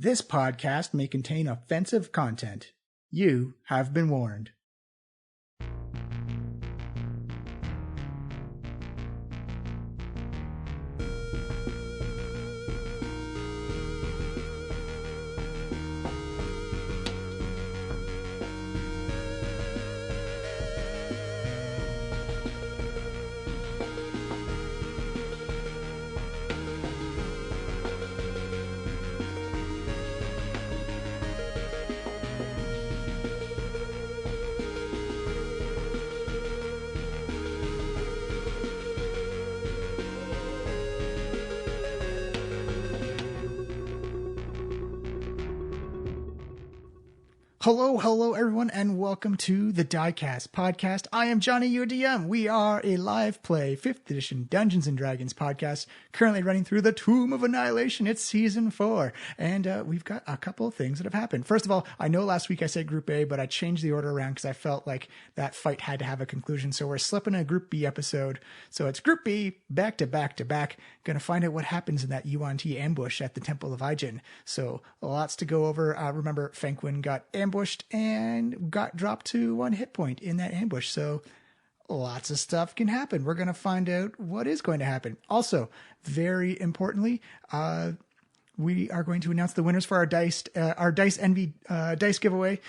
This podcast may contain offensive content. You have been warned. Hello, everyone, and welcome to the Diecast podcast. I am Johnny, your DM. We are a live play 5th edition Dungeons & Dragons podcast, currently running through the Tomb of Annihilation. It's season 4, and we've got a couple of things that have happened. First of all, I know last week I said Group A, but I changed the order around because I felt like that fight had to have a conclusion, so we're slipping a Group B episode. So it's Group B, back to back to back. Gonna find out what happens in that Yuan-Ti ambush at the Temple of Ijin. So lots to go over. Remember, Fenquin got ambushed and got dropped to 1 hit point in that ambush. So lots of stuff can happen. We're going to find out what is going to happen. Also, very importantly, we are going to announce the winners for our Dice Envy dice giveaway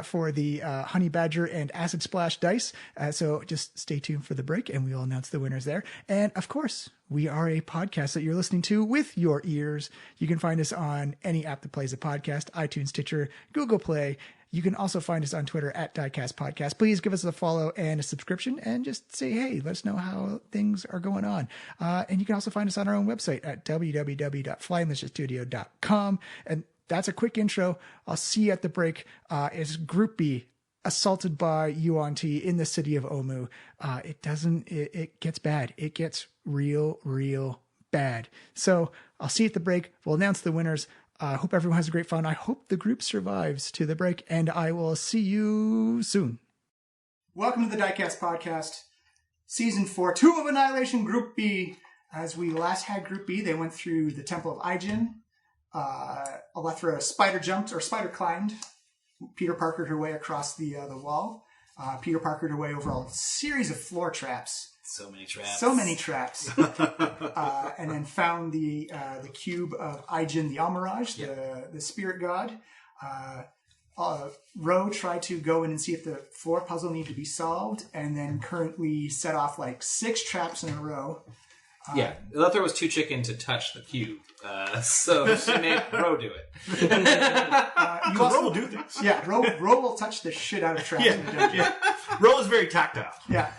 for the Honey Badger and Acid Splash dice. So just stay tuned for the break and we'll announce the winners there. And of course, we are a podcast that you're listening to with your ears. You can find us on any app that plays a podcast, iTunes, Stitcher, Google Play. You can also find us on Twitter at Diecast Podcast. Please give us a follow and a subscription and just say, hey, let us know how things are going on. And you can also find us on our own website at www.flyingthestudio.com. And that's a quick intro. I'll see you at the break. It's Group B, assaulted by Yuan-Ti in the city of Omu. It gets bad. It gets real bad. So I'll see you at the break. We'll announce the winners. I hope everyone has a great fun. I hope the group survives to the break, and I will see you soon. Welcome to the Diecast Podcast, Season 4, Tomb of Annihilation, Group B. As we last had Group B, they went through the Temple of Ijin. Alethra spider climbed. Peter Parkered her way across the wall. Peter Parkered her way over a series of floor traps. So many traps. And then found the cube of Ijin the Almirajs, the spirit god. Ro tried to go in and see if the floor puzzle needed to be solved, and then currently set off like 6 traps in a row. Alethra was too chicken to touch the cube, so she made Ro do it. Ro will do things. Yeah, Ro will touch the shit out of traps in the dungeon. Yeah. Ro is very tactile. Yeah.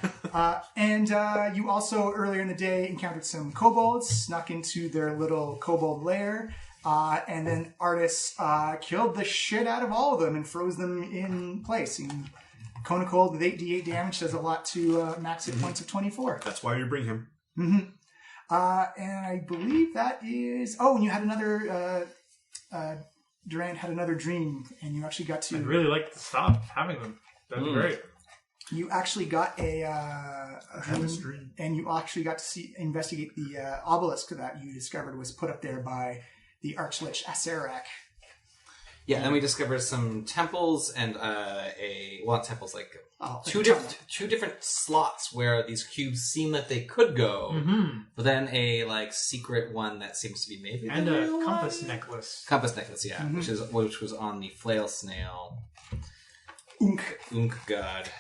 And you also, earlier in the day, encountered some kobolds, snuck into their little kobold lair, and then Artis killed the shit out of all of them and froze them in place. And Cone of Cold with 8d8 damage does a lot to max hit points of 24. That's why you bring him. Mm-hmm. And I believe that is... Oh, and you had another... Durant had another dream, and you actually got to... I'd really like to stop having them. That'd be great. You actually got a dream, and you actually got to investigate the obelisk that you discovered was put up there by the Archlich Acerak. Yeah, and we discovered some temples and temples like two different slots where these cubes seem that they could go, but then a secret one that seems to be maybe and a compass necklace. Compass necklace, yeah, which was on the flail snail. Unk god.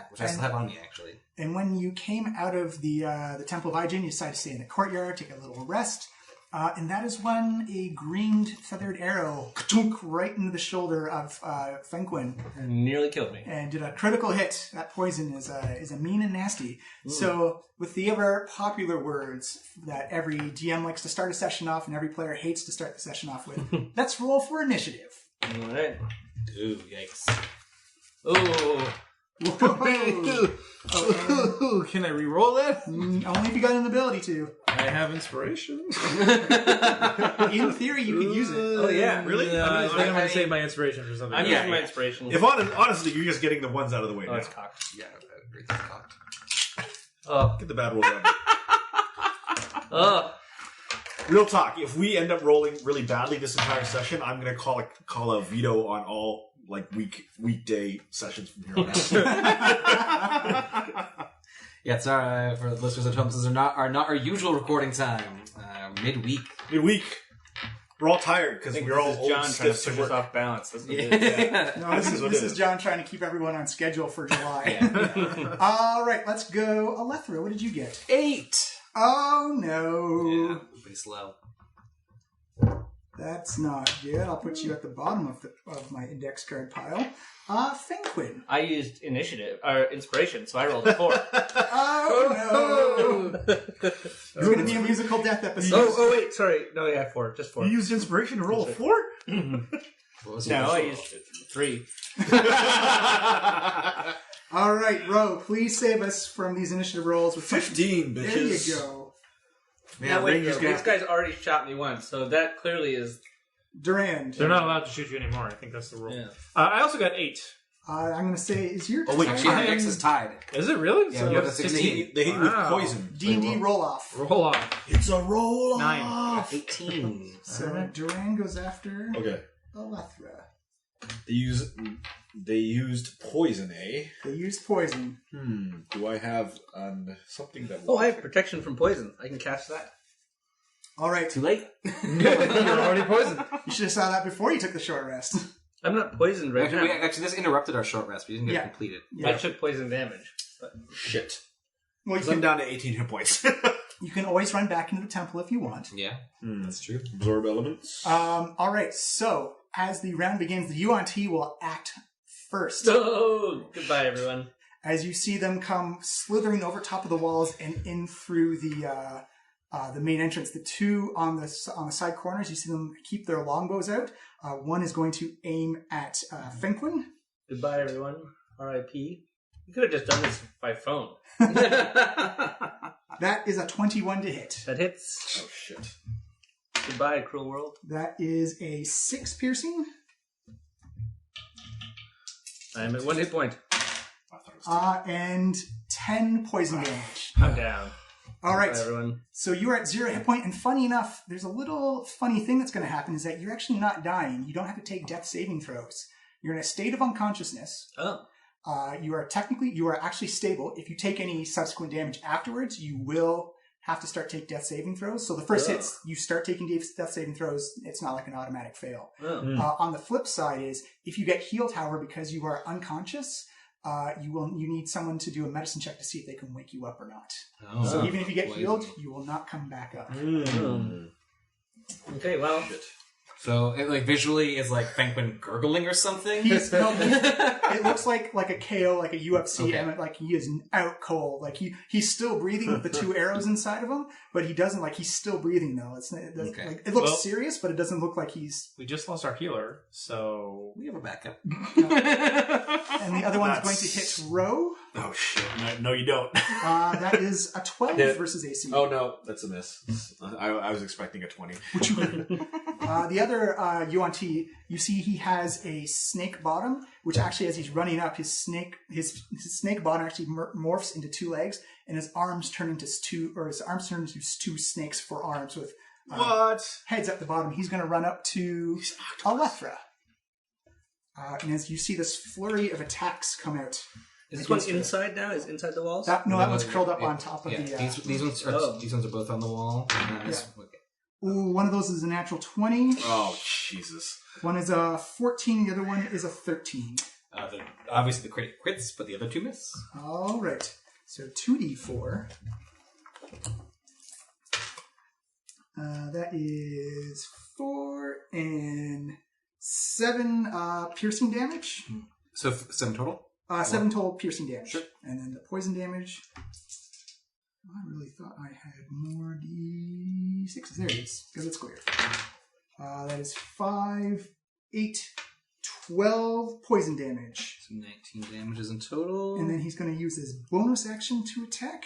Which I still have on me, actually. And when you came out of the Temple of Ijin, you decided to stay in the courtyard, take a little rest. And that is when a green feathered arrow right into the shoulder of Fenquin. Nearly killed me. And did a critical hit. That poison is a mean and nasty. So with the ever popular words that every DM likes to start a session off and every player hates to start the session off with, let's roll for initiative. All right. Ooh, yikes. Ooh. Can I re-roll that? Only if you got an ability to. I have inspiration. In theory, you could use it. Oh yeah, really? I think I'm going to save my inspiration for something. I'm using my inspiration. If honestly, you're just getting the ones out of the way. Oh, now. it's cocked. Yeah, everything's cocked. Get the bad rolls out. Real talk. If we end up rolling really badly this entire session, I'm going to call a veto on all weekday sessions from here on out. Yeah, it's for the listeners at home. This is not our usual recording time. Midweek. Midweek. We're all tired because I think we're all this is old John trying to stiffs push at us work. off balance. That's what it is. Yeah. No, this is John trying to keep everyone on schedule for July. All right, let's go. Alethra, what did you get? 8. Oh, no. Yeah, pretty slow. That's not good. I'll put you at the bottom of my index card pile. Fenquin. I used inspiration, so I rolled a 4. Oh, no. It's going to be a musical death episode. Oh, wait, sorry. No, yeah, 4. Just 4. You used inspiration to roll a 4? What was No, yours? I used 3. All right, Ro, please save us from these initiative rolls with 15, There bitches. you go. Now, wait, these guys already shot me once, so that clearly is... Durand. They're not allowed to shoot you anymore. I think that's the rule. Yeah. I also got 8. I'm going to say, is your Oh, wait, time? Actually, our index is tied. Is it really? Yeah, we have a 16. They hit you with Wow. poison. D&D roll-off. Roll off. It's a roll 9. 18. So Durand goes after Okay. Alethra. They used poison, eh? They used poison. Do I have something that... Oh, I have protection from poison. I can cast that. All right. Too late. You're already poisoned. You should have saw that before you took the short rest. I'm not poisoned right Actually, now. this interrupted our short rest. We didn't get it completed. I took poison damage. But... Shit. Well, you I'm can, down to 18 hit points. you can always run back into the temple if you want. Yeah, that's true. Absorb elements. All right. So as the round begins, the Yuan-Ti will act first. Oh, goodbye, everyone. As you see them come slithering over top of the walls and in through the main entrance. The two on the side corners, you see them keep their longbows out. One is going to aim at Fenquin. Goodbye, everyone. R.I.P. You could have just done this by phone. That is a 21 to hit. That hits. Oh, shit. Goodbye, cruel world. That is a 6 piercing. I'm at 1 hit point. And 10 poison damage. I'm down. All right. Bye, everyone. So you're at 0 hit point, and funny enough, there's a little funny thing that's going to happen is that you're actually not dying. You don't have to take death saving throws. You're in a state of unconsciousness. Oh. You are actually stable. If you take any subsequent damage afterwards, you will have to start taking death saving throws. So the first hits, you start taking death saving throws. It's not like an automatic fail. Oh. On the flip side is if you get healed, however, because you are unconscious, you need someone to do a medicine check to see if they can wake you up or not. Oh. So even if you get Poison. healed, you will not come back up. Okay, well. So it visually is like Fenquin gurgling or something. It looks like a KO, like a UFC, Okay. and like he is out cold. Like he's still breathing with the 2 arrows inside of him, but he doesn't he's still breathing though. Okay. It looks Well- serious, but it doesn't look like he's. We just lost our healer, so... We have a backup. And the other one's going to That's- hit Ro. Oh, shit. No, you don't. That is a 12 Yeah. versus AC. Oh, no. That's a miss. I was expecting a 20. The other Yuan-Ti, you see he has a snake bottom, which actually, as he's running up, his snake bottom actually morphs into 2 legs, and his arms turn into 2 snakes for arms with What? heads at the bottom. He's going to run up to Alethra. And as you see this flurry of attacks come out. Is this one inside now? Is it inside the walls? That one's curled up on top of Yeah, the... these ones are both on the wall. And then okay. Ooh, one of those is a natural 20. Oh, Jesus. One is a 14. The other one is a 13. Obviously the crit crits, but the other 2 miss. All right. So 2d4. That is 4 and 7 piercing damage. So 7 total? 7 total piercing damage. Sure. And then the poison damage. I really thought I had more d6s. There it is. Good, let's go here. That is 5, 8, 12 poison damage. So 19 damages in total. And then he's going to use his bonus action to attack.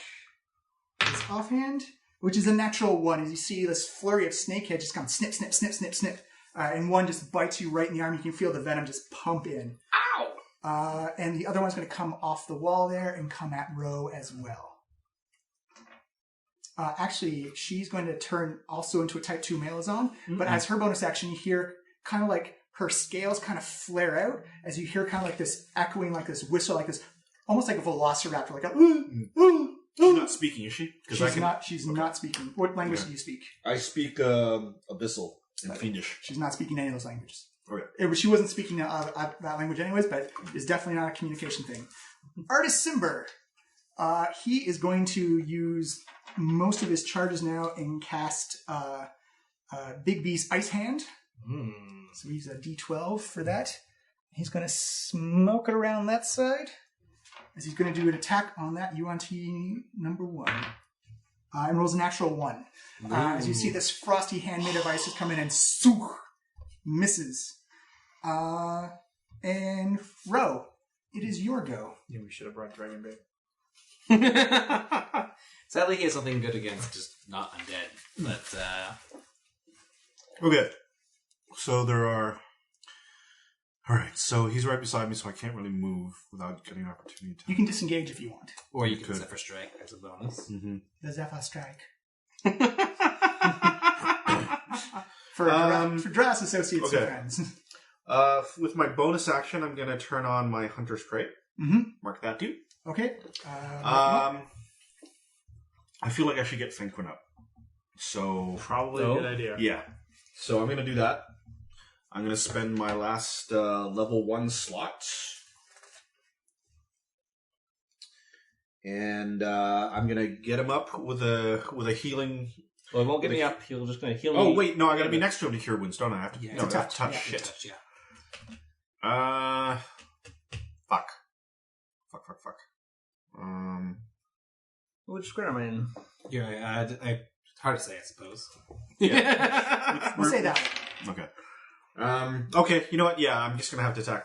His offhand, which is a natural 1. As you see this flurry of snakehead just come snip, snip, snip, snip, snip. And one just bites you right in the arm. You can feel the venom just pump in. Ow! And the other one's going to come off the wall there and come at Ro as well. actually, she's going to turn also into a Type 2 Malazon, but as her bonus action, you hear kind of like her scales kind of flare out as you hear kind of like this echoing, like this whistle, like this, almost like a velociraptor, like a She's not speaking, is she? She's not speaking. What language do you speak? I speak Abyssal and Fiendish. She's not speaking any of those languages. Okay. She wasn't speaking that language anyways, but it's definitely not a communication thing. Artist Simber. He is going to use most of his charges now and cast Big B's Ice Hand. So he's a D12 for that. He's going to smoke it around that side. As he's going to do an attack on that Yuan-Ti number 1. And rolls a natural 1. As you see this frosty hand made of ice has come in and misses. And Ro, it is your go. Yeah, we should have brought Dragon Bait. Sadly, he has something good against just not undead. But Okay. So there are... Alright, so he's right beside me, so I can't really move without getting an opportunity to... You can disengage if you want. or you can Zephyr Strike as a bonus. Mm-hmm. The Zephyr Strike. For Drass Associates and Friends. With my bonus action, I'm going to turn on my Hunter's Crate. Mm-hmm. Mark that dude. Okay. I feel like I should get Fenquin up. So... Probably a good idea. Yeah. So I'm going to do that. I'm going to spend my last level 1 slot. And I'm going to get him up with a healing... Well, he won't get me up. He'll just going to heal me. Oh, wait. No, I got to be next to him to cure wounds, don't I? I have to, Yeah, no, it's I have to touch. Yeah, Shit. Touch, yeah. Fuck. Which square am I in? Yeah, hard to say, I suppose. We'll say that. Okay. Okay, you know what? Yeah, I'm just going to have to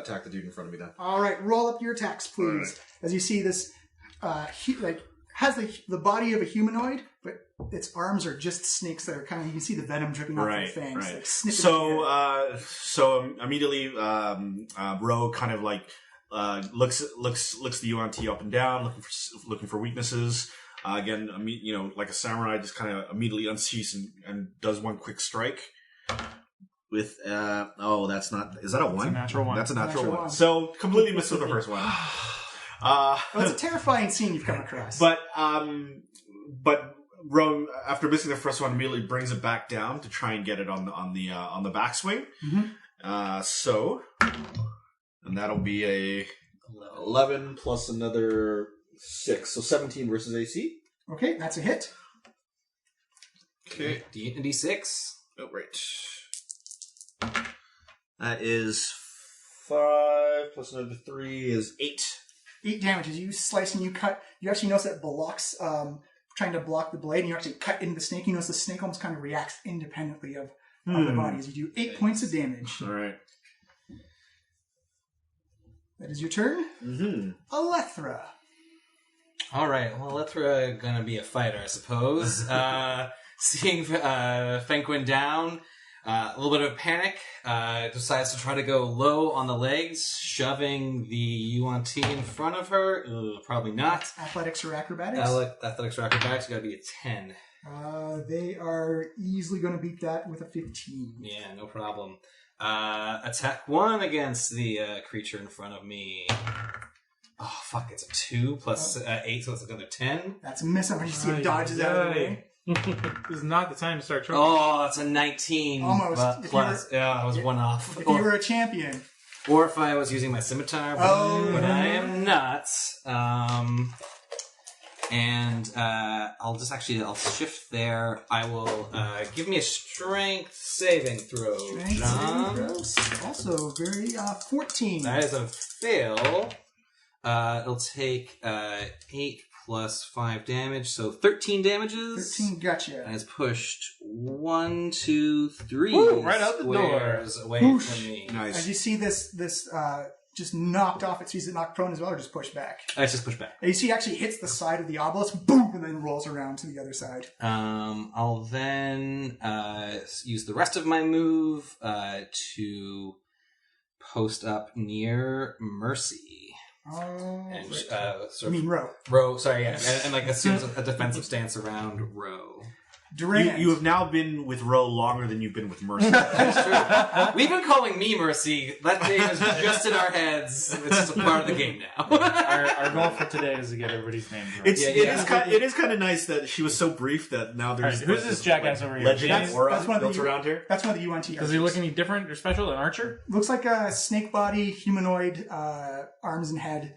attack the dude in front of me then. All right, roll up your attacks, please. Right. As you see this, has the body of a humanoid, but its arms are just snakes that are kind of, you can see the venom dripping off the fangs. Right. Like snipping the air. So immediately, Ro kind of like looks the Yuan-Ti up and down, looking for weaknesses. Again, like a samurai, just kind of immediately unsheaths and does one quick strike. With that's not. Is that a 1? It's a natural 1. That's a natural Natural 1. one. So completely missed with the first one. Well, it's a terrifying scene you've come across. But Ro, after missing the first one, immediately brings it back down to try and get it on the backswing. Mm-hmm. And that'll be a 11 plus another 6, so 17 versus AC. Okay, that's a hit. Okay. D6. Oh, right. That is 5 plus another 3 is 8. 8 damage. As you slice and you cut, you actually notice that blocks, trying to block the blade, and you actually cut into the snake. You notice the snake almost kind of reacts independently of the body as you do 8 points of damage. All right. That is your turn. Mm-hmm. Alethra. All right. Well, Lethra gonna be a fighter, I suppose. Seeing Fenquin down, a little bit of panic, decides to try to go low on the legs, shoving the Yuan-Ti in front of her. Probably not. Athletics or acrobatics? Athletics or acrobatics, got to be a 10. They are easily going to beat that with a 15. Yeah, no problem. Attack 1 against the creature in front of me. Oh, fuck, it's a 2 plus 8, so it's another 10. That's a miss. You see it dodges out of the way. This is not the time to start trying. Oh, that's a 19. Almost. Plus, I was one off. If you were a champion. Or if I was using my scimitar, but I am not. I'll shift there. I will give me a strength saving throw, Strength John. saving throws. Also very 14. That is a fail. It'll take 8 plus 5 damage, so 13 damages. 13, gotcha. And it's pushed 1, 2, 3 Woo, right out the door. squares away Whoosh. from me. Nice. As you see this just knocked off, it sees it knocked prone as well, or just pushed back. It's just pushed back. And you see it actually hits the side of the obelisk, boom, and then rolls around to the other side. I'll then use the rest of my move to post up near Mercy. And Right. sort I of mean, Row. row. Sorry, yeah, and like assumes a defensive stance around row. Durant. You have now been with Ro longer than you've been with Mercy. That's true. We've been calling me Mercy. That name is just in our heads. It's just a part of the game now. Our goal for today is to get everybody's names right. It is kind of nice that she was so brief that now there's Alright, who's this jackass over here? legend That's- aura that's one of the- built around here. That's one of the UNT Does he archers. look any different or special than Archer? Looks like a snake body, humanoid, arms and head,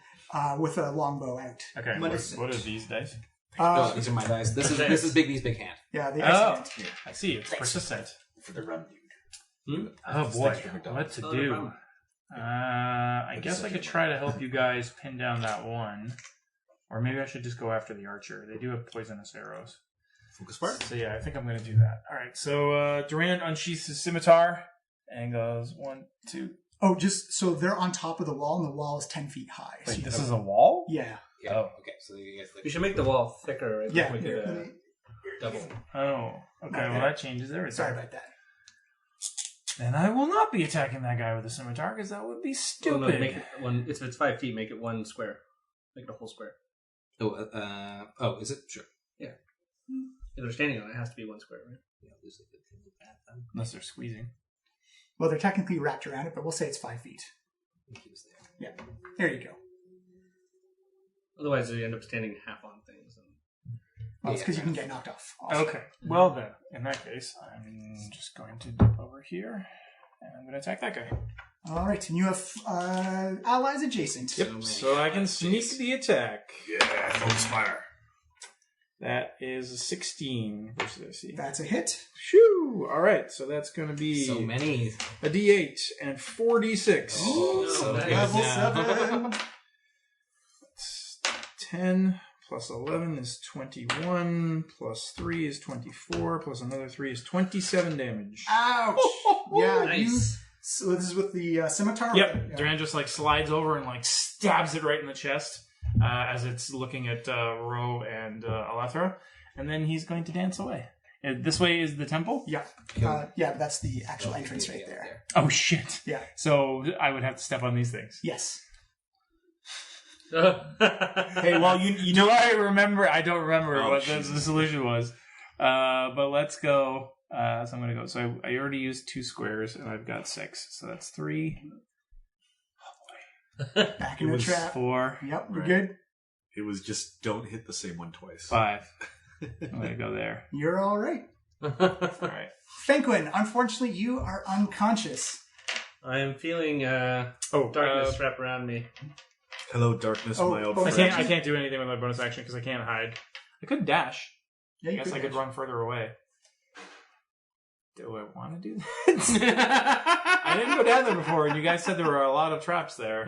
with a longbow out. Okay, What what is it? are these dice? Oh, these are my dice. This is Big D's big hand. Yeah, the Oh, excellent. I see. It's persistent. For the run, dude. Oh boy, Thanks for McDonald's. what to Oh, no do? problem. I guess I could try to help you guys pin down that one. Or maybe I should just go after the archer. They do have poisonous arrows. Focus spark. So yeah, I think I'm going to do that. Alright, so Durand unsheaths his scimitar and goes 1, 2. Oh, just so they're on top of the wall, and the wall is 10 feet high. So Wait, you- this is a wall? yeah. Yeah. Oh. Okay. So you guys. We should make the wall thicker. Right? Yeah. We could, double. Oh, okay, well that changes everything. Sorry about that. Then I will not be attacking that guy with a scimitar because that would be Oh, stupid. no, make it one. If it's 5 feet, make it one square. Make it a whole square. Oh, is it? Sure. If they're standing on it, it has to be one square, right? Unless they're squeezing. Well, they're technically wrapped around it, but we'll say it's 5 feet. Yeah. There you go. Otherwise, they end up standing half on things. And... Well, it's because you can get knocked off. also. Okay, well then, in that case, I'm just going to dip over here and I'm going to attack that guy. All right, and you have allies adjacent. Yep, so I can sneak the attack. Yeah, focus fire. That is a 16 versus AC. That's a hit. Shoo! Alright, so that's going to be So many. a D8 and 4d6. Oh, so nice. good Level now. 7. That's 10 plus 11 is 21, plus 3 is 24, plus another 3 is 27 damage. Ouch. Yeah, Nice. you. So this is with the scimitar? Yep, Yeah. Durand just like slides over and like stabs it right in the chest as it's looking at Ro and Alethra, and then he's going to dance away. This way is the temple? Yeah. Yeah, that's the actual entrance right there. Oh shit. Yeah. So I would have to step on these things. Yes. Hey, well, you know. Do I remember? I don't remember Oh, what the Jesus. solution was. But let's go. So I'm going to go. So I already used 2 squares, and I've got 6. So that's 3, Back in the trap. 4, Yep, you're Right. good. It was just don't hit the same one twice. 5. I'm going to go there. You're all right. All right. Fenquin, unfortunately, you are unconscious. I am feeling Oh, darkness wrap around me. Hello, darkness, Oh, my old oh, friend. I can't do anything with my bonus action because I can't hide. I could dash. Yeah, I you guess I could dash. run further away. Do I want to do that? I didn't go down there before, and you guys said there were a lot of traps there.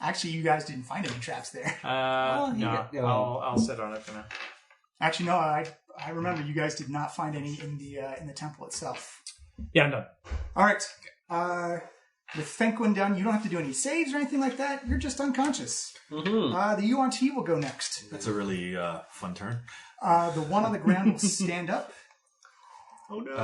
Actually, you guys didn't find any traps there. No, I'll sit on it for now. Actually, no, I remember you guys did not find any in the temple itself. Yeah, I'm done. All right. With Fenquin done, you don't have to do any saves or anything like that. You're just unconscious. Mm-hmm. The Yuan-Ti will go next. That's a really fun turn. The one on the ground will stand up. Oh no,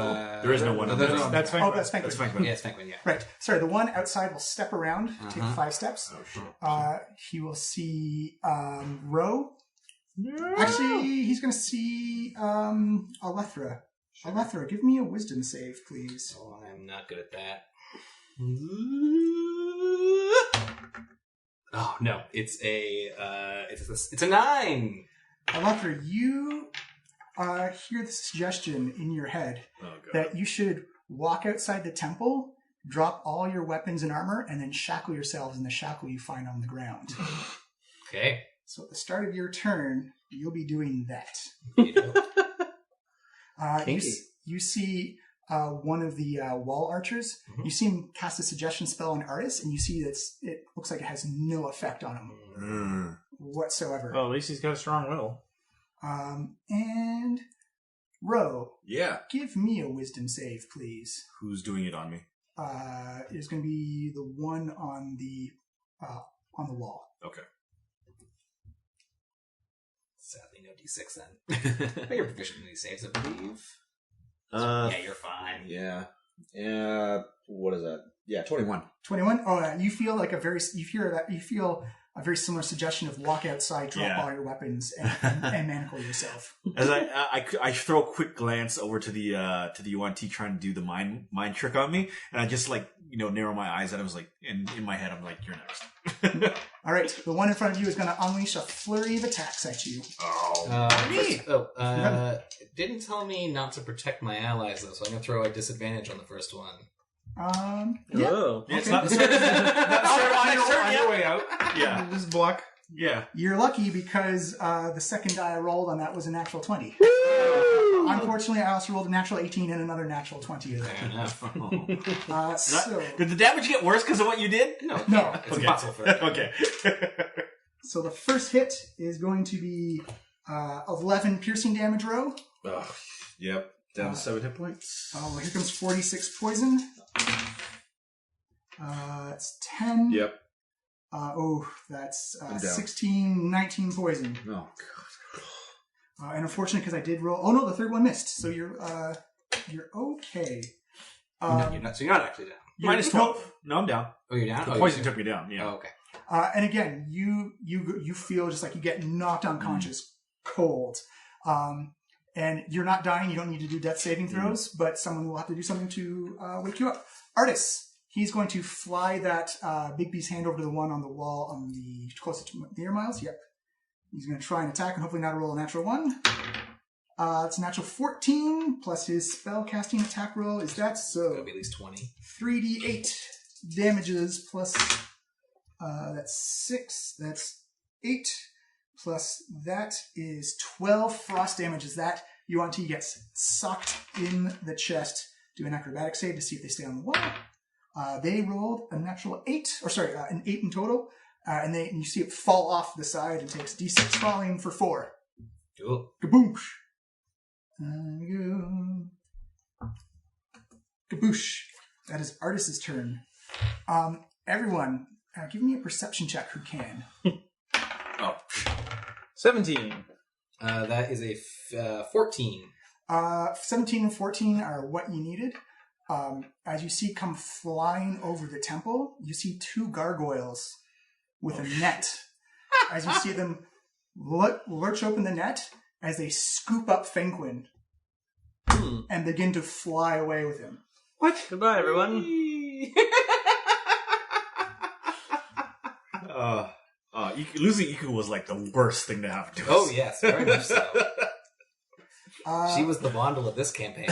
there is no one. on there's that. no- That's fine. Oh, that's Fenquin. That's Franklin. Yeah, it's Fenquin, yeah. Right. Sorry, the one outside will step around, take 5 steps. Oh shit. He will see Ro. Actually, he's going to see Alethra. Alethra, give me a wisdom save, please. Oh, I'm not good at that. Oh no, it's a 9. Alethra, you hear the suggestion in your head Oh god. that you should walk outside the temple, drop all your weapons and armor, and then shackle yourselves in the shackle you find on the ground. Okay. So at the start of your turn, you'll be doing that. You know. Kinky. You see one of the wall archers. You see him cast a suggestion spell on Artis, and you see that it looks like it has no effect on him Mm. whatsoever. Well, at least he's got a strong will. And Ro, Yeah. give me a wisdom save, please. Who's doing it on me? It's going to be the one on the wall. Okay. Sadly, no D6 then. But you're proficient in these saves, I believe. Yeah, you're fine. Yeah. What is that? Yeah, 21. 21. Oh, you feel like you feel a very similar suggestion of walk outside, drop all your weapons, and manacle yourself. As I throw a quick glance over to the Yuan-Ti trying to do the mind trick on me, and I just narrow my eyes at him. I was like, in my head, I'm like, you're next. All right, the one in front of you is going to unleash a flurry of attacks at you. It didn't tell me not to protect my allies though, so I'm going to throw a disadvantage on the first one. Yeah. Whoa. It's not the start. On your way out. Yeah. Just block. Yeah. You're lucky because the second die I rolled on that was a natural 20. Unfortunately, I also rolled a natural 18 and another natural 20. Fair enough. Did the damage get worse because of what you did? No. It's impossible for it. Okay. So the first hit is going to be 11 piercing damage row. Oh, yep. Down to 7 hit points. Oh, here comes 46 poison. It's 10. Yep. That's 16, 19 poison. Oh, God. And unfortunately, because I did roll... Oh, no, the third one missed. So you're okay. No, you're not actually down. Minus 12. No, I'm down. Oh, you're down? The poison took me down, yeah. Oh, okay. And again, you feel just like you get knocked unconscious, cold. And you're not dying. You don't need to do death saving throws, but someone will have to do something to wake you up. Artis, he's going to fly that Bigby's hand over to the one on the wall on the closest to the air miles. Yep. He's going to try and attack and hopefully not roll a natural 1. It's a natural 14 plus his spell casting attack roll is that, so It'll be at least 20. 3d8 damages plus that's 6, that's 8, plus that is 12 frost damages. That Yuan-Ti gets sucked in the chest. Do an acrobatic save to see if they stay on the wall. They rolled a natural 8, an 8 in total, and you see it fall off the side and takes d6 falling for 4. Cool. Kaboosh. Kaboosh. That is Artis's turn. Everyone, give me a perception check who can. 17. That is a 14. 17 and 14 are what you needed. As you see come flying over the temple, you see 2 gargoyles with a net. As you see them lurch open the net as they scoop up Fenquin and begin to fly away with him. What? Goodbye, everyone. Losing Iku was like the worst thing to happen to us. Oh, yes, very much so. She was the Vondel of this campaign.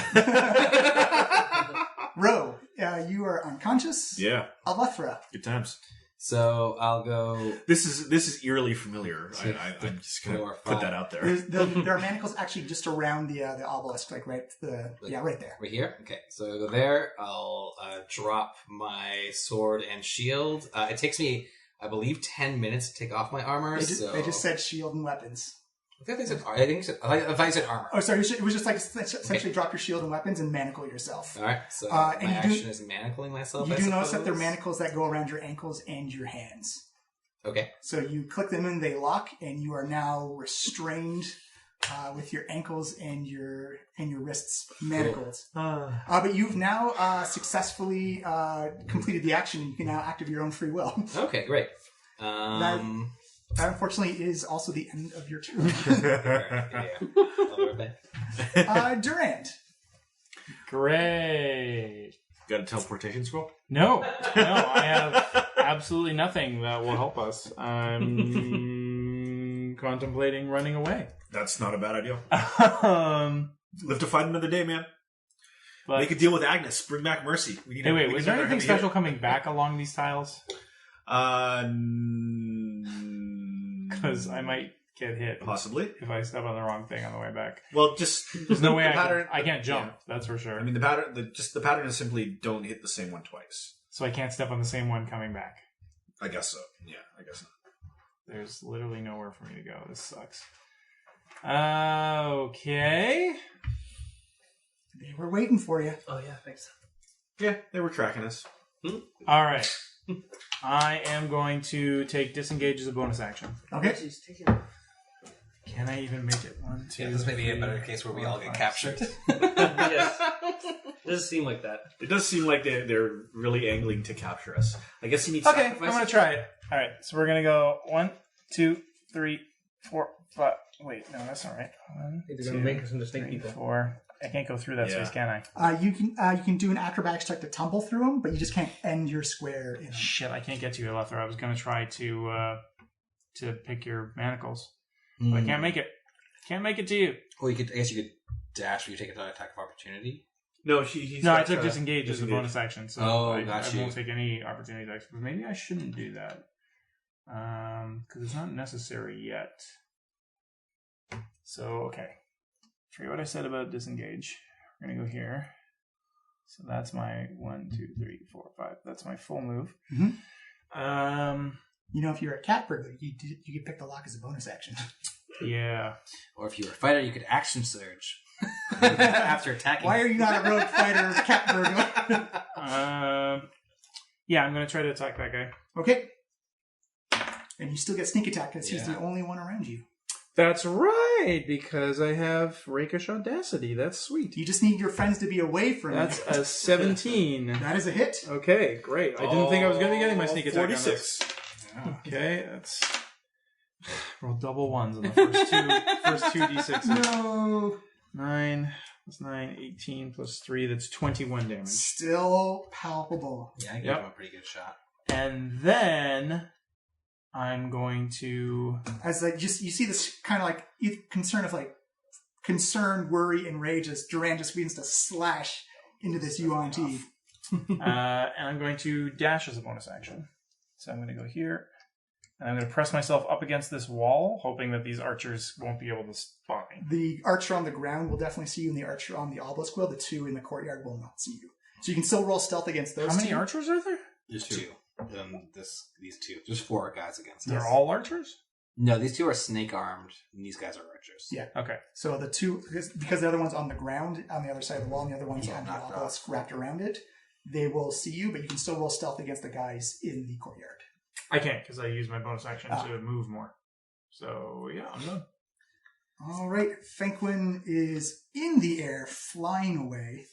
Ro, you are unconscious. Yeah. Alethra. Good times. So I'll go. This is eerily familiar. I'm just gonna put that out there. There are manacles actually just around the obelisk, right there. Right here. Okay, so I'll go there. I'll drop my sword and shield. It takes me, I believe, 10 minutes to take off my armor. They just said shield and weapons. I thought you said armor. Oh, sorry. It was just like essentially drop your shield and weapons and manacle yourself. All right. So my action is manacling myself. You do notice that there are manacles that go around your ankles and your hands. Okay. So you click them and they lock, and you are now restrained with your ankles and your wrists manacled. Cool. But you've now successfully completed the action, and you can now act of your own free will. Okay, great. That unfortunately is also the end of your turn. Durant. Great. Got a teleportation scroll? No, I have absolutely nothing that will help us. I'm contemplating running away. That's not a bad idea. Live to fight another day, man. But, make a deal with Agnes. Bring back Mercy. Wait, was there anything special coming back along these tiles? Because I might get hit. Possibly. If I step on the wrong thing on the way back. Well, just... There's no way I can't jump, that's for sure. I mean, the pattern is simply don't hit the same one twice. So I can't step on the same one coming back. I guess so. Yeah, I guess not. There's literally nowhere for me to go. This sucks. Okay. They were waiting for you. Oh, yeah, thanks. Yeah, they were tracking us. All right. I am going to take disengage as a bonus action. Okay. Can I even make it? 1, 2, Yeah, this may be a better case where we all get captured. Yes. It does seem like that. It does seem like they're really angling to capture us. I guess you need Okay, I'm sacrifice. going to try it. All right, so we're going to go 1, 2, 3, 4, 5. Wait, no, that's all right. 1, They're 2, gonna make us into snake 3, people. 4. I can't go through that space, can I? You can do an acrobatics check to tumble through them, but you just can't end your square in them. Shit, I can't get to you, Alethra. I was going to try to pick your manacles, but I can't make it. Can't make it to you. Well, I guess you could dash. Or you take an attack of opportunity. No, he's No, I got, took disengage as a disengage. bonus action, so I won't take any opportunity attacks. But maybe I shouldn't do that because it's not necessary yet. So okay, forget what I said about disengage. We're gonna go here. So that's my 1, 2, 3, 4, 5. That's my full move. Mm-hmm. If you're a cat burglar, you could pick the lock as a bonus action. Yeah. Or if you were a fighter, you could action surge after attacking. Why are you not a rogue fighter, cat burglar? Yeah, I'm going to try to attack that guy. Okay. And you still get sneak attack because he's the only one around you. That's right, because I have Rakish Audacity. That's sweet. You just need your friends to be away from you. That's a 17. That is a hit. Okay, great. I didn't think I was going to be getting my sneak attack 46. on this. Okay, that's... Roll double ones on the first two D6s. No. 9 plus 9, 18 plus 3. That's 21 damage. Still palpable. Yeah, I gave him a pretty good shot. And then I'm going to... As you see this kind of concern, worry, and rage as Duran just begins to slash into this Yuan-Ti. and I'm going to dash as a bonus action. So I'm going to go here. And I'm going to press myself up against this wall, hoping that these archers won't be able to spot me. The archer on the ground will definitely see you, and the archer on the obelisk will. The two in the courtyard will not see you. So you can still roll stealth against those. How many two. archers are there? There's two. These two. There's 4 guys against us. They're all archers? No, these two are snake armed, and these guys are archers. Yeah. Okay. So the two, because the other one's on the ground on the other side of the wall, and the other one's on the obelisk wrapped around it, they will see you, but you can still roll stealth against the guys in the courtyard. I can't, because I use my bonus action to move more. So, yeah, I'm done. All right. Fenquin is in the air, flying away.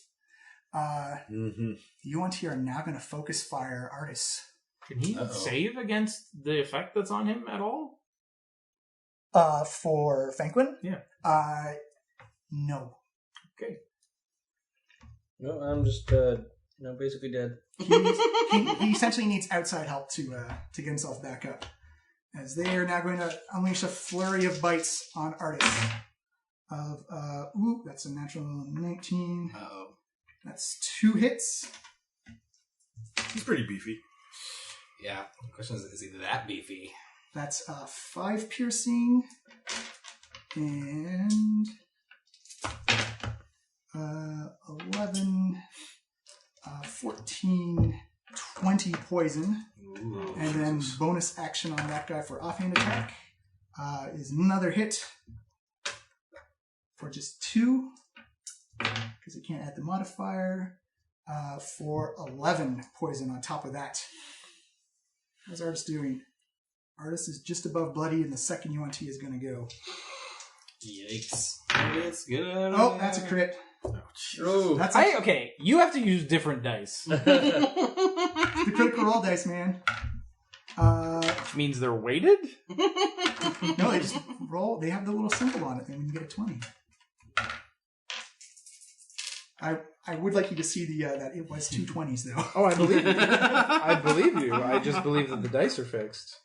Yuan-Ti are now going to focus fire Artis. Can he save against the effect that's on him at all? For Fenquin? Yeah. No. Okay. No, I'm just basically dead. He essentially needs outside help to get himself back up. As they are now going to unleash a flurry of bites on Artis. That's a natural 19. Uh-oh. That's 2 hits. He's pretty beefy. Yeah. The question is he that beefy? That's 5 piercing and 11, 14, 20 poison. Ooh, and then bonus action on that guy for offhand attack is another hit for just 2 because it can't add the modifier for 11 poison on top of that. How's Artis doing? Artis is just above bloody, and the second Yuan-Ti is going to go. Yikes. It's good. Oh, that's a crit. Oh, That's Okay, you have to use different dice. the critical roll dice, man. Means they're weighted? No, they just roll. They have the little symbol on it, and when you get a 20. I would like you to see that it was 2 20s, though. Oh, I believe you. I believe you. I just believe that the dice are fixed.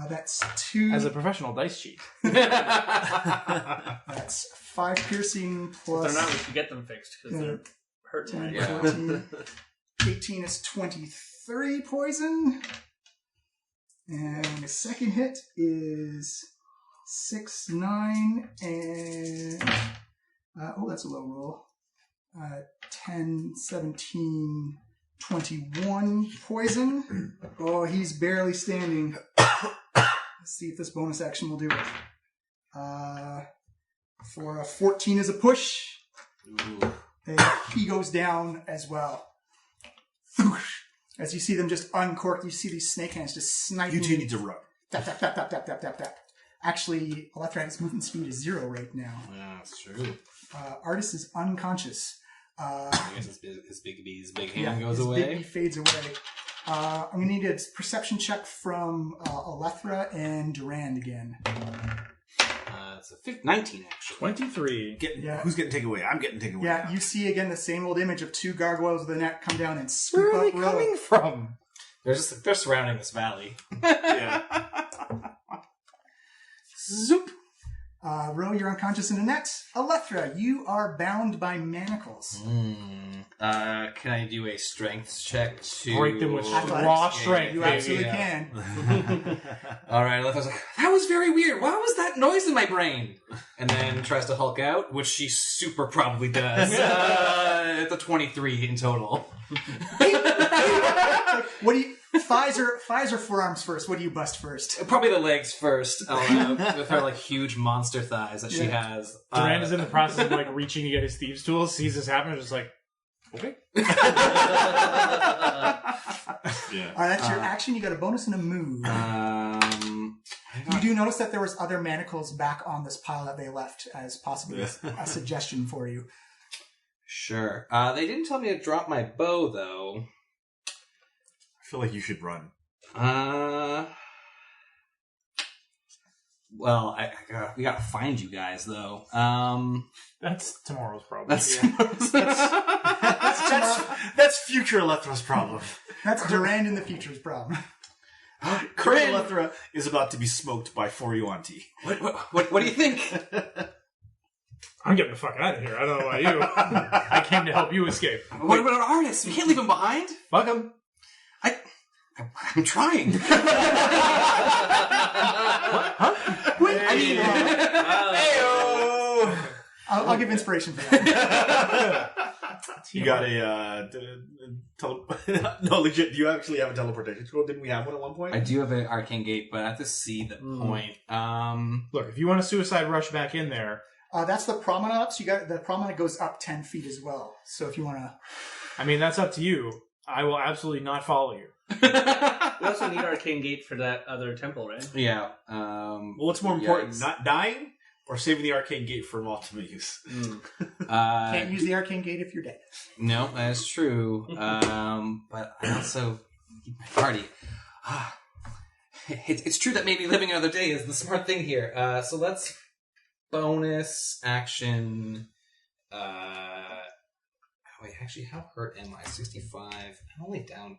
That's 2. As a professional dice cheat. That's 5 piercing plus. if they're not, we should get them fixed because they're hurting. 10, 14, 18 is 23 poison. And the second hit is 6, 9, and... that's a low roll. 10, 17, 21 poison. Oh, he's barely standing. Let's see if this bonus action will do it. For a 14 is a push. Ooh. And he goes down as well. As you see them just uncork, you see these snake hands just sniping. You two need to run. Tap, tap, tap, tap, tap, tap, tap, tap. Actually, Almirajs' movement speed is 0 right now. Yeah, that's true. Artis is unconscious. I guess his big hand goes his away. Big B fades away. I'm going to need a perception check from Alethra and Durand again. It's a 19, actually. 23. Who's getting taken away? I'm getting taken away. Yeah, you see again the same old image of 2 gargoyles with a net come down and scoop Where are up they Ro. coming from? They're surrounding this valley. Yeah. Zoop. Ro, you're unconscious in a net. Alethra, you are bound by manacles. Can I do a strength check to Break them with Athletics. raw strength. You baby. absolutely can. All right, Alethra's like, that was very weird. Why was that noise in my brain? And then tries to Hulk out, which she super probably does. It's a 23 in total. What do you... Thighs or forearms first? What do you bust first? Probably the legs first, with her huge monster thighs that she has. Durand is in the process of reaching to get his thieves' tools, sees this happen, and just okay. Yeah. All right, that's your action. You got a bonus and a move. You do notice that there was other manacles back on this pile that they left as possibly a suggestion for you. Sure. They didn't tell me to drop my bow, though. I feel like you should run. Well, we gotta find you guys, though. That's tomorrow's problem. That's That's future Elethra's problem. That's Durand in the future's problem. Current Elethra is about to be smoked by 4 Yuan-Ti. What do you think? I'm getting the fuck out of here. I don't know about you. I came to help you escape. What about our artists? We can't leave them behind. Fuck them. I'm trying. I'll give inspiration for that. You got no, legit, do you actually have a teleportation scroll? Didn't we have one at one point? I do have an arcane gate, but I have to see the point. Look, if you want a suicide rush back in there... That's the promenade. So the promenade goes up 10 feet as well. So if you want to... I mean, that's up to you. I will absolutely not follow you. We also need Arcane Gate for that other temple, right? Yeah. Well, what's more important, not dying or saving the arcane gate for ultimate use? Can't use the arcane gate if you're dead. No, that is true. But I also need my party. It's true that maybe living another day is the smart thing here. So let's bonus action. Wait, actually, how hurt am I? 65. I'm only down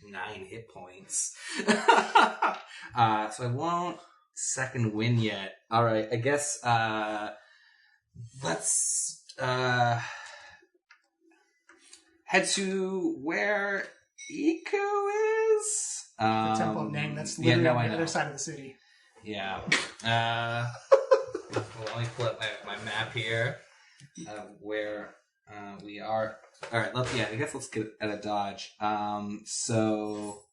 9 hit points. So I won't second win yet. All right, I guess let's head to where Iku is. The Temple of Nang, that's literally on the other side of the city. Yeah. Well, let me pull up my map here where we are. All right, I guess let's get at a dodge. So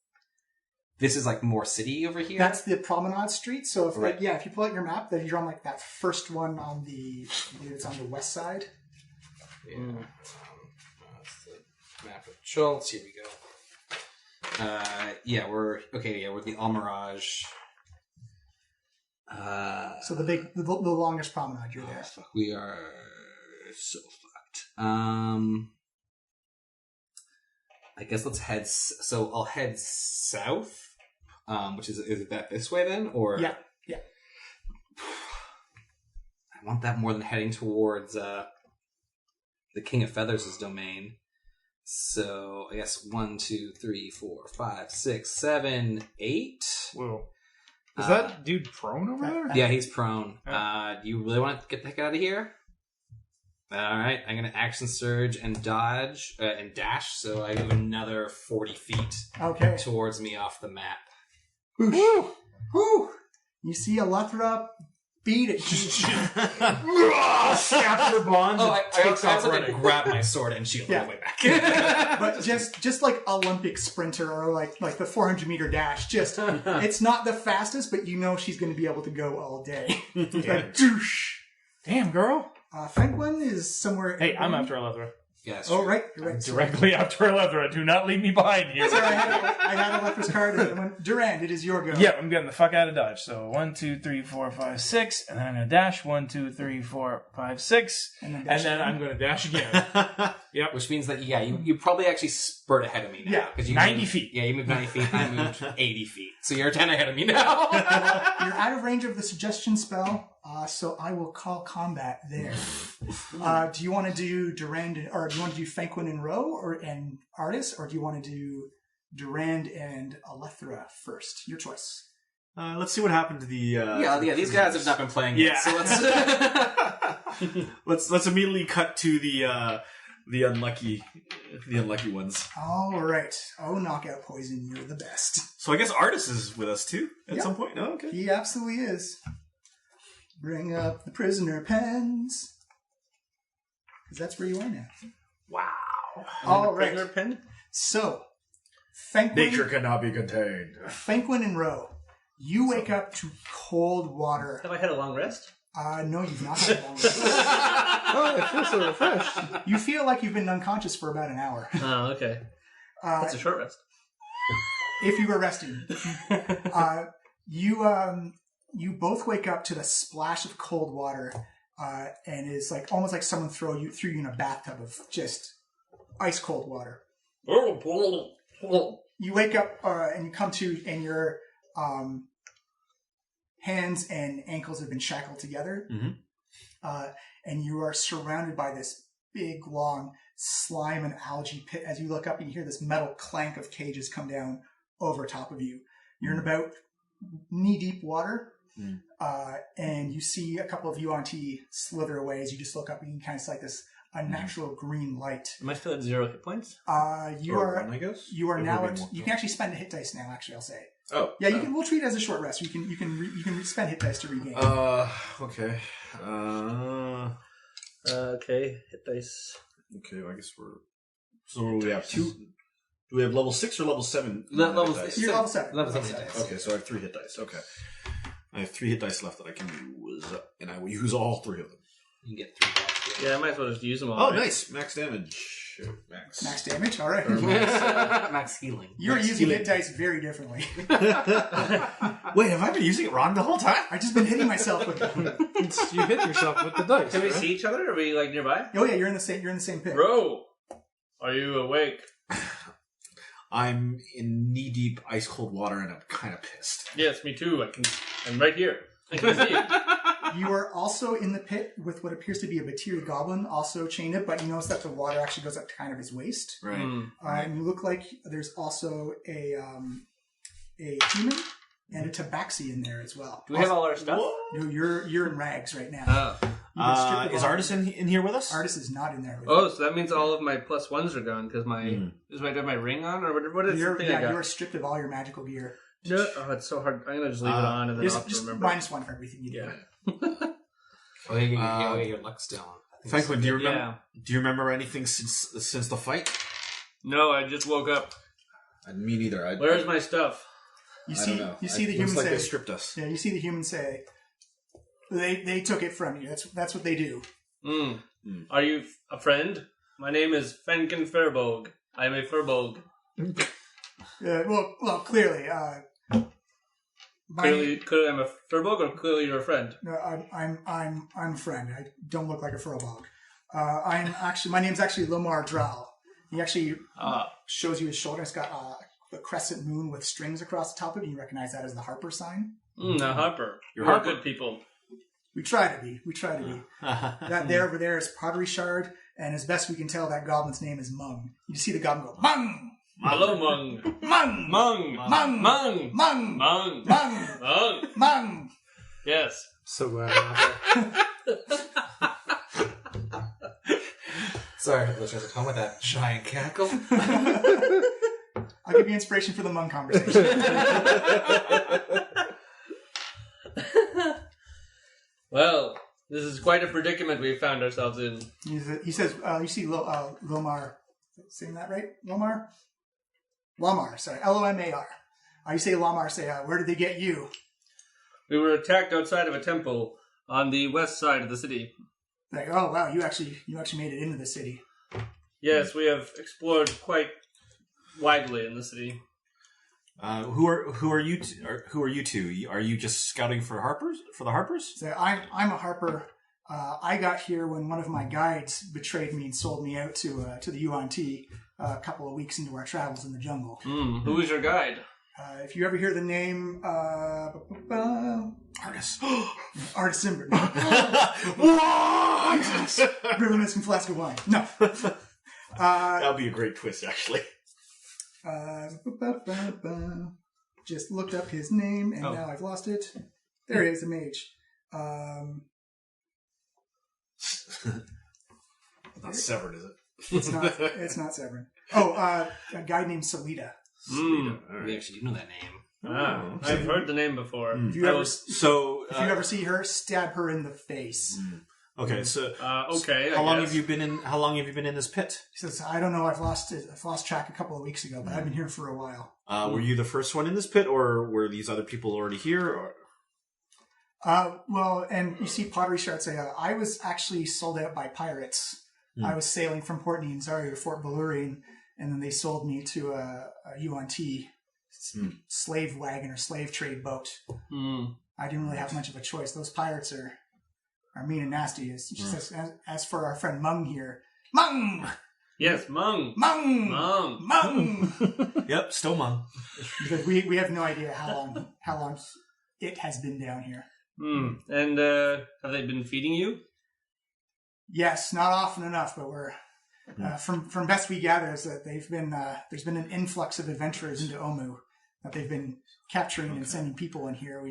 this is more city over here. That's the promenade street. So if if you pull out your map, then you're on that first one on it's on the west side. Yeah. That's the map of Schultz. Here we go. We're the Almirajs. So the longest promenade, you're there. Fuck, we are so fucked. I guess let's head. So I'll head south. Which is it that this way then, or yeah. I want that more than heading towards the King of Feathers' domain. So I guess 1, 2, 3, 4, 5, 6, 7, 8. Whoa. Is that dude prone over there? Yeah, he's prone. Do you really want to get the heck out of here? All right, I'm going to action surge and dodge and dash, so I move another 40 feet towards me off the map. Woo! Woo! You see Alethra beat it. Snaps her bonds. I also did grab my sword and shield all the way back. But just like Olympic sprinter or like the 400-meter dash, it's not the fastest, but you know she's going to be able to go all day. Douche. Damn, girl. Franklin is somewhere... Hey, I'm after Alethra. Yes. Oh, right. You're right. Directly after Elethra. Do not leave me behind here. Sorry, I had Electra's card. And went, Durand, it is your go. Yep, I'm getting the fuck out of Dodge. So 1, 2, 3, 4, 5, 6. And then I'm going to dash. 1, 2, 3, 4, 5, 6. And then I'm going to dash again. Yep. Which means that, you probably actually spurt ahead of me now. Yeah, Because you 90 moved, feet. Yeah, you moved 90 feet. I moved 80 feet. So you're 10 ahead of me now. You're out of range of the suggestion spell, so I will call combat there. Do you want to do Durand, or do you want to do Fenquin and Roe, and Artis, or do you want to do Durand and Elethra first? Your choice. Let's see what happened to the. These guys have not been playing Yeah. yet, so let's... let's immediately cut to the unlucky ones. All right. Oh, knockout poison, you're the best. So I guess Artis is with us too at some point. Oh, okay. He absolutely is. Bring up the prisoner pens. Because that's where you are now. Wow. All right. Prisoner pen? So, Fenquin, Nature cannot be contained. Fenquin and Roe, you wake up to cold water. Have I had a long rest? No, you've not had a long rest. Oh, I feel so refreshed. You feel like you've been unconscious for about an hour. Oh, okay. That's a short rest. If you were resting. You both wake up to the splash of cold water, and it's like almost like someone threw you in a bathtub of just ice cold water. You wake up and you come to, and your hands and ankles have been shackled together, and you are surrounded by this big, long slime and algae pit. As you look up, and you hear this metal clank of cages come down over top of you. You're in about knee-deep water. And you see a couple of Yuan-Ti slither away as you just look up, and you kind of see like this unnatural green light. Am I still at 0 hit points? You are If now we're at, being you can actually spend a hit dice now. Actually, I'll say. Oh. Yeah, you can. We'll treat it as a short rest. You can spend hit dice to regain. Okay. Okay, hit dice. Okay, I guess we're. So we have two. Do we have level 6 or level 7? Level hit dice? You're level 7. Level 7 hit dice. Okay, so I have 3 hit dice. Okay. I have 3 hit dice left that I can use, and I will use all 3 of them. You can get 3 back. Yeah, I might as well just use them all. Oh, right? nice. Max damage. Max damage. All right. Max healing. You're Max using healing. hit dice very differently. Wait, have I been using it wrong the whole time? I've just been hitting myself with it. You hit yourself with the dice. Can we right? see each other? Are we like nearby? Oh yeah, you're in the same pit. Bro, are you awake? I'm in knee-deep ice-cold water, and I'm kind of pissed. Yes, me too. I'm right here. I can see you. You are also in the pit with what appears to be a Batiri goblin, also chained up, but you notice that the water actually goes up to kind of his waist. Right. And you look like there's also a human and a tabaxi in there as well. Do we have all our stuff? No, you're in rags right now. Oh. Is Artis in here with us? Artis is not in there. With Oh, so that means all of my +1s are gone because my do I have my ring on or what is the thing I got? You're stripped of all your magical gear. No, oh, it's so hard. I'm gonna just leave it on and then I'll have to Just remember. -1 for everything you do. Yeah. Oh, yeah, your luck's down. Franklin, do you remember? Yeah. Do you remember anything since the fight? No, I just woke up. Me neither. Where's my stuff? You I see, don't know. you see the looks human like say. they stripped us. Yeah, you see the human say. They took it from you. That's what they do. Are you a friend? My name is Fenkin Fairbog. I am a Fairbog. Well, clearly. Clearly, I'm a Fairbog, or clearly you're a friend. No, I'm a friend. I don't look like a furbog. My name's actually Lomar Dral. He actually shows you his shoulder. It's got a crescent moon with strings across the top of it. You recognize that as the Harper sign. Now Harper, You're we're Harper. good people. We try to be. That there over there is Pottery Shard, and as best we can tell, that goblin's name is Mung. You just see the goblin go, Mung! Hello, Mung. Mung! Mung. Mung! Mung. Mung! Mung. Mung! Mung. Mung! Yes. So glad I'm not there. Sorry, let's just come with that giant cackle. I'll give you inspiration for the Mung conversation. Well, this is quite a predicament we found ourselves in. He says, you see Lomar, saying that right? Lomar? Lamar, sorry, Lomar. You say Lamar, say, where did they get you? We were attacked outside of a temple on the west side of the city. Like, oh wow, you actually made it into the city. Yes, we have explored quite widely in the city. Who are you? Who are you two? Are you just scouting for the Harpers? So I'm a Harper. I got here when one of my guides betrayed me and sold me out to the Yuan-Ti a couple of weeks into our travels in the jungle. Who is your guide? If you ever hear the name Artis. Artis Simber, What? bring me some flask of wine. No. That would be a great twist, actually. Just looked up his name and now I've lost it. There he is, the mage. Not Severed, is it? It's not Severin. A guy named Salida. Right. We actually do know that name. I've heard the name before. If you ever see her, stab her in the face. Okay, so okay. How long have you been in this pit? He says, "I don't know. I've lost track a couple of weeks ago, but I've been here for a while." Were you the first one in this pit, or were these other people already here? Or? Well, and you see Pottery Shard say, I was actually sold out by pirates. I was sailing from Port Nianzari to Fort Valurian, and then they sold me to a Yuan-Ti slave wagon or slave trade boat. I didn't really have much of a choice. Those pirates are mean and nasty. She says, as for our friend Mung here, Mung! Yes, Mung! Mung! Mung! Mung! Yep, still Mung. Because we have no idea how long it has been down here. And have they been feeding you? Yes, not often enough, but we're from best we gather is that there's been an influx of adventurers into Omu that they've been capturing and sending people in here.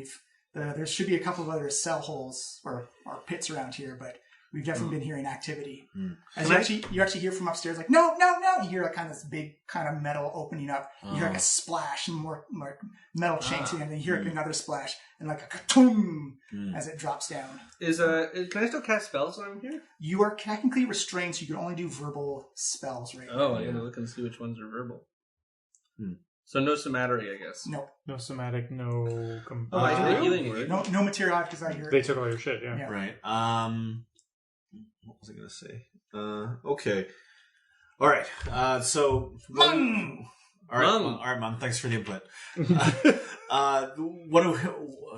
There should be a couple of other cell holes or pits around here, but we've definitely been hearing activity. As you actually hear from upstairs, like no. You hear a kind of this big kind of metal opening up. You hear like a splash and more metal changing, and then you hear another splash and like a ka-toom as it drops down. Can I still cast spells when I'm here? You are technically restrained, so you can only do verbal spells right now. Oh, I gotta look and see which ones are verbal. So no somatery, I guess. No. No somatic, no... I can do healing word. No material because I hear They took all your shit, yeah. Right. What was I going to say? Okay. All right. So... Mung! All right, Mung. Thanks for the input.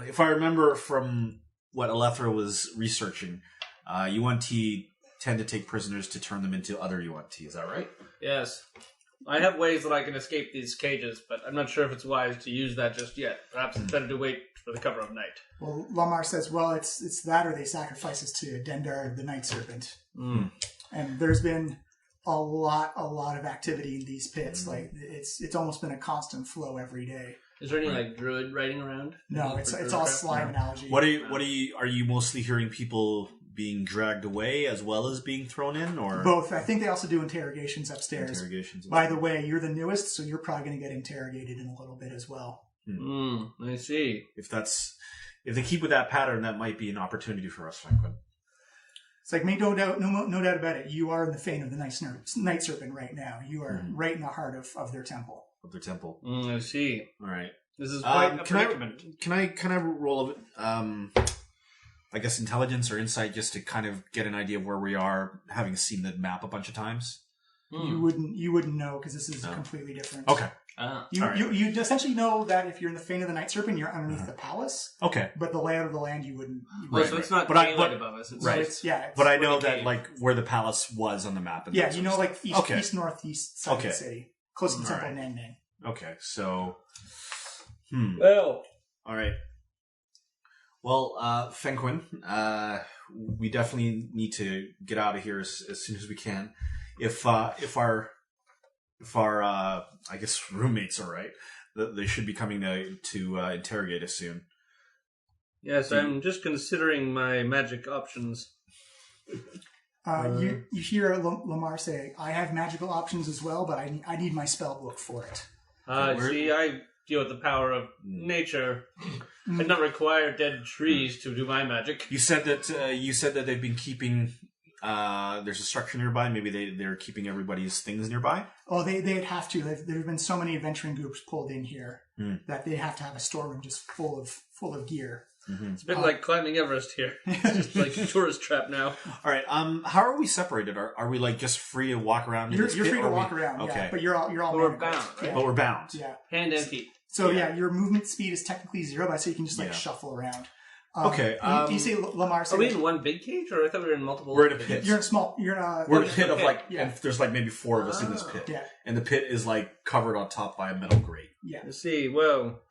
If I remember from what Alethra was researching, Yuan-Ti tend to take prisoners to turn them into other Yuan-Ti. Is that right? Yes. I have ways that I can escape these cages, but I'm not sure if it's wise to use that just yet. Perhaps it's better to wait for the cover of night. Well, Lamar says, well, it's that or they sacrifice us to Dendar, the Night Serpent. And there's been a lot of activity in these pits. Like it's almost been a constant flow every day. Is there any like druid riding around? No, it's all slime and algae. Are you mostly hearing people being dragged away as well as being thrown in, or both? I think they also do interrogations upstairs. By the way, you're the newest, so you're probably going to get interrogated in a little bit as well. I see. If they keep with that pattern, that might be an opportunity for us, Franklin. It's like, make no doubt about it. You are in the fane of the Night Serpent right now. You are right in the heart of their temple. I see. All right. This is quite a predicament. Can I kind of roll I guess intelligence or insight just to kind of get an idea of where we are, having seen the map a bunch of times? You wouldn't know because this is completely different. Okay. You essentially know that if you're in the Fane of the Night Serpent, you're underneath the palace. Okay. But the layout of the land, you wouldn't. So it's not daylight above us. It's but I know that like where the palace was on the map. And you know, like east northeast side of the city, close to the temple of Nang Nang. Okay, so. Well. All right. Well, Fenquin, we definitely need to get out of here as soon as we can. If our I guess roommates are right, they should be coming to interrogate us soon. Yes, I'm just considering my magic options. You hear Lamar say, "I have magical options as well, but I need my spell book for it." See, I deal with the power of nature. I did not require dead trees to do my magic. You said that they've been keeping. There's a structure nearby. Maybe they're keeping everybody's things nearby. Oh, they'd have to. There have been so many adventuring groups pulled in here that they have to have a storeroom just full of gear. It's a bit like climbing Everest here. It's just like a tourist trap now. All right. How are we separated? Are we like just free to walk around? You're free to walk around. Okay. Yeah, but you're all We're manacled. bound, right? Yeah. But we're bound. Yeah. Hand and feet. So your movement speed is technically 0, but so you can just Yeah. shuffle around. Okay. You see Lamar say, Are we in one big cage, or I thought we were in multiple? We're in a pit. you're in small. You're in a. We're in a pit of Yeah. and there's like maybe 4 of us in this pit. Yeah. And the pit is like covered on top by a metal grate. Yeah. Let's see. Well,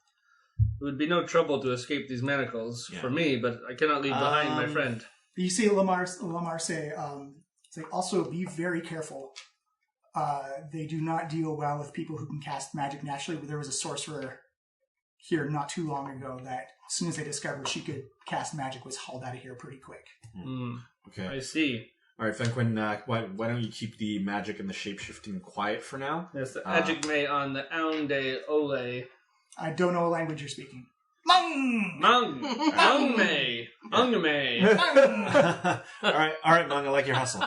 it would be no trouble to escape these manacles for me, but I cannot leave behind my friend. You see Lamar say, also be very careful. They do not deal well with people who can cast magic naturally. There was a sorcerer here not too long ago that as soon as they discovered she could cast magic was hauled out of here pretty quick. Okay. I see. All right, Fenquin, why don't you keep the magic and the shape-shifting quiet for now? Yes, the magic may on the Aunde Ole. I don't know what language you're speaking. Mung! Ungme. all right, Mung, I like your hustle.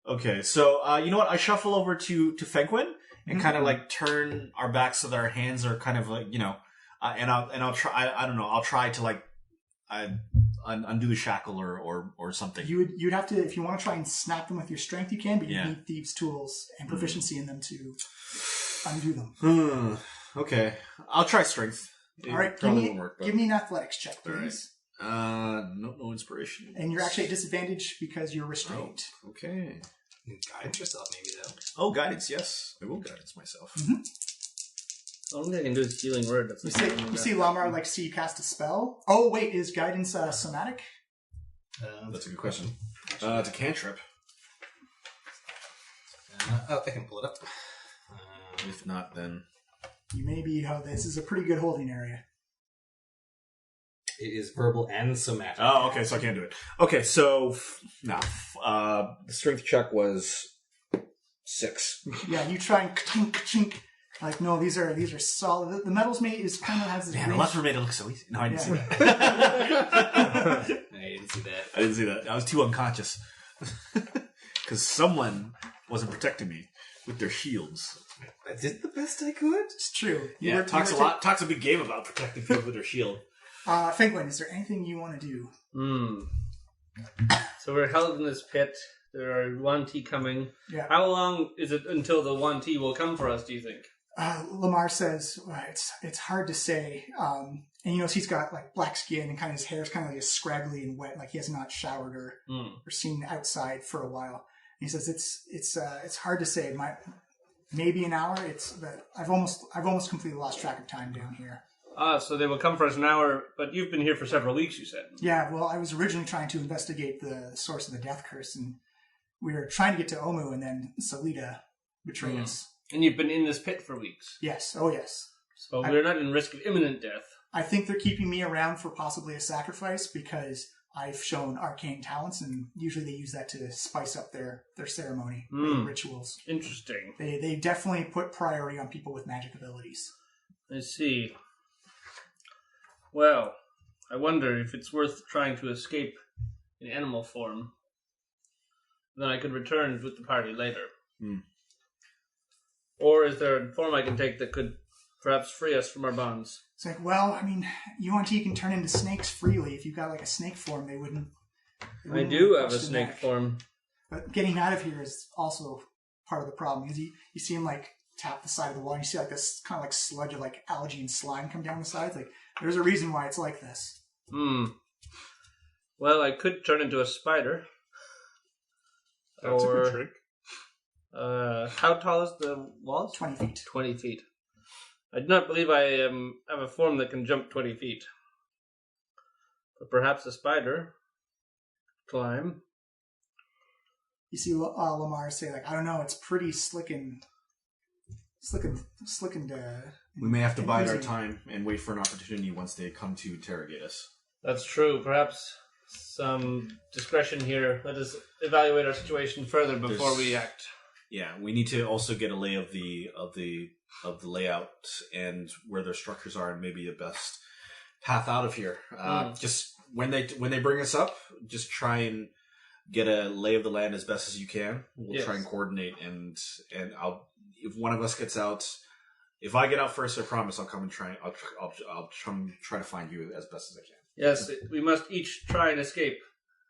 Okay, so you know what? I shuffle over to Fenquin and kind of like turn our backs so that our hands are kind of like and I'll try. I don't know. I'll try to like undo the shackle or something. You'd have to, if you want to try and snap them with your strength, you can, but you Yeah. need thieves' tools and proficiency in them to undo them. Okay, I'll try strength. It All right, probably won't work, but- give me an athletics check, All right. please. No inspiration. And you're actually at disadvantage because you're restrained. Oh, okay. Guide yourself, maybe, though. Oh, guidance, yes. I will guidance myself. The only thing I can do is healing word. That's You see Lamar see you cast a spell. Oh wait, is guidance somatic? That's a good question. It's a cantrip. I can pull it up. If not, then... You may be. This is a pretty good holding area. It is verbal and somatic. Oh, okay, so I can't do it. Okay, so... the strength check was 6. Yeah, you try and ka-chink. Like, no, these are solid. The metals mate is kind of has this. Man, the left made it look so easy. No, I didn't see that. I didn't see that. I didn't see that. I was too unconscious. Because someone wasn't protecting me with their shields. I did the best I could. It's true. Yeah, talks a big game about protecting people with their shield. Fenglin, is there anything you want to do? So we're held in this pit. There are Yuan-Ti coming. Yeah. How long is it until the Yuan-Ti will come for us, do you think? Lamar says it's hard to say. And he's got like black skin and kind of his hair's kind of like scraggly and wet, like he has not showered or seen outside for a while. And he says it's hard to say. Maybe an hour. I've almost completely lost track of time down here. So they will come for us an hour, but you've been here for several weeks, you said. Yeah, well, I was originally trying to investigate the source of the death curse, and we were trying to get to Omu, and then Salida betrayed us. And you've been in this pit for weeks. Yes, oh yes. So we're not in risk of imminent death. I think they're keeping me around for possibly a sacrifice because I've shown arcane talents, and usually they use that to spice up their ceremony, their rituals. Interesting. They definitely put priority on people with magic abilities. I see. Well, I wonder if it's worth trying to escape in animal form. Then I could return with the party later. Or is there a form I can take that could perhaps free us from our bonds? It's like, well, I mean, Yuan-Ti can turn into snakes freely. If you've got like a snake form, they wouldn't I do have a question snake that. form. But getting out of here is also part of the problem. Because you see him like tap the side of the wall, and you see like this kind of like sludge of like algae and slime come down the sides. Like, there's a reason why it's like this. Well, I could turn into a spider. That's a good trick. How tall is the walls? 20 feet. 20 feet. I do not believe I have a form that can jump 20 feet. But perhaps a spider. Climb. You see Lamar say like, I don't know, it's pretty slick and We may have to bide our easy. time and wait for an opportunity once they come to interrogate us. That's true. Perhaps some discretion here. Let us evaluate our situation further before we act. Yeah, we need to also get a lay of the layout and where their structures are, and maybe a best path out of here. Just when they bring us up, just try and get a lay of the land as best as you can. We'll try and coordinate, and if one of us gets out, If I get out first, I promise I'll come and try. I'll try to find you as best as I can. Yes, we must each try and escape.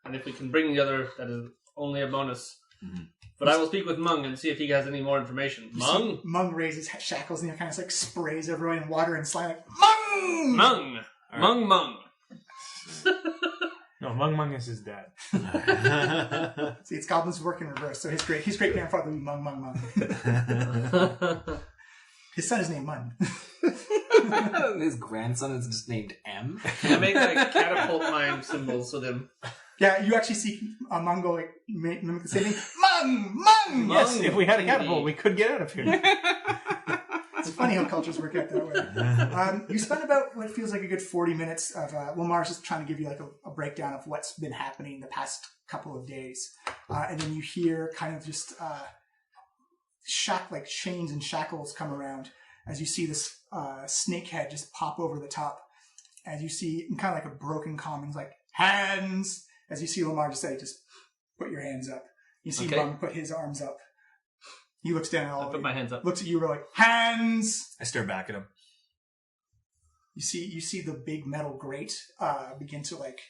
And if we can bring the other, that is only a bonus. Mm-hmm. But I will speak with Mung and see if he has any more information. Mung? Mung raises shackles and he kind of like sprays everyone in water and slime like, Mung! Mung! Right. Mung! No, Mung is his dad. See, it's goblins work in reverse. So his great grandfather would be Mung. His son is named Mun. His grandson is just named M. I make like catapult mime symbols with him. Yeah, you actually see Mung go like mimic the same thing. Mung! Yes, if we had a catapult, we could get out of here. It's funny how cultures work out that way. You spend about what feels like a good 40 minutes of Lamar's just trying to give you like a breakdown of what's been happening the past couple of days. And then you hear kind of just like chains and shackles come around as you see this snake head just pop over the top. As you see, kind of like a broken commons, like, hands! As you see Lamar just say, just put your hands up. You see Mung put his arms up. He looks down at all. I put my hands up. Looks at you, we're like, hands! I stare back at him. You see the big metal grate begin to like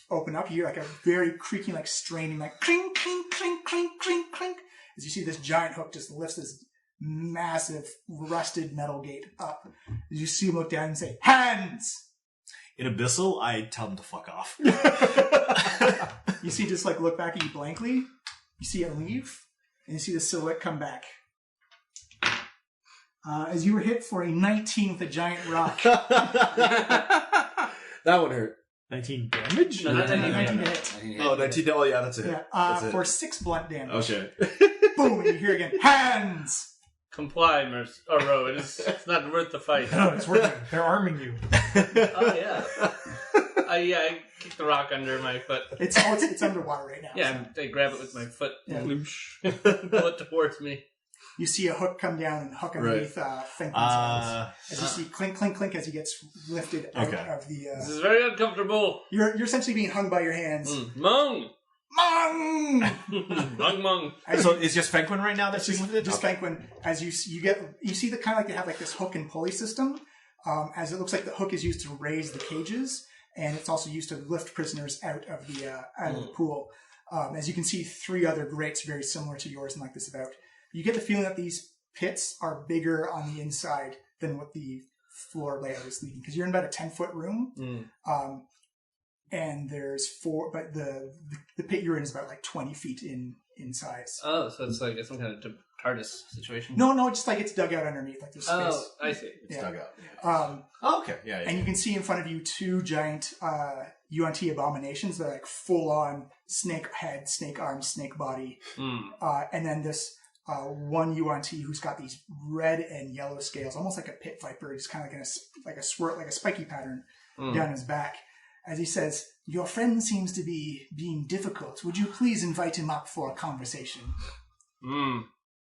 open up. You hear like a very creaking, like straining, like clink, clink, clink, clink, clink, clink. As you see this giant hook just lifts this massive rusted metal gate up. As you see him look down and say, hands! In Abyssal, I tell him to fuck off. You see just like look back at you blankly. You see it leave, and you see the silhouette come back. As you were hit for a 19 with a giant rock. That one hurt. 19 damage? No, not 19 19 damage. to hit. Oh, 19. Oh, yeah, that's it. Yeah, That's it. for 6 blunt damage. Okay. Boom, and you hear again, hands! Comply, Ro. It's not worth the fight. No, it's working. They're arming you. Oh, yeah. I kick the rock under my foot. It's underwater right now. Yeah, I grab it with my foot. Yeah. Pull it towards me. You see a hook come down and hook underneath Finkman's hands. As you see clink, clink, clink as he gets lifted out of the... This is very uncomfortable. You're essentially being hung by your hands. Mung! Mung! Mung. So it's just Fenquin right now that's Just Finkman. As you see the kind of like they have like this hook and pulley system. As it looks like the hook is used to raise the cages, and it's also used to lift prisoners out of the pool. As you can see, 3 other grates very similar to yours and like this about. You get the feeling that these pits are bigger on the inside than what the floor layout is leading, because you're in about a 10-foot room, and there's 4, but the pit you're in is about like 20 feet in size. Oh, so it's like some kind of TARDIS situation? No, just like it's dug out underneath, like there's space. Oh, I see. It's dug out. Okay. Yeah. And you can see in front of you 2 giant Yuan-Ti abominations that are like full-on snake head, snake arms, snake body. And then this one Yuan-Ti who's got these red and yellow scales, almost like a pit viper, just kind of like a swirl, like a spiky pattern down his back. As he says, your friend seems to be being difficult. Would you please invite him up for a conversation?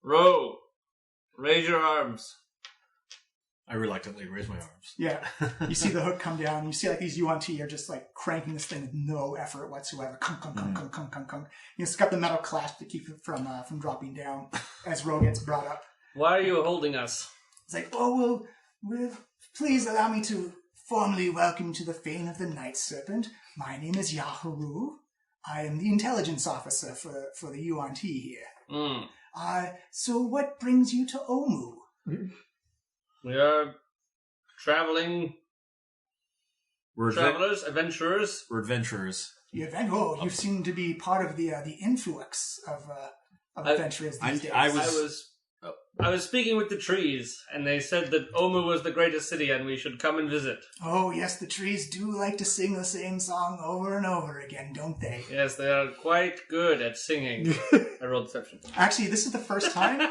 Ro, raise your arms. I reluctantly raise my arms. Yeah. You see the hook come down. You see like these Yuan-Ti are just like cranking this thing with no effort whatsoever. Kunk. It's got the metal clasp to keep it from dropping down as Ro gets brought up. Why are you holding us? It's like, well, please allow me to formally welcome you to the fane of the Night Serpent. My name is Yaharu. I am the intelligence officer for the Yuan-Ti here. So what brings you to Omu? We are travelers, adventurers. We're adventurers. You seem to be part of the influx of adventurers these days. I was speaking with the trees, and they said that Omu was the greatest city, and we should come and visit. Oh, yes, the trees do like to sing the same song over and over again, don't they? Yes, they are quite good at singing. I rolled deception. Actually, this is the first time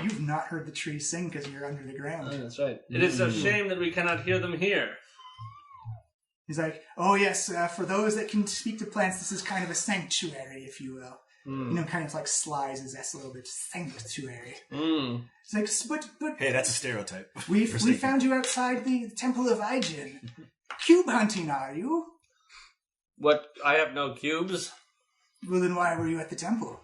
you've not heard the trees sing because you're under the ground. Oh, that's right. It is a shame that we cannot hear them here. He's like, oh, yes, for those that can speak to plants, this is kind of a sanctuary, if you will. Kind of like slides his S a little bit. Sanctuary. It's like, but hey, that's a stereotype. We found you outside the Temple of Aijin. Cube hunting, are you? What? I have no cubes. Well, then why were you at the temple?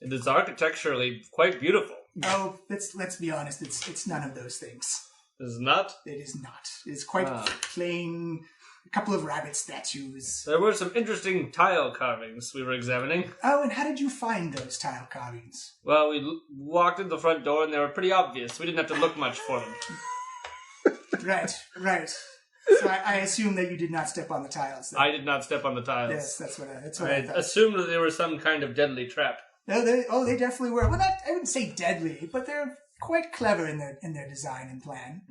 It is architecturally quite beautiful. let's be honest. It's none of those things. Is not? It is not. It's quite plain. A couple of rabbit statues. There were some interesting tile carvings we were examining. Oh, and how did you find those tile carvings? Well, we walked in the front door and they were pretty obvious. We didn't have to look much for them. Right. So I assume that you did not step on the tiles. Then. I did not step on the tiles. Yes, that's what I I thought. assumed that they were some kind of deadly trap. No, they definitely were. Well, I wouldn't say deadly, but they're quite clever in their design and plan.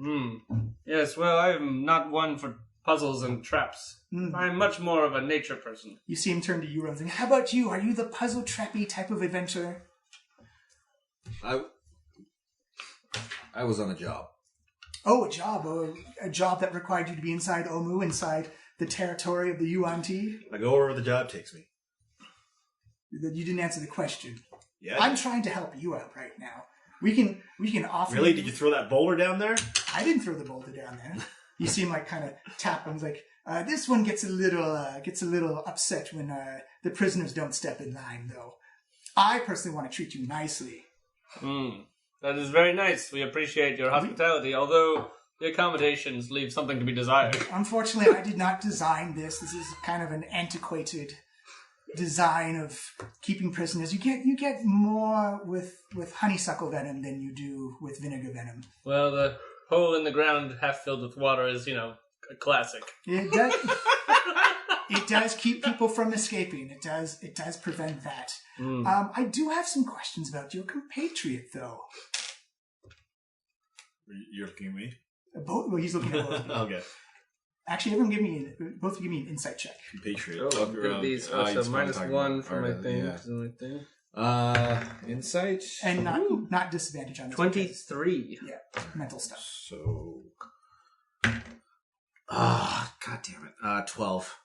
Yes, well, I'm not one for puzzles and traps. I'm much more of a nature person. You see him turn to you, Rose. How about you? Are you the puzzle trappy type of adventurer? I was on a job. Oh, a job. A job that required you to be inside Omu, inside the territory of the Yuan-Ti? I go wherever the job takes me. You didn't answer the question. Yeah. I'm trying to help you out right now. We can offer. Really? Did you throw that boulder down there? I didn't throw the boulder down there. You see him like kind of tap him like this one gets a little upset when the prisoners don't step in line though. I personally want to treat you nicely. That is very nice. We appreciate your hospitality, although the accommodations leave something to be desired. Unfortunately, I did not design this. This is kind of an antiquated design of keeping prisoners. You get more with honeysuckle venom than you do with vinegar venom. Well, the hole in the ground half filled with water is, a classic. It does. It does keep people from escaping. It does prevent that. I do have some questions about your compatriot, though. You're looking at me? Well, he's looking at both. Okay. Actually, everyone both give me an insight check. Compatriot. Oh, good at these. So -1 for my thing. Yeah. Insight. And not disadvantage on this. 23. Yeah, mental stuff. So. God damn it. 12.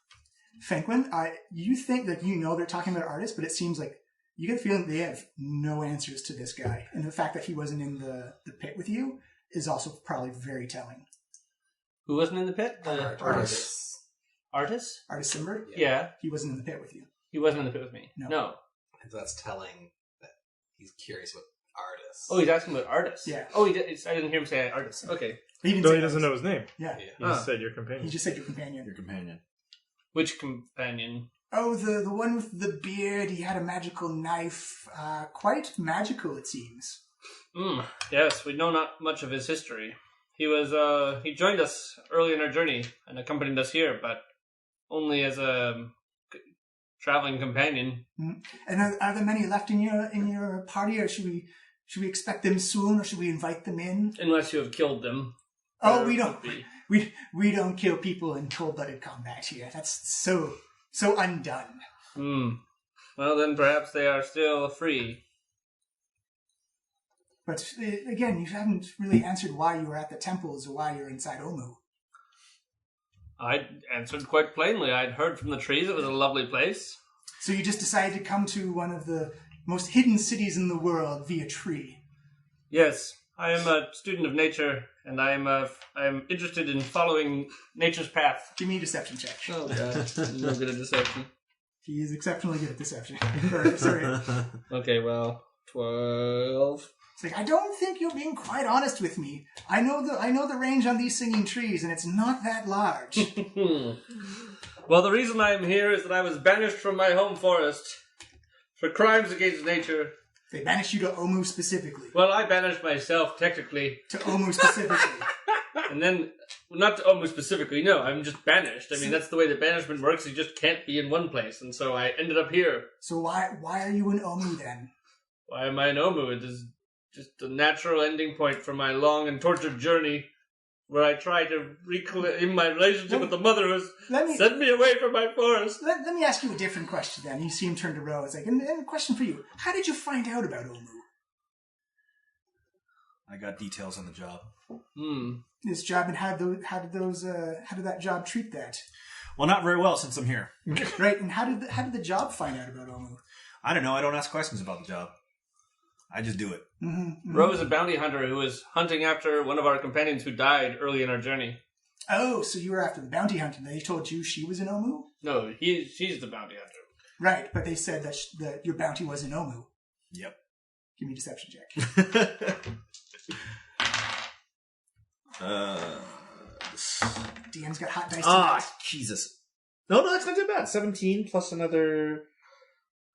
Franklin, you think that they're talking about artists, but it seems like you get the feeling they have no answers to this guy. And the fact that he wasn't in the pit with you is also probably very telling. Who wasn't in the pit? Artist. Artist? Artist Simber? Yeah. He wasn't in the pit with you. He wasn't in the pit with me. No. That's telling that he's curious what artists. Oh, he's asking about artists? Yeah. Oh, I didn't hear him say artists. Okay. He didn't No, say he doesn't artist. know his name. Yeah. He just said your companion. He just said your companion. Your companion. Which companion? Oh, the one with the beard. He had a magical knife. Quite magical, it seems. Yes, we know not much of his history. He joined us early in our journey and accompanied us here, but only as a traveling companion. And are there many left in your party, or should we expect them soon, or should we invite them in? Unless you have killed them. Oh, we don't. We don't kill people in cold-blooded combat here. That's so undone. Well, then perhaps they are still free. But again, you haven't really answered why you were at the temples or why you're inside Omu. I answered quite plainly. I'd heard from the trees it was a lovely place. So you just decided to come to one of the most hidden cities in the world via tree. Yes, I am a student of nature, and I am interested in following nature's path. Give me a deception check. Oh god, I'm no good at deception. He is exceptionally good at deception. Sorry. Okay, well, 12. It's like, I don't think you're being quite honest with me. I know the range on these singing trees, and it's not that large. Well, the reason I am here is that I was banished from my home forest for crimes against nature. They banished you to Omu specifically. Well, I banished myself, technically. To Omu specifically. And then, not to Omu specifically, no, I'm just banished. I mean, that's the way that banishment works. You just can't be in one place. And so I ended up here. So why are you in Omu then? Why am I in Omu? It is just a natural ending point for my long and tortured journey where I try to reclaim my relationship with the mother who has sent me away from my forest. Let me ask you a different question then. You see him turn to Rose. Like, and a question for you. How did you find out about Omu? I got details on the job. This job, and how did that job treat that? Well, not very well since I'm here. Right, and how did the job find out about Omu? I don't know. I don't ask questions about the job. I just do it. Rose, a bounty hunter who was hunting after one of our companions who died early in our journey. Oh, so you were after the bounty hunter. They told you she was in Omu? No, she's the bounty hunter. Right, but they said that your bounty was in Omu. Yep. Give me a deception check. DM's got hot dice tonight. Jesus. No, that's not too bad. 17 plus another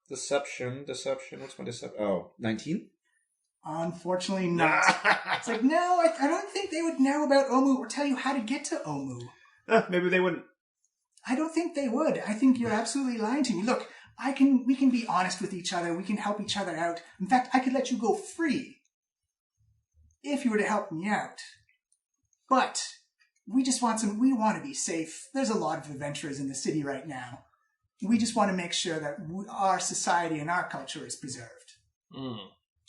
deception. What's my deception? Oh, 19? Unfortunately not. It's like, no, I don't think they would know about Omu or tell you how to get to Omu. Maybe they wouldn't. I don't think they would. I think you're absolutely lying to me. Look, we can be honest with each other. We can help each other out. In fact, I could let you go free if you were to help me out. But we want to be safe. There's a lot of adventurers in the city right now. We just want to make sure that our society and our culture is preserved.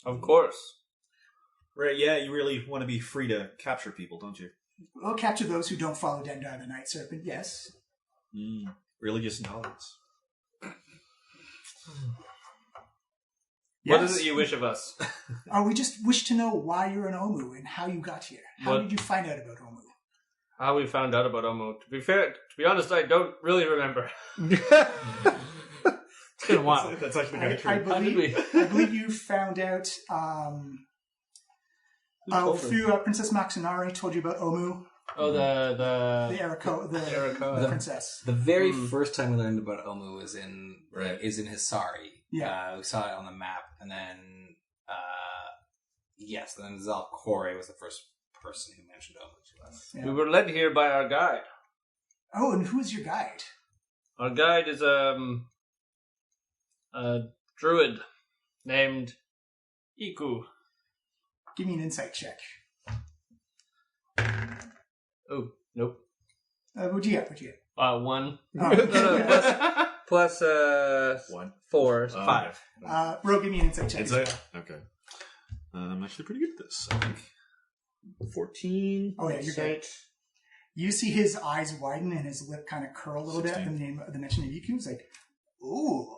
Of course. Right, yeah, you really want to be free to capture people, don't you? We'll capture those who don't follow Dendar the Night Serpent, yes. Religious intolerance. What is it you wish of us? We just wish to know why you're an Omu and how you got here. How did you find out about Omu? How we found out about Omu. To be honest, I don't really remember. It's been a while. That's actually kind of true. I believe you found out through Princess Maxinari told you about Omu. Oh, the princess. The very first time we learned about Omu is in Hisari. Yeah. We saw it on the map, and then then Zal Kore was the first person who mentioned Omu to us. Yeah. We were led here by our guide. Oh, and who is your guide? Our guide is a druid named Iku. Give me an insight check. Oh, nope. What'd you get? 1. Oh. Plus 1. 4. 5. Ro, give me an insight check. Insight? Okay. I'm actually pretty good at this, I think. 14. Oh, yeah, you're good. You see his eyes widen and his lip kind of curl a little 16. bit at the mention of Iku. He's like, ooh.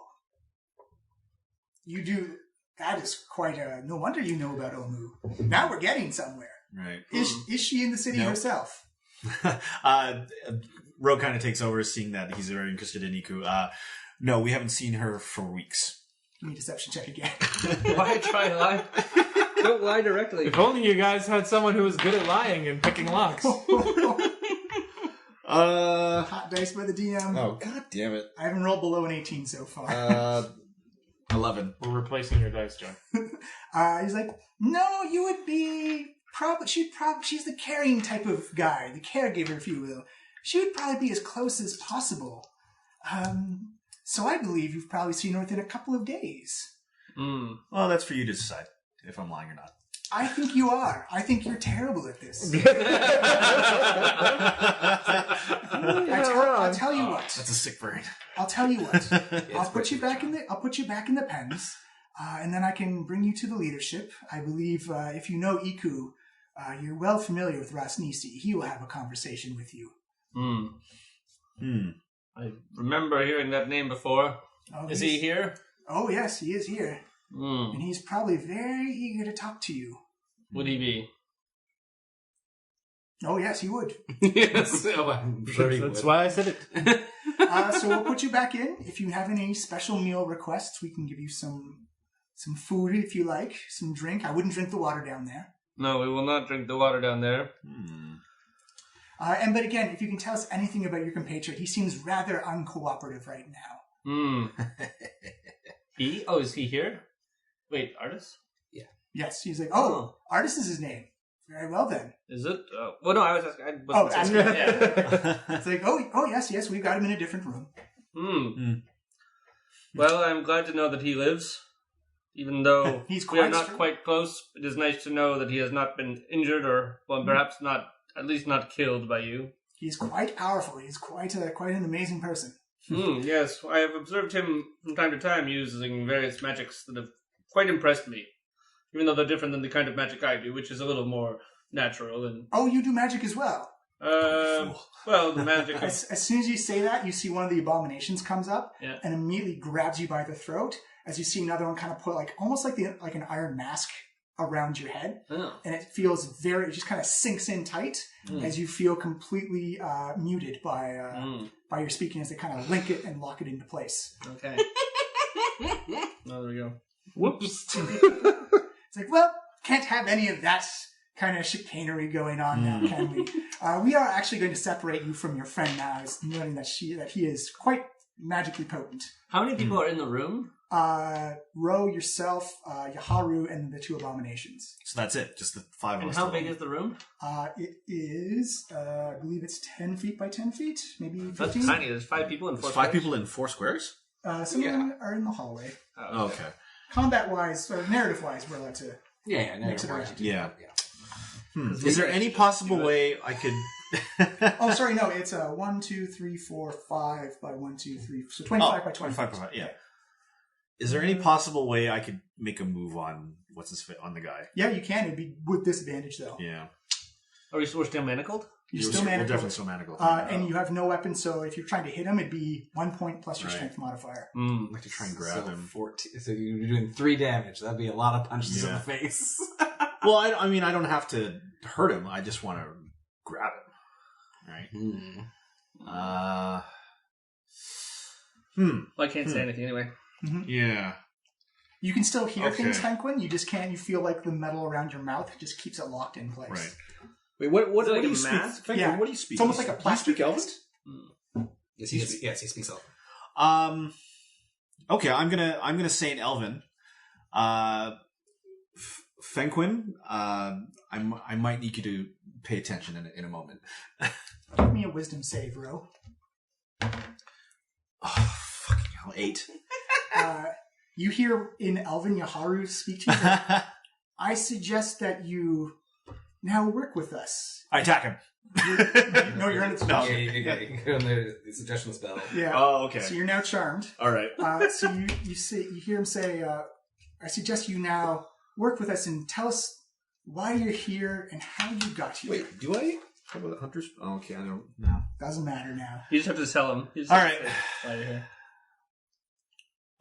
You do. That is quite a. No wonder you know about Omu. Now we're getting somewhere. Right. Is she in the city herself? Ro kind of takes over, seeing that he's very interested in Iku. No, we haven't seen her for weeks. Give me a deception check again. Why try to lie? Don't lie directly. If only you guys had someone who was good at lying and picking locks. Hot dice by the DM. Oh, god damn it. I haven't rolled below an 18 so far. 11. We're replacing your dice, John. He's like, no, you would be she's the carrying type of guy, the caregiver, if you will. She would probably be as close as possible. So I believe you've probably seen her within a couple of days. Well, that's for you to decide if I'm lying or not. I think you are. I think you're terrible at this. I'll tell you what. That's a sick brain. I'll tell you what. I'll put you back in the pens, and then I can bring you to the leadership. I believe if you know Iku, you're well familiar with Rasnisi. He will have a conversation with you. I remember hearing that name before. Oh, is he here? Oh, yes, he is here. And he's probably very eager to talk to you. Would he be? Oh, yes, he would. Yes, I'm sure he That's would. why I said it. So we'll put you back in. If you have any special meal requests, we can give you some food if you like, some drink. I wouldn't drink the water down there. No, we will not drink the water down there. But again, if you can tell us anything about your compatriot, he seems rather uncooperative right now. He? Oh, is he here? Wait, Artis? Yeah. Yes, he's like, Artis is his name. Very well then. Is it? Well, no, I was asking. It's like, yes, we've got him in a different room. Well, I'm glad to know that he lives. Even though we are not quite close, it is nice to know that he has not been injured or, well, perhaps not, at least not killed by you. He's quite powerful. He's quite an amazing person. Yes, I have observed him from time to time using various magics that have quite impressed me. Even though they're different than the kind of magic I do, which is a little more natural. And oh, you do magic as well? Well, the magic... As soon as you say that, you see one of the abominations comes up and immediately grabs you by the throat, as you see another one kind of put almost like an iron mask around your head. Oh. And it feels it just kind of sinks in tight as you feel completely muted by your speaking as they kind of link it and lock it into place. Okay. Oh, there we go. Whoops. It's like, well, can't have any of that kind of chicanery going on now, can we? We are actually going to separate you from your friend now, noting that he is quite magically potent. How many people are in the room? Ro, yourself, Yaharu, and the 2 abominations. So that's it. Just the 5 of And us. how big is the room? It is, I believe it's 10 feet by 10 feet, maybe 15. That's tiny. There's 5 people in 4 There's 5 people in 4 squares? Some of them are in the hallway. Oh, Okay. Combat-wise, or narrative-wise, we're allowed to... Yeah, Mix it no, around. Yeah. Is there any possible way I could... Oh, sorry, no, it's 1, 2, 3, 4, 5 by 1, 2, 3, so 25 by 25. 25 yeah. Is there any possible way I could make a move on on the guy? Yeah, you can. It'd be with disadvantage, though. Yeah. we're still manacled? You're still We're manacled. definitely still manacled. And you have no weapon, so if you're trying to hit him, it'd be 1 point plus your Right. strength modifier. I'd like to try and grab him. 14. So you're doing 3 damage. That'd be a lot of punches in Yeah. the face. Well, I mean, I don't have to hurt him. I just want to grab him. Right? Well, I can't say anything anyway. Yeah. You can still hear Okay. things, Fenquin. You just can't. You feel like the metal around your mouth just keeps it locked in place. Right. Wait, what Is it like do a you speak? mask? Frank, Yeah. What do you speak? It's almost like a Do you plaster speak Elven? cast. Yes, he speaks Elven. Okay, I'm gonna say in Elven. Fenquin, I might need you to pay attention in a moment. Give me a wisdom save, Ro. Oh, fucking hell, 8. You hear in Elven Yaharu speak to you. Like, I suggest that you now work with us. I attack him. No, you're in the No. Yeah, you go on the suggestion spell. Yeah. Oh, okay. So you're now charmed. All right. So you hear him say, "I suggest you now work with us and tell us why you're here and how you got here." Wait, do I? How about hunters? Oh, okay, I don't know. Doesn't matter now. You just have to tell him. All right. Why you're here.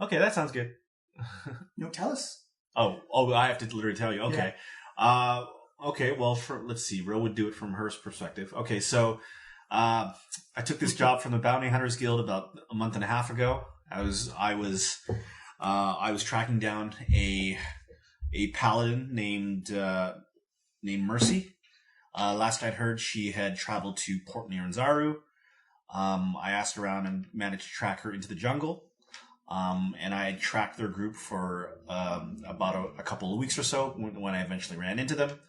Okay, that sounds good. No, tell us. Oh, I have to literally tell you. Okay. Okay, well, let's see. Ro would do it from her perspective. Okay, so I took this job from the Bounty Hunters Guild about a month and a half ago. I was tracking down a paladin named Mercy. Last I'd heard, she had traveled to Port Niranzaru. I asked around and managed to track her into the jungle. And I had tracked their group for about a couple of weeks or so when I eventually ran into them.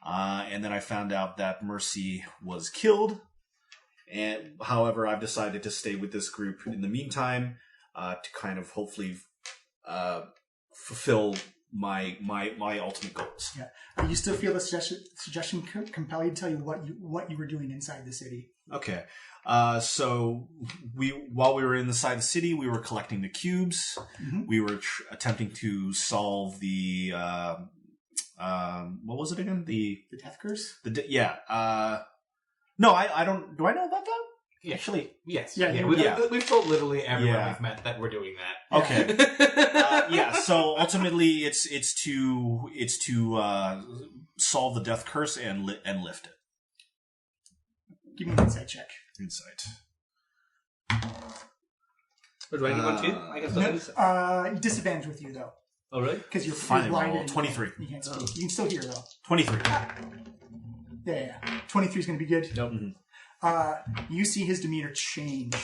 And then I found out that Mercy was killed. And however, I've decided to stay with this group in the meantime to kind of hopefully fulfill my ultimate goals. Yeah. You still feel the suggestion compel you to tell you what you were doing inside the city. Okay. So while we were inside the city, we were collecting the cubes. Mm-hmm. We were attempting to solve the what was it again? The death curse. No, I don't. Do I know about that? Yeah. Actually, Yes. Yeah, We've told literally everyone Yeah. we've met that we're doing that. okay. Yeah. So ultimately, it's to solve the death curse and lift it. Give me an insight check. Insight. Or do I get one too? I guess No, disadvantage with you though, Oh, really? because you're Finally, blinded. roll and 23. You can't speak. You can still hear though. 23. Yeah. 23 is going to be good. Nope. You see his demeanor change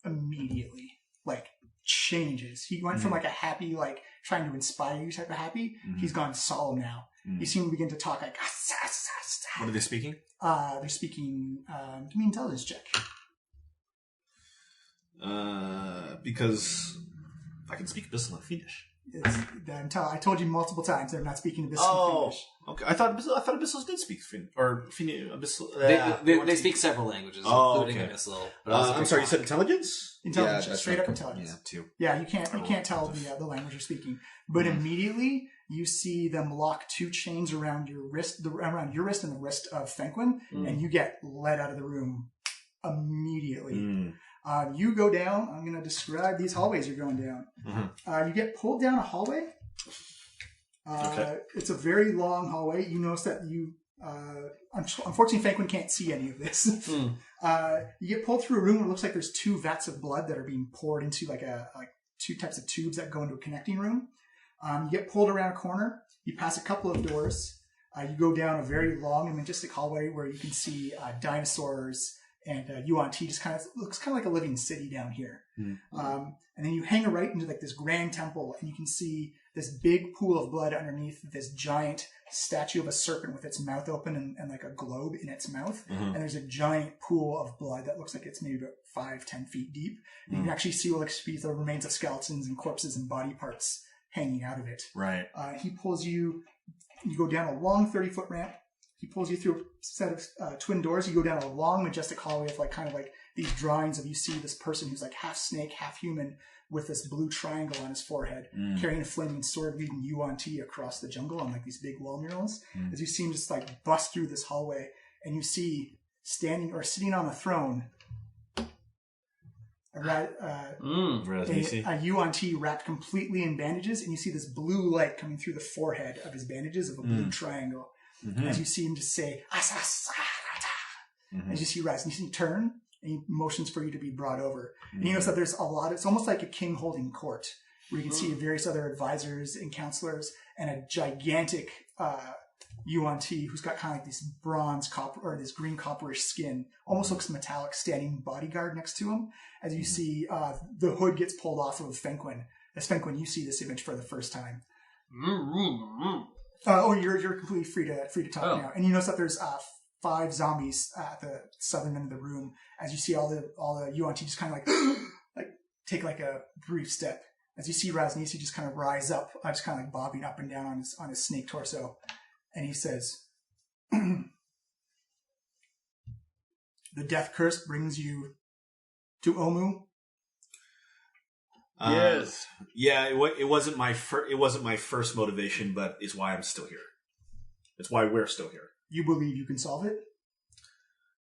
immediately. Like, changes. He went from like a happy, like, trying to inspire you type of happy. He's gone solemn now. You see him begin to talk like, What are they speaking? they're speaking, give me an intelligence check. Because I can speak Abyssal and Fiendish. I told you multiple times they're not speaking Abyssal Oh, Finnish. okay. I thought Abyssals did speak Finnish or Abyssal. They speak several languages, Oh, including okay. Abyssal. But also I'm sorry. You said intelligence? Intelligence, Yeah, that's straight right. up intelligence. Yeah, two. Yeah, you can't tell the language you're speaking, but immediately you see them lock 2 chains around your wrist, around your wrist and the wrist of Fenquin, and you get led out of the room immediately. You go down. I'm going to describe these hallways you're going down. You get pulled down a hallway. Okay. It's a very long hallway. You notice that you, unfortunately, Fenquin can't see any of this. You get pulled through a room where it looks like there's 2 vats of blood that are being poured into like 2 types of tubes that go into a connecting room. You get pulled around a corner. You pass a couple of doors. You go down a very long and majestic hallway where you can see dinosaurs and Yuan-Ti just looks like a living city down here. And then you hang a right into like this grand temple, and you can see this big pool of blood underneath this giant statue of a serpent with its mouth open and like a globe in its mouth. And there's a giant pool of blood that looks like it's maybe about 5-10 feet deep. And you can actually see the remains of skeletons and corpses and body parts hanging out of it. Right. He pulls you go down a long 30-foot ramp. He pulls you through a set of twin doors. You go down a long, majestic hallway of like kind of like these drawings of you see this person who's like half snake, half human, with this blue triangle on his forehead, carrying a flaming sword, leading Yuan-Ti across the jungle on like these big wall murals. As you see him just like bust through this hallway, and you see sitting on a throne, a Yuan-Ti wrapped completely in bandages, and you see this blue light coming through the forehead of his bandages of a blue triangle. As you see him just say, as you see Raz, and you see him turn, and he motions for you to be brought over. And you notice that there's it's almost like a king holding court, where you can see various other advisors and counselors, and a gigantic Yuan-Ti who's got kind of like this bronze copper, or this green copperish skin, almost looks metallic, standing bodyguard next to him. As you see the hood gets pulled off of Fenquin. As Fenquin, you see this image for the first time. You're completely free to talk now. And you notice that there's 5 zombies at the southern end of the room. As you see all the Yuan-Ti just kind of like take like a brief step. As you see Raznisi just kind of rise up, just kind of like bobbing up and down on his snake torso, and he says, "The death curse brings you to Omu." Yes. Yeah, it wasn't my first motivation, but it's why I'm still here. It's why we're still here. You believe you can solve it?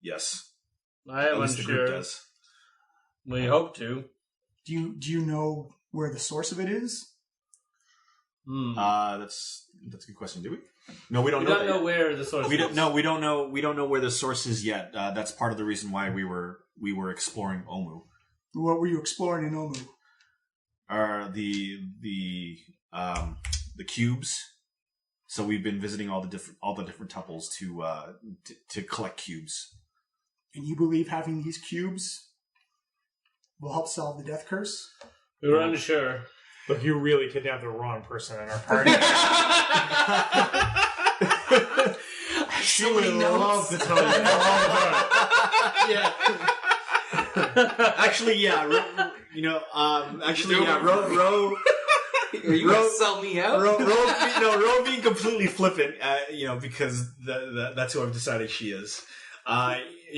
Yes. I am At least the group unsure. does. We hope to. Do you know where the source of it is? That's a good question. Do we? No, we don't We know. don't know where the source We is. don't. No, we don't know. We don't know where the source is yet. That's part of the reason why we were exploring Omu. What were you exploring in Omu? The cubes. So we've been visiting all the different temples to collect cubes. And you believe having these cubes will help solve the death curse? We were unsure. Look, you really kidnapped the wrong person in our party. She would love to tell you all about it. Yeah. Actually, yeah. Ro. Are you going to sell me out? Ro being completely flippant, because that's who I've decided she is.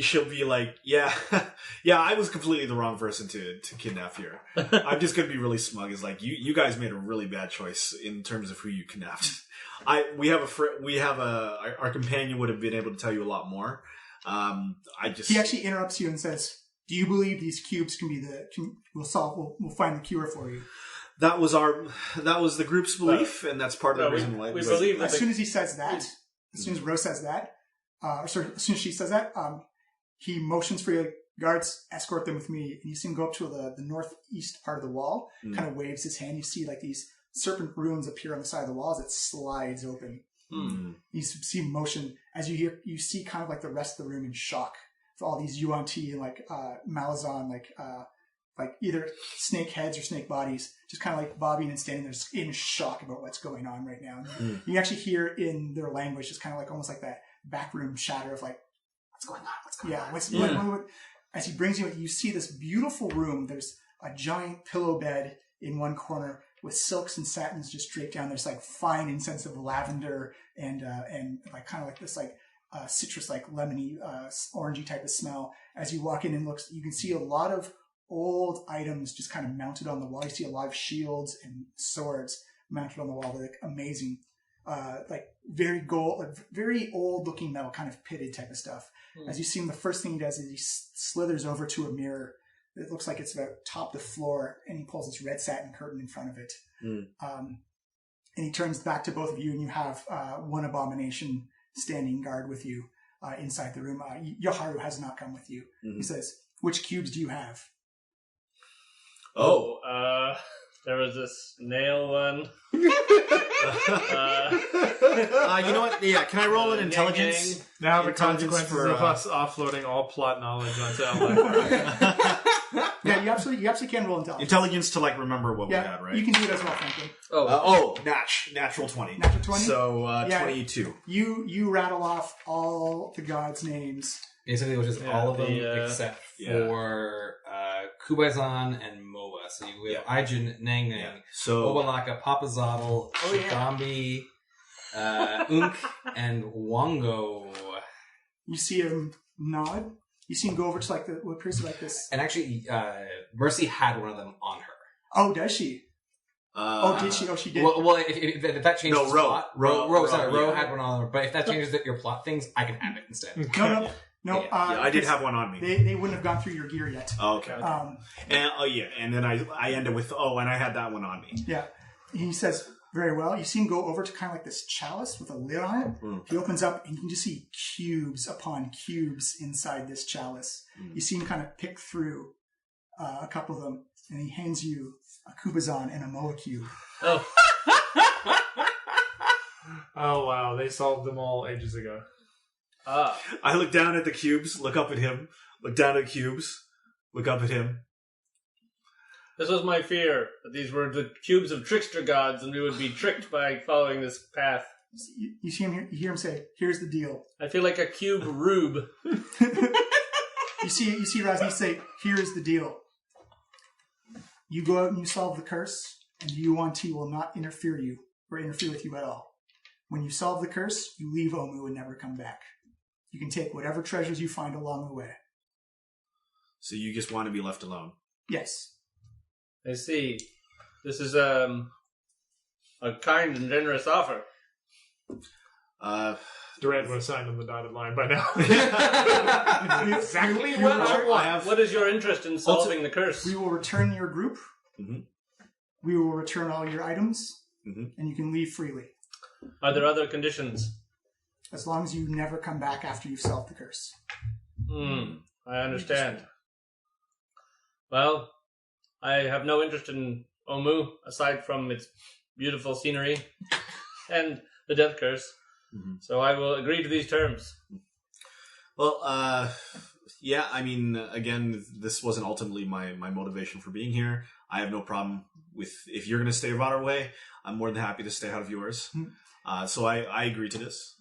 She'll be like, yeah, I was completely the wrong person to kidnap here. I'm just going to be really smug. It's like, you guys made a really bad choice in terms of who you kidnapped. Our companion would have been able to tell you a lot more. He actually interrupts you and says, "Do you believe these cubes we'll find the cure for you?" That was the group's belief, and that's part of the reason why we believe that. As soon as he says that, as soon as Rose says that, as soon as she says that, he motions for your guards, escort them with me, and you see him go up to the northeast part of the wall, kind of waves his hand. You see like these serpent runes appear on the side of the walls. It slides open. You see motion as you see kind of like the rest of the room in shock. For all these Yuan-Ti and like Malazan, like either snake heads or snake bodies, just kind of like bobbing and standing there just in shock about what's going on right now. You actually hear in their language just kind of like almost like that backroom chatter of like, what's going on? What's going on? What? As he brings you see this beautiful room. There's a giant pillow bed in one corner with silks and satins just draped down. There's like fine incense of lavender and like kind of like this like citrus like lemony orangey type of smell. As you walk in and you can see a lot of old items just kind of mounted on the wall. You see a lot of shields and swords mounted on the wall. They're like amazing, like very old looking metal, kind of pitted type of stuff. As you see him, the first thing he does is he slithers over to a mirror. It looks like it's about top the floor, and he pulls this red satin curtain in front of it. And he turns back to both of you, and you have one abomination standing guard with you inside the room. Yoharu has not come with you. He says, "Which cubes do you have?" There was this nail one. You know what? Yeah, can I roll an intelligence? Now the Intelligence consequences for, of us offloading all plot knowledge onto Almirajs. Yeah, you absolutely can roll intelligence. Intelligence to like remember what we had, right? You can do it as well, Franklin. Natural 20. Natural 20? So, Yeah. 22. You rattle off all the gods' names. Basically, it was just all of them except yeah. for Kubaizan and Moa. So you have Aijin, Nang Nang, Yeah. So, Obalaka, Papazadal, Shigambi, Unk, and Wongo. You see him nod. You see him go over to like what appears to like this. And actually, Mercy had one of them on her. Oh, does she? Did she? Oh, she did. Well, if that changes No, the Ro. plot, Ro, Ro had one on her. But if that changes your plot things, I can have it instead. No. Yeah. I did have one on me. They wouldn't have gone through your gear yet. Oh, okay. And then I ended with, and I had that one on me. Yeah. He says, very well. You see him go over to kind of like this chalice with a lid on it. He opens up and you can just see cubes upon cubes inside this chalice. You see him kind of pick through a couple of them, and he hands you a Kubazan and a Moa cube. Oh. Oh, wow. They solved them all ages ago. I look down at the cubes, look up at him, look down at the cubes, look up at him. This was my fear, that these were the cubes of trickster gods and we would be tricked by following this path. You see him. You hear him say, "Here's the deal." I feel like a cube rube. You see Razni say, "Here's the deal. You go out and you solve the curse, and the Yuan-Ti will not interfere with you at all. When you solve the curse, you leave Omu and never come back. You can take whatever treasures you find along the way." So you just want to be left alone? Yes. I see. This is a kind and generous offer. Durant would have signed on the dotted line by now. Exactly what I want. What is your interest in solving the curse? We will return your group. Mm-hmm. We will return all your items, Mm-hmm. and you can leave freely. Are there other conditions? As long as you never come back after you've solved the curse. I understand. Well, I have no interest in Omu, aside from its beautiful scenery and the death curse. Mm-hmm. So I will agree to these terms. Well, yeah, I mean, again, this wasn't ultimately my motivation for being here. I have no problem with, if you're going to stay out of our way, I'm more than happy to stay out of yours. So I agree to this.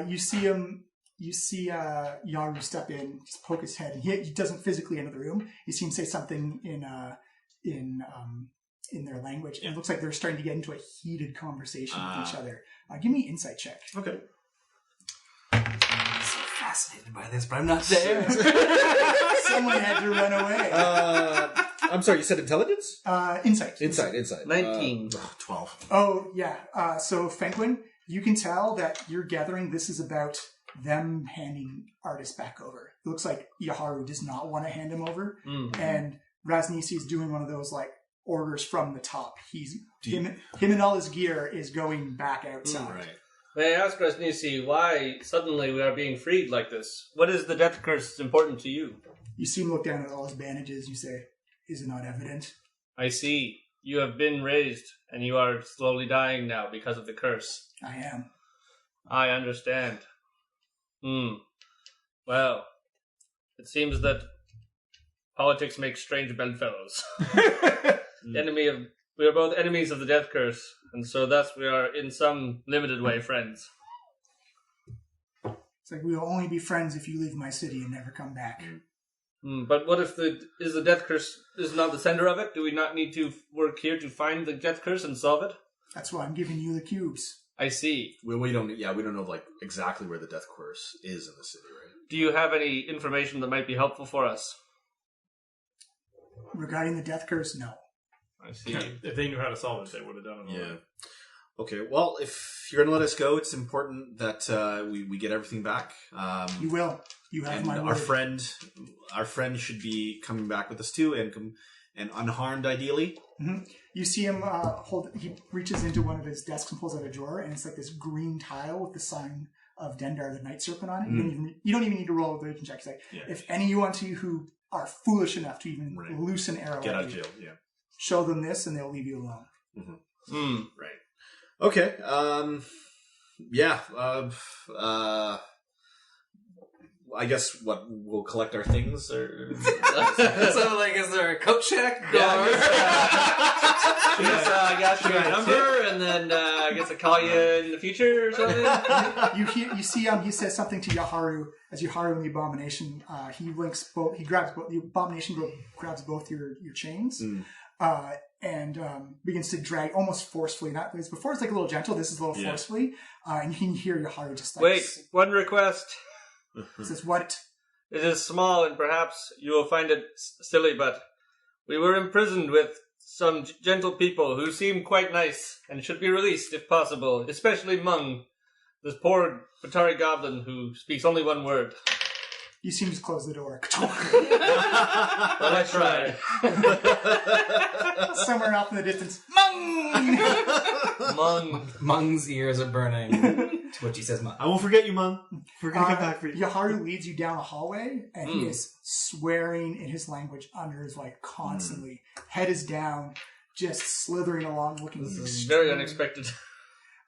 You see him. You see Yaru step in, just poke his head, and he doesn't physically enter the room. You see him say something in their language, and it looks like they're starting to get into a heated conversation with each other. Give me an insight check. Okay. I'm so fascinated by this, but I'm not there. Someone had to run away. I'm sorry, you said intelligence? Insight. Insight. 19. 12. Oh, yeah. So, Fenquin, you can tell that you're gathering this is about them handing artists back over. It looks like Yaharu does not want to hand him over. Mm-hmm. And Raznisi is doing one of those, like, orders from the top. Him and all his gear is going back outside. Right. May I ask Raznisi why suddenly we are being freed like this? What is the death curse important to you? You see him look down at all his bandages. You say, "Is it not evident?" I see. You have been raised, and you are slowly dying now because of the curse. I am. I understand. Well, it seems that politics makes strange bedfellows. We are both enemies of the death curse, and so thus we are in some limited way friends. It's like, we will only be friends if you leave my city and never come back. But what if the death curse is not the center of it? Do we not need to work here to find the death curse and solve it? That's why I'm giving you the cubes. I see. We don't know like exactly where the death course is in the city, right? Do you have any information that might be helpful for us? Regarding the death curse, no. I see. If they knew how to solve it, they would have done it. Yeah. Okay. Well, if you're going to let us go, it's important that we get everything back. You will. You have my word. Our friend should be coming back with us too, and unharmed, ideally. Mm-hmm. You see him he reaches into one of his desks and pulls out a drawer, and it's like this green tile with the sign of Dendar, the Night Serpent, on it. You don't even need to roll a religion check. It's like, if any Yuan-Ti who are foolish enough to even loose an arrow, get out of jail. Yeah. show them this, and they'll leave you alone. Right. Okay. Yeah. I guess we'll collect our things, or So, like, is there a coat check? I got your number, and then I guess I'll call you in the future or something. You see he says something to Yaharu as Yaharu and the Abomination. He links both. He grabs both. The Abomination grabs both your chains. And begins to drag almost forcefully. Not as before, it's like a little gentle. This is a little forcefully, and you can hear Yaharu just like. Wait, one request. Says what? It is small, and perhaps you will find it silly, but we were imprisoned with some gentle people who seem quite nice and should be released if possible, especially Mung, this poor Batari goblin who speaks only one word. You seem to close the door. But I tried. Somewhere off in the distance, Mung! Mung's ears are burning. To which he says, Mung. I won't forget you, Mung. We're going to come back for you. Yaharu leads you down a hallway, and he is swearing in his language under his constantly. Head is down, just slithering along, looking. This is very unexpected.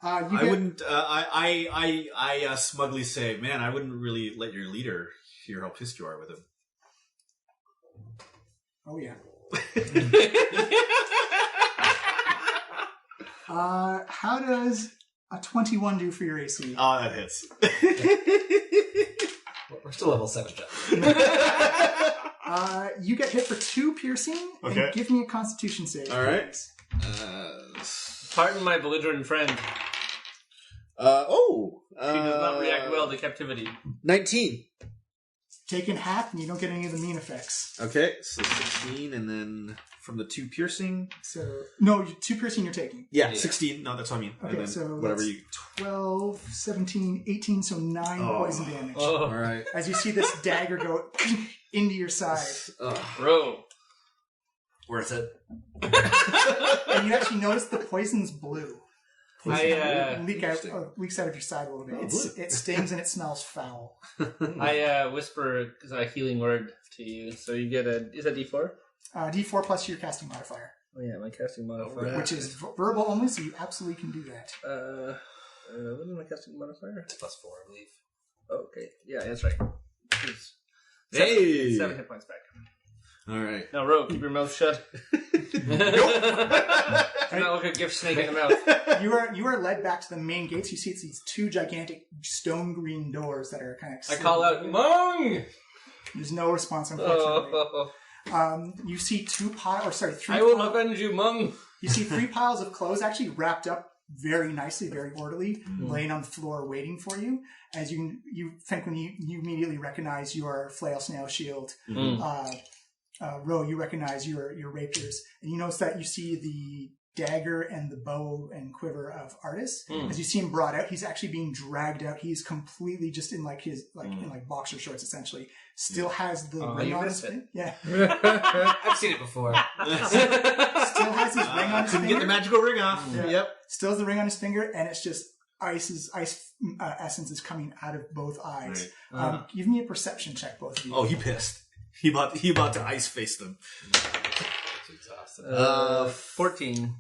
I wouldn't. I smugly say, man, I wouldn't really let your leader hear how pissed you are with him. Oh yeah. How does a 21 do for your AC? Oh, that hits. We're still level 7, John. You get hit for 2 piercing, and give me a Constitution save. All right. Pardon my belligerent friend. She does not react well to captivity. 19. Taken half, and you don't get any of the mean effects. Okay, so 16, and then from the 2 piercing. So no, 2 piercing you're taking. Yeah, 16. No, that's what I mean. Okay, and then so whatever that's you. 12, 17, 18, so 9 poison damage. All right. As you see this dagger go into your side. Bro. Worth it. And you actually notice the poison's blue. Leaks out of your side a little bit. It stings and it smells foul. I whisper a healing word to you, so you get is that D4? D4 plus your casting modifier. Oh yeah, my casting modifier. Which is verbal only, so you absolutely can do that. What is my casting modifier? It's +4, I believe. Okay, yeah, that's right. Hey! 7 hit points back. All right. Now, Ro, keep your mouth shut. Not like a gift snake in the mouth. You are led back to the main gates. You see it's these 2 gigantic stone green doors that are kind of. I call out, Mung! There's no response, unfortunately. You see 3 I will avenge you, Mung! You see 3 piles of clothes actually wrapped up very nicely, very orderly, laying on the floor waiting for you. As you think when you immediately recognize your flail snail shield. Ro, you recognize your rapiers, and you notice that you see the dagger and the bow and quiver of Artis. As you see him brought out, he's actually being dragged out. He's completely just in his boxer shorts, essentially. Still has the ring on his finger. Yeah, I've seen it before. Still has his ring on his finger. Get the magical ring off. Yeah. Yep. Still has the ring on his finger, and it's just ice essence is coming out of both eyes. Right. Give me a perception check, both of you. Oh, he pissed. He about to ice face them. 14.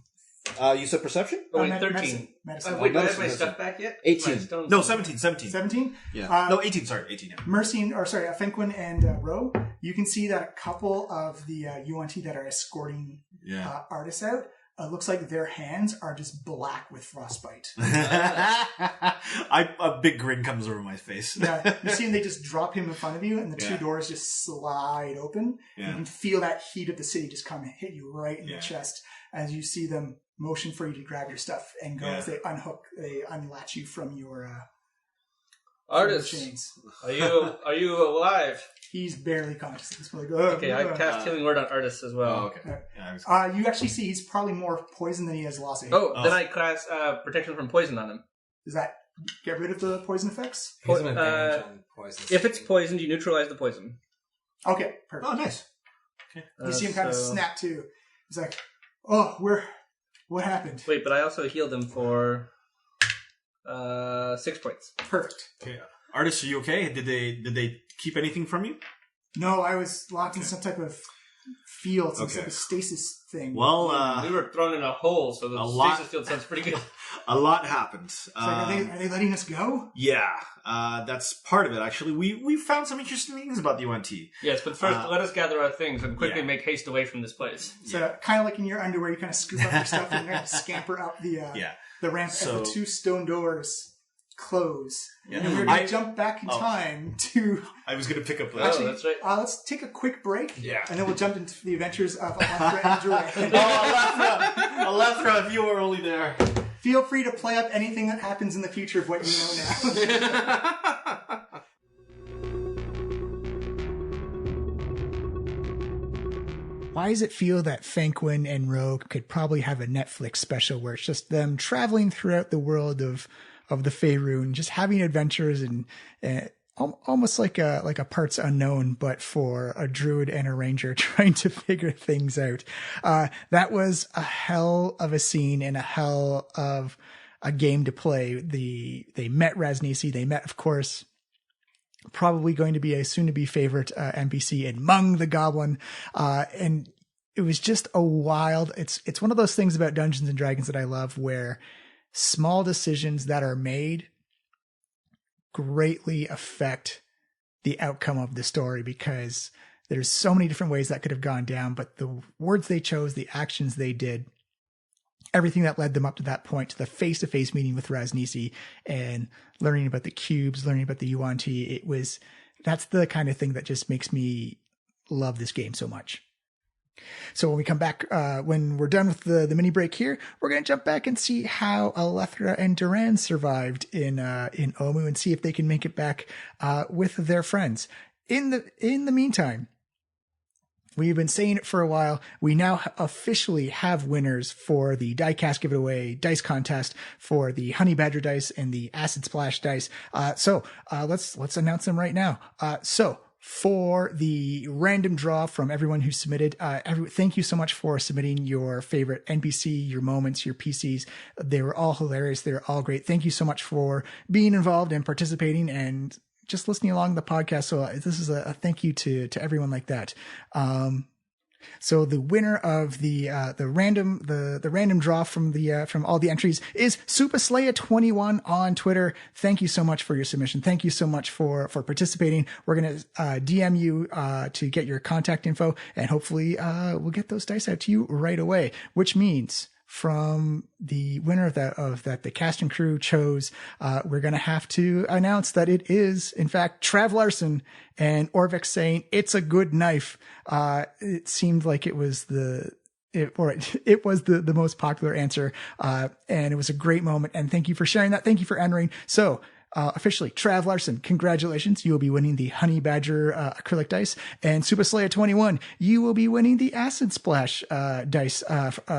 You said perception? Oh, wait, 13. Medicine. Wait, do I have my stuff back yet? 18. No, 17. 17? Yeah. No, 18. Sorry, 18. Yeah. Mercy, Fenquin and Ro, you can see that a couple of the Yuan-Ti that are escorting Artis out, looks like their hands are just black with frostbite. A big grin comes over my face. Yeah, you see them, they just drop him in front of you, and the 2 doors just slide open. Yeah. You can feel that heat of the city just come and hit you right in the chest as you see them motion for you to grab your stuff and go as they unlatch you from your Artis, chains. Are you alive? He's barely conscious at this point. Okay, I cast healing word on Artis as well. Oh, okay. You actually see he's probably more poison than he has loss. Then I cast protection from poison on him. Does that get rid of the poison effects? Gives him advantage on poison. If it's poisoned, you neutralize the poison. Okay, perfect. Oh, nice. Okay. You see him kind of snap too. He's like, "Oh, what happened?" Wait, but I also healed him for 6 points. Perfect. Okay. Artis, are you okay? Did they keep anything from you? No, I was locked in some type of fields instead of stasis thing. Well, we were thrown in a hole, so the stasis field sounds pretty good. A lot happened. Are they letting us go? Yeah, that's part of it. Actually, we found some interesting things about the Yuan-Ti. Yes, but first, let us gather our things and quickly make haste away from this place. So, kind of like in your underwear, you kind of scoop up your stuff and scamper up the ramp as the two stone doors close. Yeah. And we're going to jump back in time to... I was going to pick up... Actually, that's right. Let's take a quick break. Yeah. And then we'll jump into the adventures of Alethra and Duran. Alethra, if you were only there. Feel free to play up anything that happens in the future of what you know now. Why does it feel that Fenquin and Rogue could probably have a Netflix special where it's just them traveling throughout the world of the Faerun, just having adventures and almost like a parts unknown, but for a druid and a ranger trying to figure things out. That was a hell of a scene and a hell of a game to play. They met Rasnisi. They met, of course, probably going to be a soon-to-be favorite NPC in Mung the Goblin. And it was just a wild... It's one of those things about Dungeons & Dragons that I love, where small decisions that are made greatly affect the outcome of the story, because there's so many different ways that could have gone down, but the words they chose, the actions they did, everything that led them up to that point, to the face-to-face meeting with Rasnisi and learning about the cubes, learning about the Yuan-Ti, that's the kind of thing that just makes me love this game so much. So when we come back, when we're done with the mini break here, we're going to jump back and see how Alethra and Duran survived in Omu, and see if they can make it back with their friends. In the meantime, we've been saying it for a while. We now officially have winners for the Diecast giveaway dice contest for the Honey Badger dice and the Acid Splash dice. So let's announce them right now. For the random draw from everyone who submitted, thank you so much for submitting your favorite NPC, your moments, your PCs. They were all hilarious. They were all great. Thank you so much for being involved and participating and just listening along the podcast. So this is a thank you to everyone like that. So the winner of the random draw from all the entries is Supaslaya21 on Twitter. Thank you so much for your submission. Thank you so much for participating. We're going to DM you to get your contact info, and hopefully we'll get those dice out to you right away, which means from the winner of that the cast and crew chose, we're going to have to announce that it is, in fact, Trav Larson and Orvik saying it's a good knife. It seemed like it was the most popular answer. And it was a great moment. And thank you for sharing that. Thank you for entering. So, officially, Trav Larson, congratulations. You will be winning the Honey Badger acrylic dice. And Supaslaya21, you will be winning the Acid Splash dice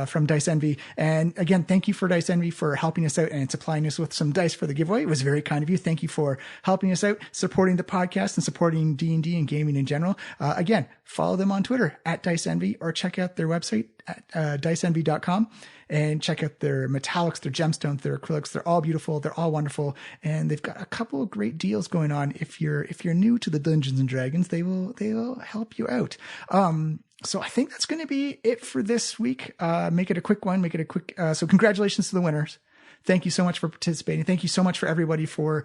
from Dice Envy. And again, thank you for Dice Envy for helping us out and supplying us with some dice for the giveaway. It was very kind of you. Thank you for helping us out, supporting the podcast and supporting D&D and gaming in general. Again, follow them on Twitter at Dice Envy, or check out their website at diceenvy.com. And check out their metallics, their gemstones, their acrylics. They're all beautiful. They're all wonderful. And they've got a couple of great deals going on. If you're new to the Dungeons and Dragons, they will help you out. So I think that's going to be it for this week. Make it a quick one. So congratulations to the winners. Thank you so much for participating. Thank you so much for everybody for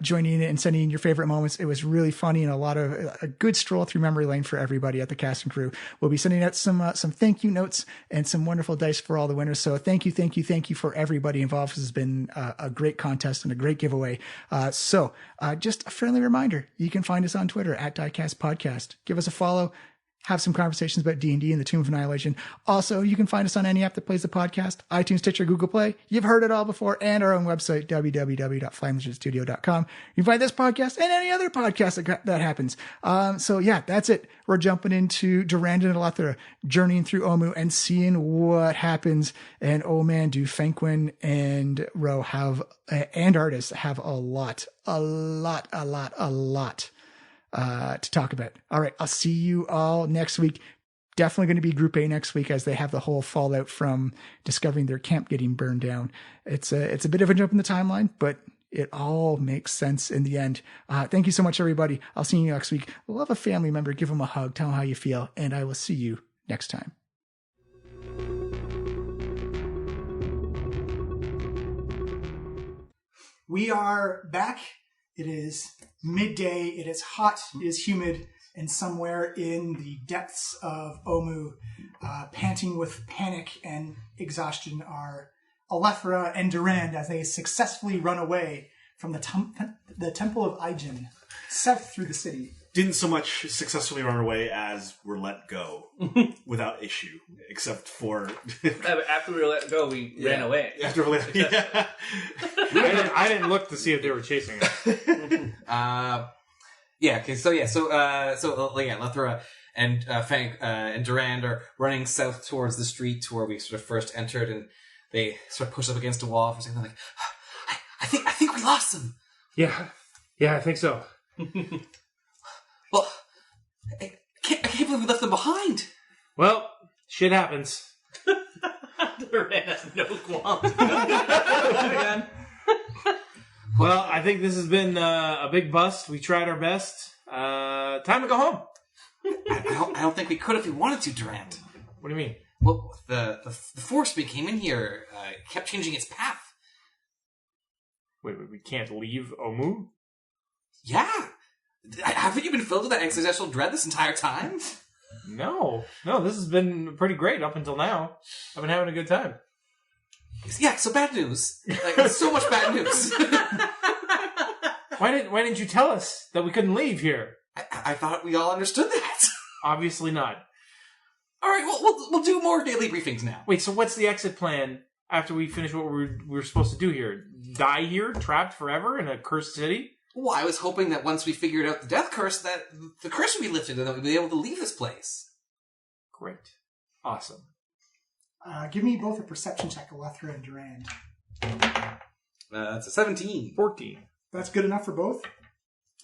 joining in and sending in your favorite moments. It was really funny and a good stroll through memory lane for everybody at the cast and crew. We'll be sending out some thank you notes and some wonderful dice for all the winners. So thank you for everybody involved. This has been a great contest and a great giveaway. So just a friendly reminder, you can find us on Twitter at Diecast Podcast. Give us a follow. Have some conversations about D&D and the Tomb of Annihilation. Also, you can find us on any app that plays the podcast, iTunes, Stitcher, Google Play. You've heard it all before, and our own website, www.flyinglegendstudio.com. You can find this podcast and any other podcast that happens. So yeah, that's it. We're jumping into Durand and Alethra, journeying through Omu and seeing what happens. And oh man, do Fenquin and Ro and Artis have a lot to talk about. All right, I'll see you all next week. Definitely going to be Group A next week, as they have the whole fallout from discovering their camp getting burned down. It's a bit of a jump in the timeline, but it all makes sense in the end. Thank you so much, everybody. I'll see you next week. Love a family member. Give them a hug. Tell them how you feel. And I will see you next time. We are back. It is midday. It is hot. It is humid. And somewhere in the depths of Omu, panting with panic and exhaustion, are Alethra and Durand as they successfully run away from the Temple of Aijin, south through the city. Didn't so much successfully run away as were let go without issue, except for After we were let go, we ran away. after we let, yeah. I didn't look to see if they were chasing us. Okay. So Lethra and Fang and Durand are running south towards the street to where we sort of first entered, and they sort of push up against a wall for a second. They're like, I think we lost them. Yeah, I think so. Well, I can't believe we left them behind. Well, shit happens. Durand has no qualms. Well, I think this has been a big bust. We tried our best. Time to go home. I don't think we could if we wanted to, Durand. What do you mean? Well, the force we came in here kept changing its path. Wait, we can't leave Omu? Yeah. Haven't you been filled with that existential dread this entire time? No, this has been pretty great up until now. I've been having a good time. Yeah, so bad news. Like, so much bad news. Why didn't you tell us that we couldn't leave here? I thought we all understood that. Obviously not. All right, well, we'll do more daily briefings now. Wait, so what's the exit plan after we finish what we're supposed to do here? Die here, trapped forever in a cursed city? Well, I was hoping that once we figured out the death curse, that the curse would be lifted and that we'd be able to leave this place. Great. Awesome. Give me both a perception check, Alethra and Durand. That's a 17. 14. That's good enough for both.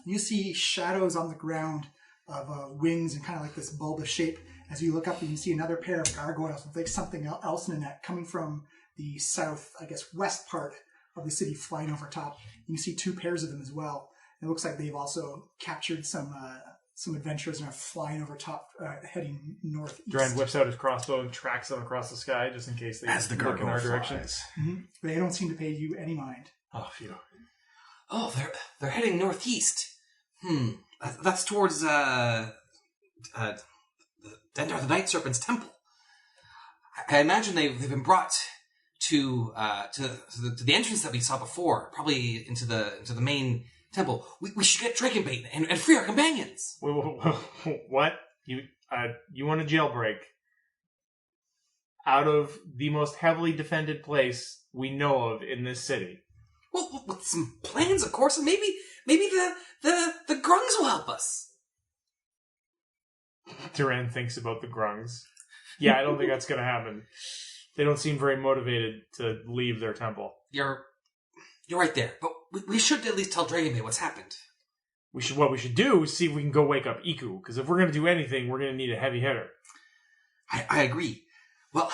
You see shadows on the ground of wings and kind of like this bulbous shape. As you look up, you can see another pair of gargoyles with like something else in the net coming from the south, I guess, west part of the city, flying over top. You can see two pairs of them as well. It looks like they've also captured some adventurers and are flying over top, heading northeast. Durand whips out his crossbow and tracks them across the sky just in case they look in our direction. Mm-hmm. They don't seem to pay you any mind. Oh, phew. Oh, they're heading northeast. That's towards Dendar the Night Serpent's temple. I imagine they've been brought to the entrance that we saw before, probably into the main temple. We should get Dragonbait and free our companions. What? You want a jailbreak out of the most heavily defended place we know of in this city? Well, with some plans, of course, and maybe the grungs will help us. Durand thinks about the grungs. Yeah, I don't think that's going to happen. They don't seem very motivated to leave their temple. You're right there, but we should at least tell Dragonbait what's happened. What we should do is see if we can go wake up Iku, because if we're going to do anything, we're going to need a heavy hitter. I agree. Well,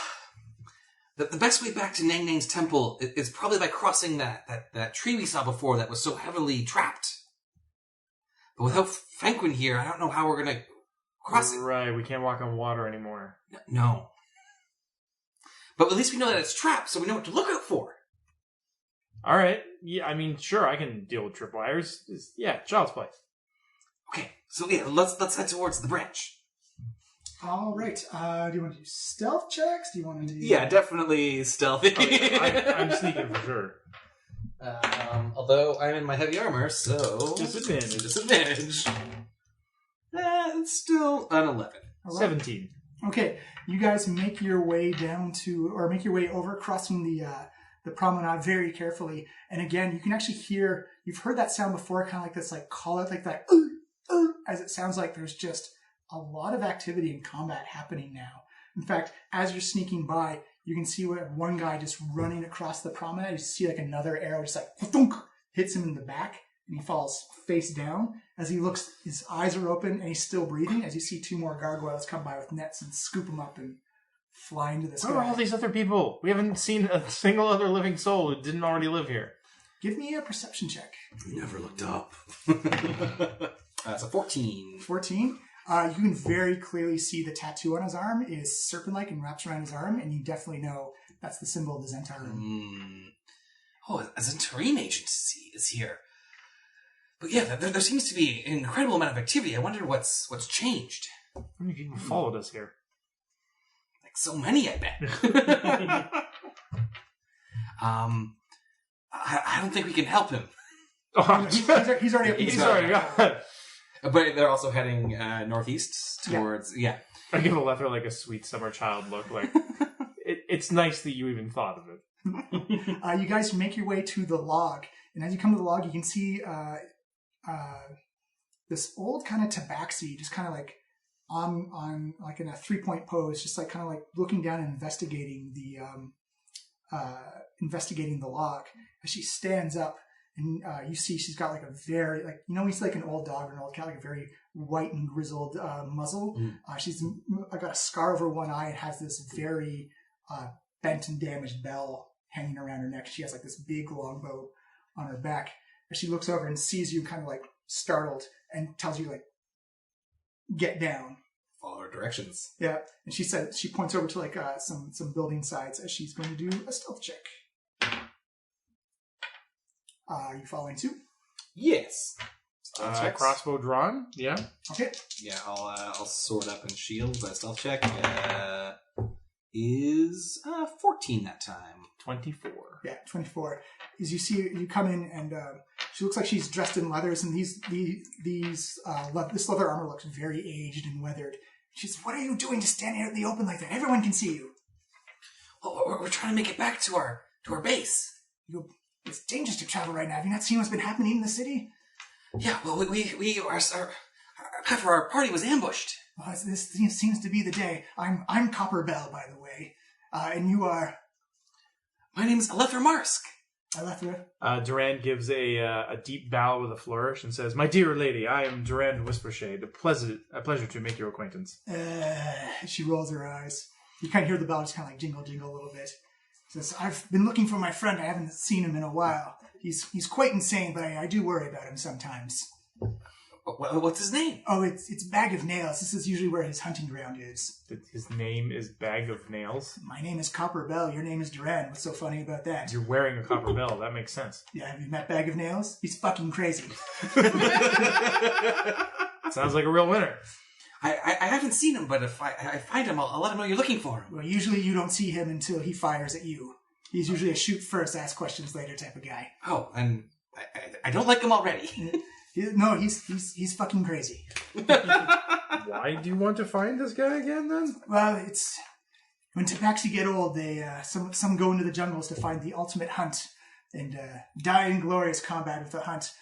the best way back to Nang Nang's temple is probably by crossing that tree we saw before that was so heavily trapped. But without Franklin here, I don't know how we're going to cross it. Right, we can't walk on water anymore. No. But at least we know that it's trapped, so we know what to look out for. All right. Yeah, I mean, sure, I can deal with tripwires. Yeah, child's play. Okay, so yeah, let's head towards the branch. All right. Do you want to do stealth checks? Do you want to do... Yeah, definitely stealthy. I'm sneaking for sure. Although I'm in my heavy armor, so... Disadvantage. It's still an 11. 17. Okay, you guys make your way make your way over, crossing the promenade very carefully. And again, you can actually hear, you've heard that sound before, kind of like this, like call out, like that, as it sounds like there's just a lot of activity and combat happening now. In fact, as you're sneaking by, you can see one guy just running across the promenade. You see like another arrow just like thunk, hits him in the back, and he falls face down. As he looks, his eyes are open and he's still breathing. As you see two more gargoyles come by with nets and scoop him up and fly into the sky. Where are all these other people? We haven't seen a single other living soul who didn't already live here. Give me a perception check. We never looked up. That's a 14. 14. You can very clearly see the tattoo on his arm is serpent-like and wraps around his arm, and you definitely know that's the symbol of the Zentarum. Oh, a Zentarim agent is here. But yeah, there seems to be an incredible amount of activity. I wonder what's changed. How many people followed us here? Like so many, I bet. I don't think we can help him. Oh, He's already up. He's sorry, God. But they're also heading northeast towards... Yeah. I give Alethra like a sweet summer child look. Like it's nice that you even thought of it. You guys make your way to the log, and as you come to the log, you can see this old kind of tabaxi, just kind of like on like in a 3-point pose, just like kind of like looking down and investigating the log. As she stands up, and you see she's got like a very you see like an old dog or an old cat, like a very white and grizzled muzzle. She's got a scar over one eye and has this very bent and damaged bell hanging around her neck. She has like this big longbow on her back. As she looks over and sees you kind of like startled and tells you like, get down. Follow her directions. Yeah. And she points over to like some building sides as she's going to do a stealth check. Are you following suit? Yes. Crossbow drawn. Yeah. Okay. Yeah, I'll sword up and shield. That stealth check is 14 that time. 24. Yeah, 24. As you come in and she looks like she's dressed in leathers, and this leather armor looks very aged and weathered. She's, what are you doing to stand here in the open like that? Everyone can see you. Well, we're trying to make it back to our base. It's dangerous to travel right now. Have you not seen what's been happening in the city? Yeah, well, we are half of our party was ambushed. Well, this seems to be the day. I'm Copper Bell, by the way, and you are. My name's Alethra Marsk. Alethra. Durand gives a deep bow with a flourish and says, "My dear lady, I am Durand Whispershade. A pleasure to make your acquaintance." She rolls her eyes. You kind of hear the bell just kind of like jingle a little bit. Says, "I've been looking for my friend. I haven't seen him in a while. He's quite insane, but I do worry about him sometimes." What's his name? Oh, it's Bag of Nails. This is usually where his hunting ground is. His name is Bag of Nails? My name is Copper Bell. Your name is Durand. What's so funny about that? You're wearing a copper bell. That makes sense. Yeah, have you met Bag of Nails? He's fucking crazy. Sounds like a real winner. I haven't seen him, but if I find him, I'll let him know you're looking for him. Well, usually you don't see him until he fires at you. He's usually a shoot first, ask questions later type of guy. Oh, and I don't like him already. No, he's fucking crazy. Why do you want to find this guy again, then? Well, it's when tabaxi get old, they some go into the jungles to find the ultimate hunt and die in glorious combat with the hunt.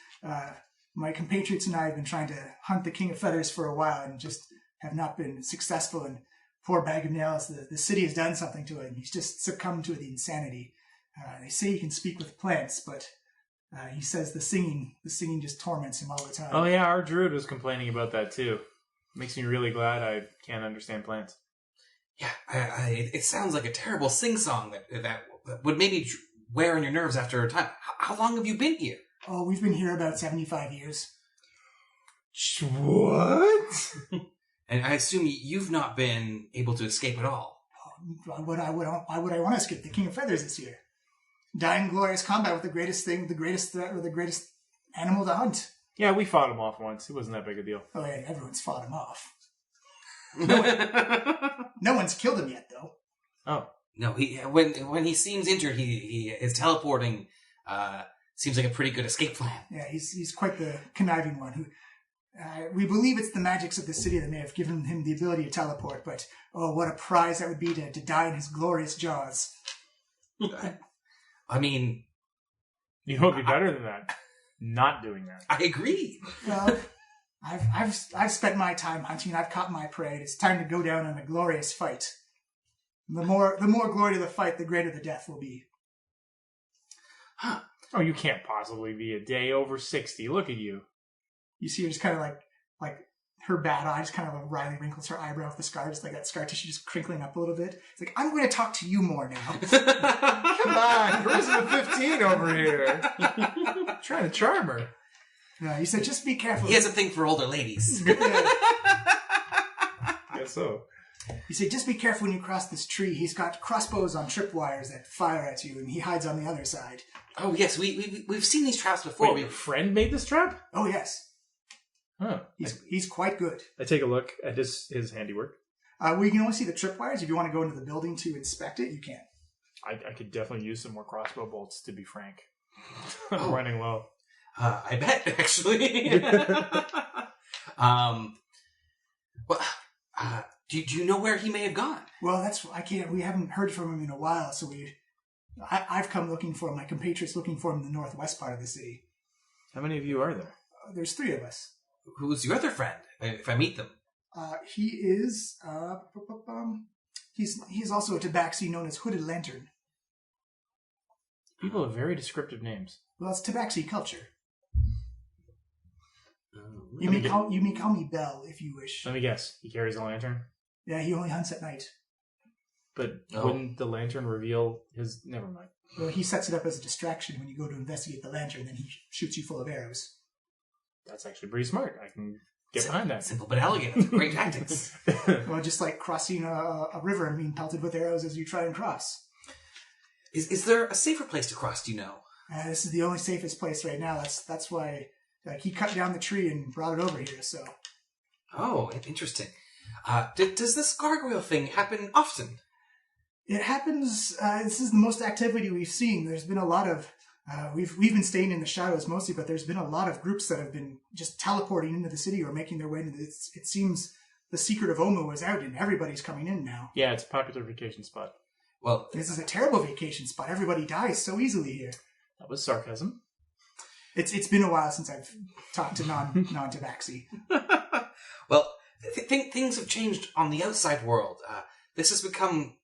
My compatriots and I have been trying to hunt the King of Feathers for a while and just have not been successful. And poor Bag of Nails, the city has done something to him. He's just succumbed to the insanity. They say he can speak with plants, but he says the singing just torments him all the time. Oh yeah, our druid was complaining about that too. Makes me really glad I can't understand plants. Yeah, it sounds like a terrible sing-song that would maybe wear on your nerves after a time. How long have you been here? Oh, we've been here about 75 years. What? And I assume you've not been able to escape at all. Why would I want to escape? The King of Feathers is here. Die in glorious combat with the greatest threat, or the greatest animal to hunt. Yeah, we fought him off once. It wasn't that big a deal. Oh, yeah, everyone's fought him off. No one's killed him yet, though. Oh. No, when he seems injured, his teleporting seems like a pretty good escape plan. Yeah, he's quite the conniving one. Who we believe it's the magics of the city that may have given him the ability to teleport, but oh, what a prize that would be to die in his glorious jaws. I mean, you know, it'd be better than that. Not doing that. I agree. Well, I've spent my time hunting. I've caught my prey. It's time to go down in a glorious fight. The more glory to the fight, the greater the death will be. Huh. Oh, you can't possibly be a day over 60. Look at you. You see her just kind of like her bad eye just kind of wryly wrinkles her eyebrow with the scar, just like that scar tissue just crinkling up a little bit. It's like, I'm going to talk to you more now. Come on, Charisma 15 over here. Trying to charm her. No, you said just be careful. He has a thing for older ladies. Guess so. You say, just be careful when you cross this tree. He's got crossbows on tripwires that fire at you, and he hides on the other side. Oh, yes, we've seen these traps before. Wait, your friend made this trap? Oh, yes. Huh. He's quite good. I take a look at his handiwork. We can only see the tripwires. If you want to go into the building to inspect it, you can. I could definitely use some more crossbow bolts, to be frank. I'm running low. I bet, actually. Do you know where he may have gone? Well, we haven't heard from him in a while, so I've come looking for him. My compatriots looking for him in the northwest part of the city. How many of you are there? There's 3 of us. Who's your other friend, if I meet them? He is, he's also a tabaxi known as Hooded Lantern. People have very descriptive names. Well, it's tabaxi culture. Oh, You may call me Bell if you wish. Let me guess. He carries a lantern? Yeah, he only hunts at night. But wouldn't the lantern reveal his... Never mind. Well, he sets it up as a distraction when you go to investigate the lantern, then he shoots you full of arrows. That's actually pretty smart. I can get behind that. Simple but elegant. Great tactics. Well, just like crossing a river and being pelted with arrows as you try and cross. Is there a safer place to cross, do you know? This is the only safest place right now. That's why he cut down the tree and brought it over here, so... Oh, interesting. Does this gargoyle thing happen often? It happens... this is the most activity we've seen. There's been a lot of... we've been staying in the shadows mostly, but there's been a lot of groups that have been just teleporting into the city or making their way into this. It seems the secret of Omu is out and everybody's coming in now. Yeah, it's a popular vacation spot. Well, this is a terrible vacation spot. Everybody dies so easily here. That was sarcasm. It's been a while since I've talked to non-tabaxi. Well, things have changed on the outside world. This has become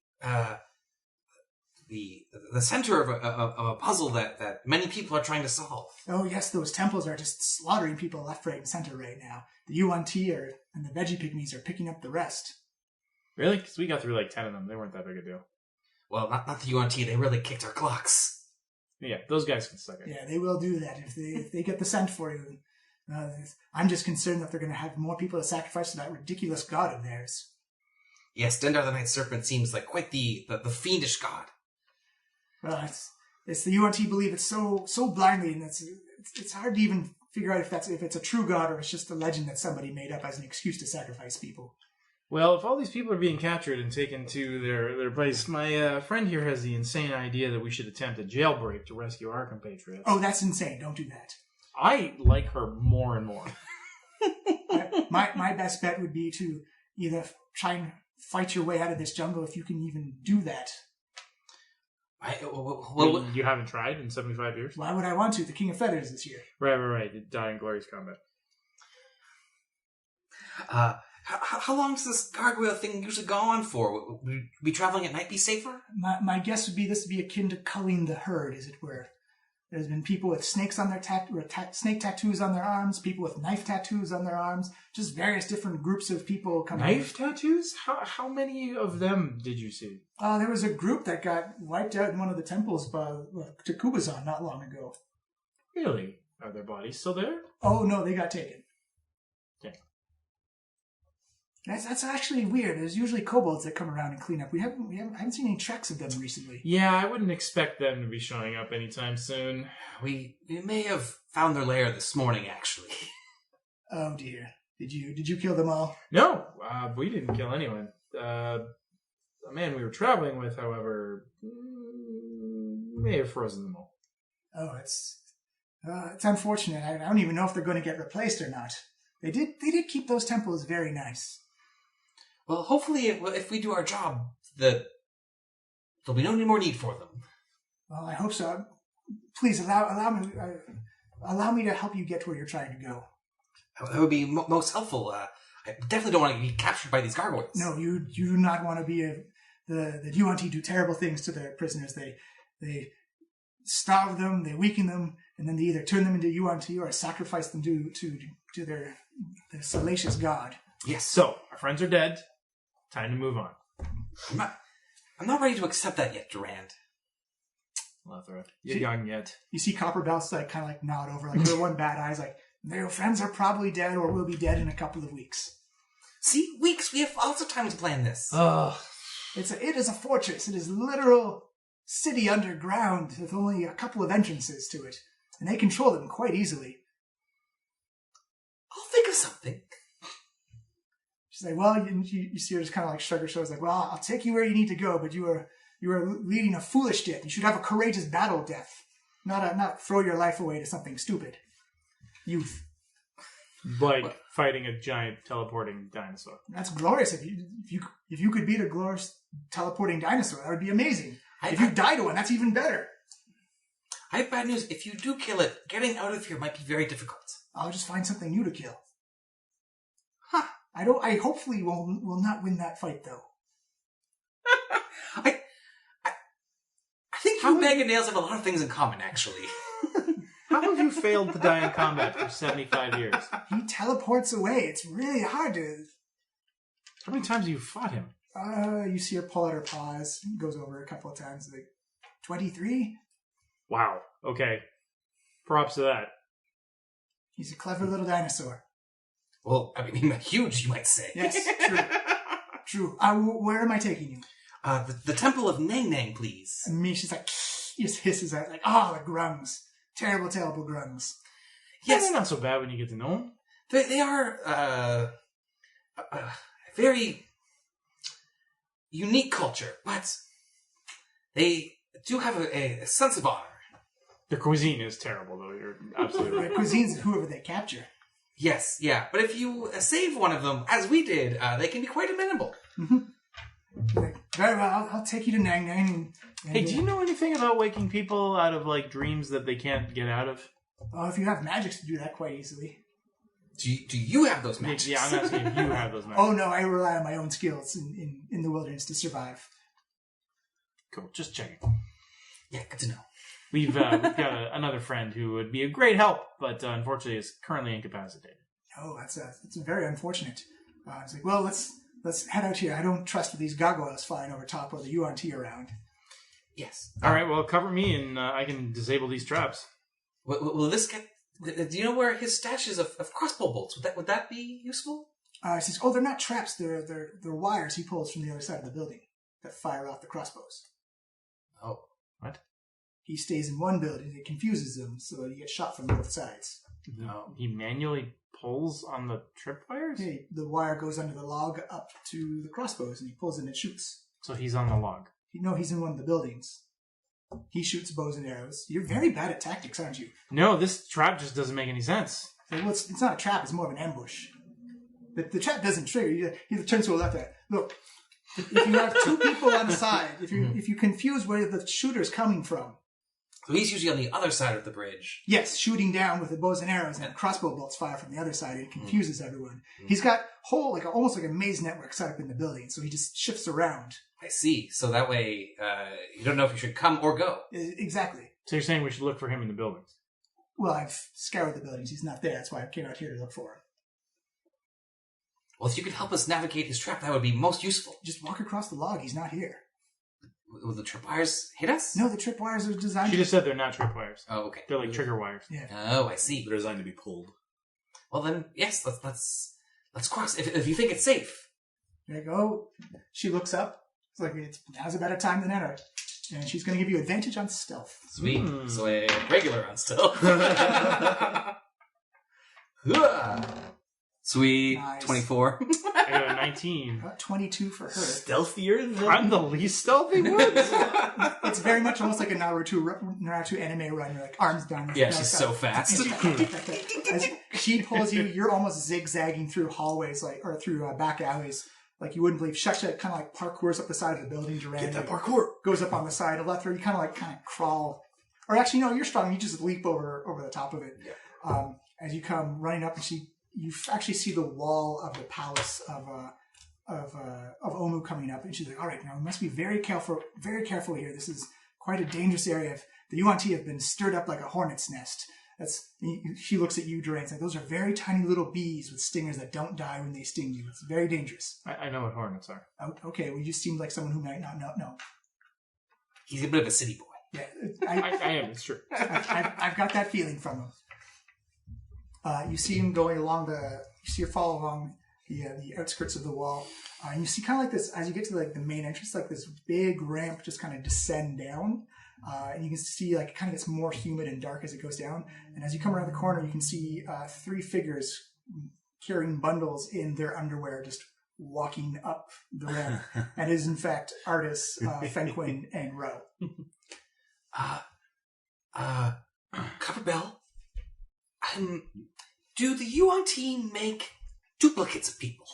the center of a puzzle that many people are trying to solve. Oh yes, those temples are just slaughtering people left, right, and center right now. The Yuan-Ti and the veggie pygmies are picking up the rest. Really? Because we got through like 10 of them. They weren't that big a deal. Well, not the Yuan-Ti. They really kicked our clocks. Yeah, those guys can suck it. Yeah, they will do that if they get the scent for you. I'm just concerned that they're going to have more people to sacrifice to that ridiculous god of theirs. Yes, Dendar the Night Serpent seems like quite the fiendish god. Well, it's the Yuan-Ti believe it so blindly, and it's hard to even figure out if it's a true god or it's just a legend that somebody made up as an excuse to sacrifice people. Well, if all these people are being captured and taken to their place, my friend here has the insane idea that we should attempt a jailbreak to rescue our compatriots. Oh, that's insane. Don't do that. I like her more and more. My best bet would be to either try and fight your way out of this jungle if you can even do that. You haven't tried in 75 years? Why would I want to? The King of Feathers this year. Right. You die in glorious combat. How long does this gargoyle thing usually go on for? Would we be traveling at night be safer? My guess would be this would be akin to culling the herd, as it were. There's been people with snakes on their snake tattoos on their arms, people with knife tattoos on their arms, just various different groups of people coming. Knife tattoos? How many of them did you see? There was a group that got wiped out in one of the temples by Takubazan not long ago. Really? Are their bodies still there? Oh no, they got taken. Yeah. That's actually weird. There's usually kobolds that come around and clean up. I haven't seen any tracks of them recently. Yeah, I wouldn't expect them to be showing up anytime soon. We may have found their lair this morning, actually. Oh dear. Did you kill them all? No, we didn't kill anyone. The man we were traveling with, however, may have frozen them all. Oh, it's unfortunate. I don't even know if they're going to get replaced or not. They did keep those temples very nice. Well, hopefully, if we do our job, there'll be no more need for them. Well, I hope so. Please allow me to help you get to where you're trying to go. That would be most helpful. I definitely don't want to be captured by these gargoyles. No, you do not want to be the Yuan-Ti do terrible things to their prisoners. They starve them, they weaken them, and then they either turn them into Yuan-Ti or sacrifice them to their the salacious god. Yes. So, our friends are dead. Time to move on. I'm not ready to accept that yet, Durand. Lethra, you're young yet. You see Copperbelts like kind of like nod over, like her one bad eye's like, their friends are probably dead or will be dead in a couple of weeks. See, weeks. We have lots of time to plan this. Oh, It is a fortress. It is a literal city underground with only a couple of entrances to it. And they control them quite easily. I'll think of something. She's like, well, you see her just kind of like shrug her shoulders like, well, I'll take you where you need to go, but you are leading a foolish death. You should have a courageous battle death. Not throw your life away to something stupid. Youth. like fighting a giant teleporting dinosaur. That's glorious. If you could beat a glorious teleporting dinosaur, that would be amazing. If you die to one, that's even better. I have bad news. If you do kill it, getting out of here might be very difficult. I'll just find something new to kill. Huh. I hopefully will not win that fight, though. I think you, Bag and Nails, have a lot of things in common, actually. How have you failed to die in combat for 75 years? He teleports away. It's really hard to... How many times have you fought him? You see her pull out her paws. Goes over a couple of times. Like, 23? Wow. Okay. Props to that. He's a clever little dinosaur. Well, I mean, huge, you might say. Yes, true. Where am I taking you? The Temple of Nang Nang, please. And me, she's like, just hisses out, like, the grungs. Terrible, terrible grungs. Yes. They're not so bad when you get to know them. They are a very unique culture, but they do have a sense of honor. The cuisine is terrible, though. You're absolutely right. The cuisine's whoever they capture. Yes, yeah. But if you save one of them, as we did, they can be quite amenable. Mm-hmm. Like, very well, I'll take you to Nang Nang. Hey, do you know anything about waking people out of, like, dreams that they can't get out of? Oh, if you have magics to do that quite easily. Do you have those magics? Yeah, I'm asking if you have those magics. Oh, no, I rely on my own skills in the wilderness to survive. Cool, just checking. Yeah, good to know. We've got another friend who would be a great help, but unfortunately is currently incapacitated. Oh, that's very unfortunate. I was like, well, let's head out here. I don't trust these gargoyles flying over top or the Yuan-Ti around. Yes. All right, well, cover me and I can disable these traps. Will this get... Do you know where his stash is of crossbow bolts? Would that be useful? He says, they're not traps. They're wires he pulls from the other side of the building that fire off the crossbows. Oh. What? He stays in one building. It confuses him, so he gets shot from both sides. No. He manually pulls on the tripwires? Hey, the wire goes under the log up to the crossbows, and he pulls and it shoots. So he's on the log. No, he's in one of the buildings. He shoots bows and arrows. You're very bad at tactics, aren't you? No, this trap just doesn't make any sense. Well, it's not a trap. It's more of an ambush. The trap doesn't trigger. He turns to the left. Look, if you have two people on the side, if you confuse where the shooter's coming from. So he's usually on the other side of the bridge. Yes, shooting down with the bows and arrows, and crossbow bolts fire from the other side. It confuses everyone. He's got almost like a maze network set up in the building, so he just shifts around. I see. So that way, you don't know if you should come or go. Exactly. So you're saying we should look for him in the buildings? Well, I've scoured the buildings. He's not there. That's why I came out here to look for him. Well, if you could help us navigate his trap, that would be most useful. Just walk across the log. He's not here. Will the tripwires hit us? No, the tripwires are designed... She just said they're not tripwires. Oh, okay. They're like trigger wires. Yeah. Oh, I see. They're designed to be pulled. Well then, yes, let's cross. If you think it's safe. There you go. She looks up. It's like, now's a better time than ever. And she's going to give you advantage on stealth. Sweet. So a regular on stealth. Sweet. Nice. 24. I got a 19. 22 for her. Stealthier than... I'm the least stealthy one? It's very much almost like a Naruto anime run. You're like, arms down. Yeah, she's so fast. As she pulls you, you're almost zigzagging through hallways, or through back alleys, like you wouldn't believe. Shusha kind of like parkours up the side of the building. Durand Get that parkour! Goes up on the side. Alethra, you kind of crawl. Or actually, no, you're strong. You just leap over the top of it. Yeah. As you come running up, and you actually see the wall of the palace of Omu coming up, and she's like, "All right, now we must be very careful here. This is quite a dangerous area. The Yuan-Ti have been stirred up like a hornet's nest. She looks at you, Duran, and says, "Those are very tiny little bees with stingers that don't die when they sting you. It's very dangerous." I know what hornets are. Oh, okay, well, you seem like someone who might not know. No. He's a bit of a city boy. Yeah, I am. It's true. I've got that feeling from him. You see him going along you see her follow along the outskirts of the wall. And you see kind of like this, as you get to like the main entrance, like this big ramp just kind of descend down. And you can see like it kind of gets more humid and dark as it goes down. And as you come around the corner, you can see 3 figures carrying bundles in their underwear just walking up the ramp. And it is in fact Artis, Fenquin, and Ro. Copperbell, do the Yuan-Ti make duplicates of people?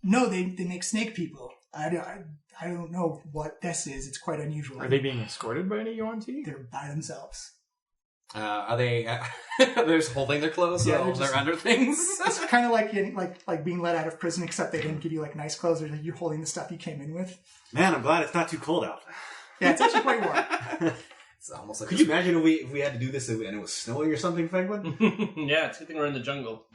No, they make snake people. I don't know what this is. It's quite unusual. Are they being escorted by any Yuan-Ti? They're by themselves. Are they? They're just holding their clothes while they're under things. It's kind of like being let out of prison, except they didn't give you like nice clothes, or like you're holding the stuff you came in with. Man, I'm glad it's not too cold out. Yeah, it's actually quite warm. It's almost like Could you imagine if we had to do this and it was snowing or something, Penguin? Yeah, it's a good thing we're in the jungle.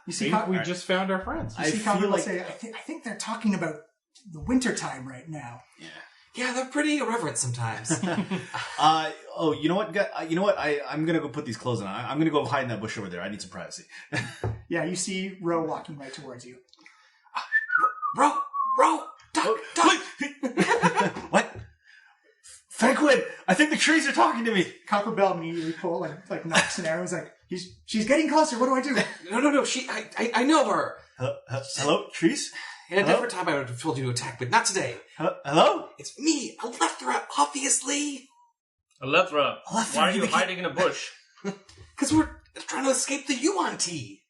You see, we just found our friends. You see Copperbill say, I think they're talking about the winter time right now. Yeah, they're pretty irreverent sometimes. You know what? I'm gonna go put these clothes on. I'm gonna go hide in that bush over there. I need some privacy. Yeah, you see Ro walking right towards you. Ro, duck. What? Fenquin, I think the trees are talking to me. Copperbell immediately like knocks an arrow. He's like, she's getting closer. What do I do? No. I know her. Hello, trees? In a different time, I would have told you to attack, but not today. Hello? It's me, Alethra, obviously. Alethra, why are you hiding in a bush? Because we're trying to escape the Yuan-Ti.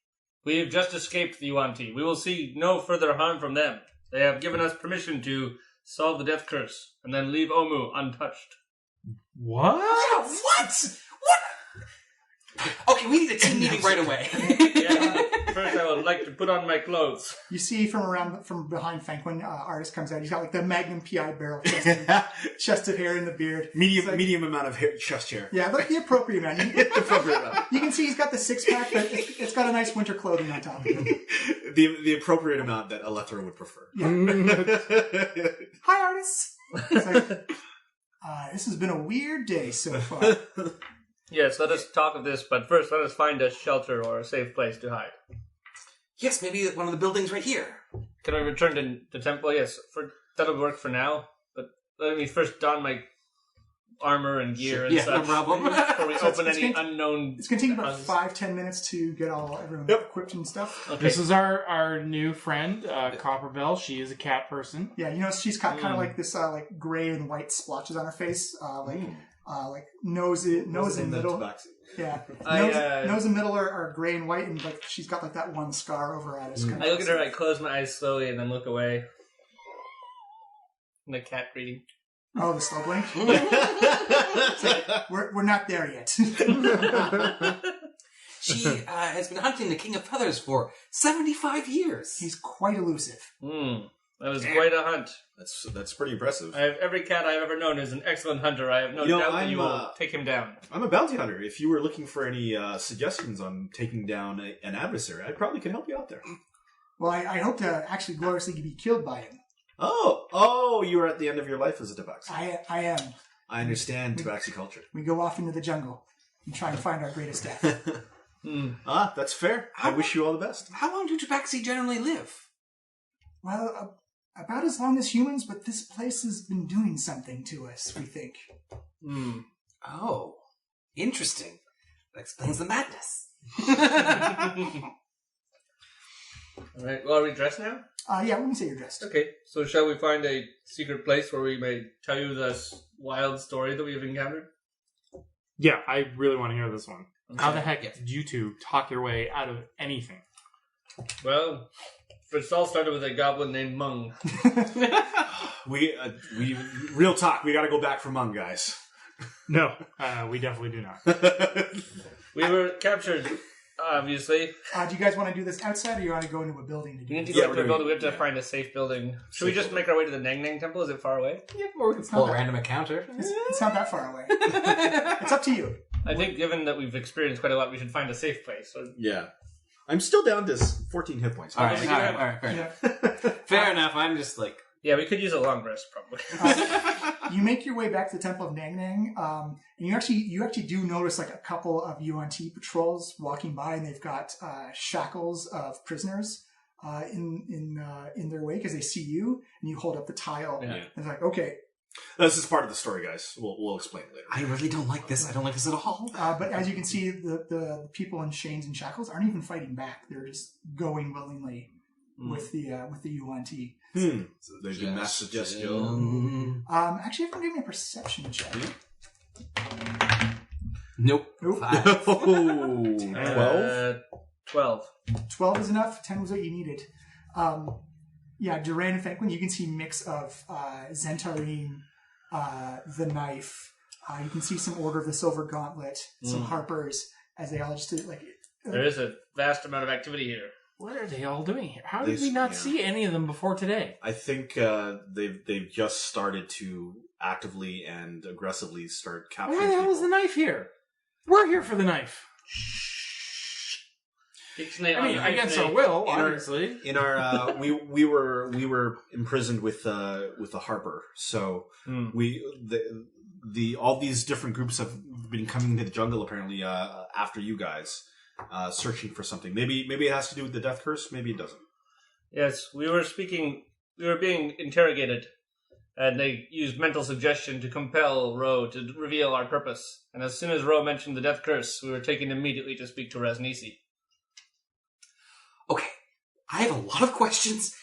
We have just escaped the Yuan-Ti. We will see no further harm from them. They have given us permission to solve the death curse and then leave Omu untouched. What? Yeah, what? Okay, we need a team meeting right away. Yeah, first I would like to put on my clothes. You see from behind Fenquin, Artis comes out. He's got like the Magnum PI barrel chest of hair in the beard. Medium amount of hair, chest hair. Yeah, like the appropriate amount. You can see he's got the 6-pack, but it's got a nice winter clothing on top of it. The appropriate amount that Alethra would prefer. Yeah. Hi, Artis. It's like, this has been a weird day so far. Yes, let us talk of this, but first let us find a shelter or a safe place to hide. Yes, maybe one of the buildings right here. Can I return to the temple? Yes, that'll work for now, but let me first don my armor and gear and such. No problem. Before we open any unknown... It's going to take about 5-10 minutes to get everyone equipped and stuff. Okay. This is our new friend, Copperbell. She is a cat person. Yeah, you know, she's got kind of like this like gray and white splotches on her face, like nose in middle. Yeah, nose and middle are gray and white, and like she's got like that one scar over her eyes. I look at her, I close my eyes slowly, and then look away. And the cat greeting. Oh, the slow blink. Like, we're not there yet. She has been hunting the King of Feathers for 75 years. He's quite elusive. That was quite a hunt. That's pretty impressive. Every cat I've ever known is an excellent hunter. I have no doubt that you will take him down. I'm a bounty hunter. If you were looking for any suggestions on taking down an adversary, I probably could help you out there. Well, I hope to actually gloriously be killed by him. Oh, you are at the end of your life as a tabaxi. I am. I understand tabaxi culture. We go off into the jungle and try and find our greatest death. That's fair. I wish you all the best. How long do tabaxi generally live? Well, about as long as humans, but this place has been doing something to us, we think. Oh, interesting. That explains the madness. All right, well, are we dressed now? Yeah, we can say you're dressed. Okay, so shall we find a secret place where we may tell you this wild story that we have encountered? Yeah, I really want to hear this one. Okay. How the heck did you two talk your way out of anything? Well, first all started with a goblin named Mung. We real talk. We got to go back for Mung, guys. No, we definitely do not. We were captured Obviously. Do you guys want to do this outside, or you want to go into a building to do We need to this? go to the building. We have to find a safe building. Should we just make our way to the Nang Nang Temple? Is it far away? Yeah, or we can pull a random encounter. It's not that far away. It's up to you. I think given that we've experienced quite a lot, we should find a safe place. So Yeah. I'm still down to 14 hit points. All right, fair enough. Fair enough. I'm just like... yeah, we could use a long rest, probably. You make your way back to the Temple of Nang Nang, and you actually do notice like a couple of Yuan-Ti patrols walking by, and they've got shackles of prisoners in their wake as they see you, and you hold up the tile. Yeah. And it's like, okay. This is part of the story, guys. We'll explain it later. I really don't like this. I don't like this at all. But as you can see, the people in chains and shackles aren't even fighting back. They're just going willingly with the Yuan-Ti. So there's your mass suggestion. Actually, you have to give me a perception check. Nope. 5. 12? 12. 12 is enough. 10 was what you needed. Duran and Fenquin, you can see mix of Zentarim, the knife. You can see some Order of the Silver Gauntlet, some Harpers, as they all just did, like... There is a vast amount of activity here. What are they all doing here? How did we not see any of them before today? I think they've just started to actively and aggressively start capturing Why the hell people. is the knife here? We're here for the knife. I guess I will, obviously. In our we were imprisoned with a Harper, so all these different groups have been coming into the jungle apparently after you guys, searching for something. Maybe it has to do with the death curse. Maybe it doesn't. Yes, we were being interrogated, and they used mental suggestion to compel Ro to reveal our purpose. And as soon as Ro mentioned the death curse, we were taken immediately to speak to Rasnisi. Okay, I have a lot of questions.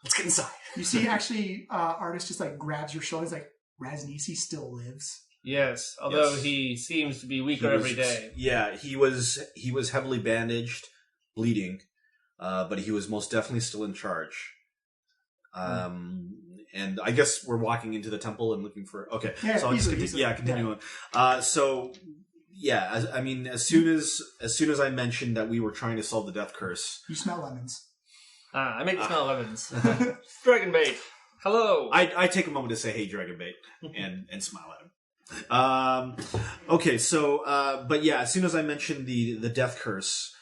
Let's get inside. You see, actually, Artist just like grabs your shoulders, like, Rasnisi still lives. Yes, although he seems to be weaker every day. Yeah, he was heavily bandaged, bleeding, but he was most definitely still in charge. And I guess we're walking into the temple and looking for. Okay, yeah, so I'll just continue on. As soon as I mentioned that we were trying to solve the death curse, You smell lemons. I make the smell of Evans. Dragon bait. Hello. I take a moment to say, "Hey, Dragon Bait," and smile at him. Okay, so but yeah, as soon as I mentioned the death curse,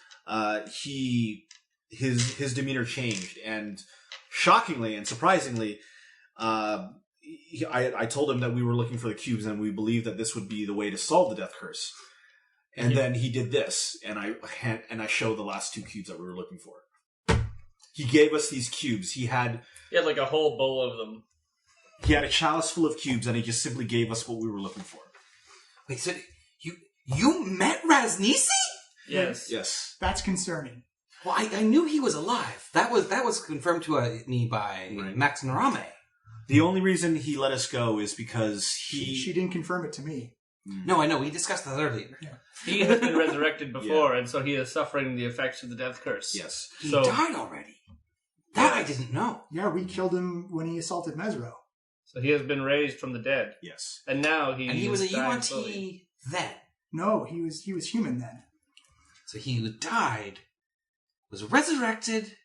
his demeanor changed, and shockingly and surprisingly, I told him that we were looking for the cubes and we believed that this would be the way to solve the death curse. And then he did this, and I showed the last 2 cubes that we were looking for. He gave us these cubes. He had like a whole bowl of them. He had a chalice full of cubes, and he just simply gave us what we were looking for. Wait, so you met Rasnisi? Yes. Yes. That's concerning. Well, I knew he was alive. That was confirmed to me by Max Narame. The only reason he let us go is because She didn't confirm it to me. No, I know. We discussed that earlier. Yeah. He has been resurrected before, and so he is suffering the effects of the death curse. Yes. He died already. That I didn't know. Yeah, we killed him when he assaulted Mesro. So he has been raised from the dead. Yes. And now he was a dying slowly. Yuan-Ti then. No, he was human then. So he died, was resurrected,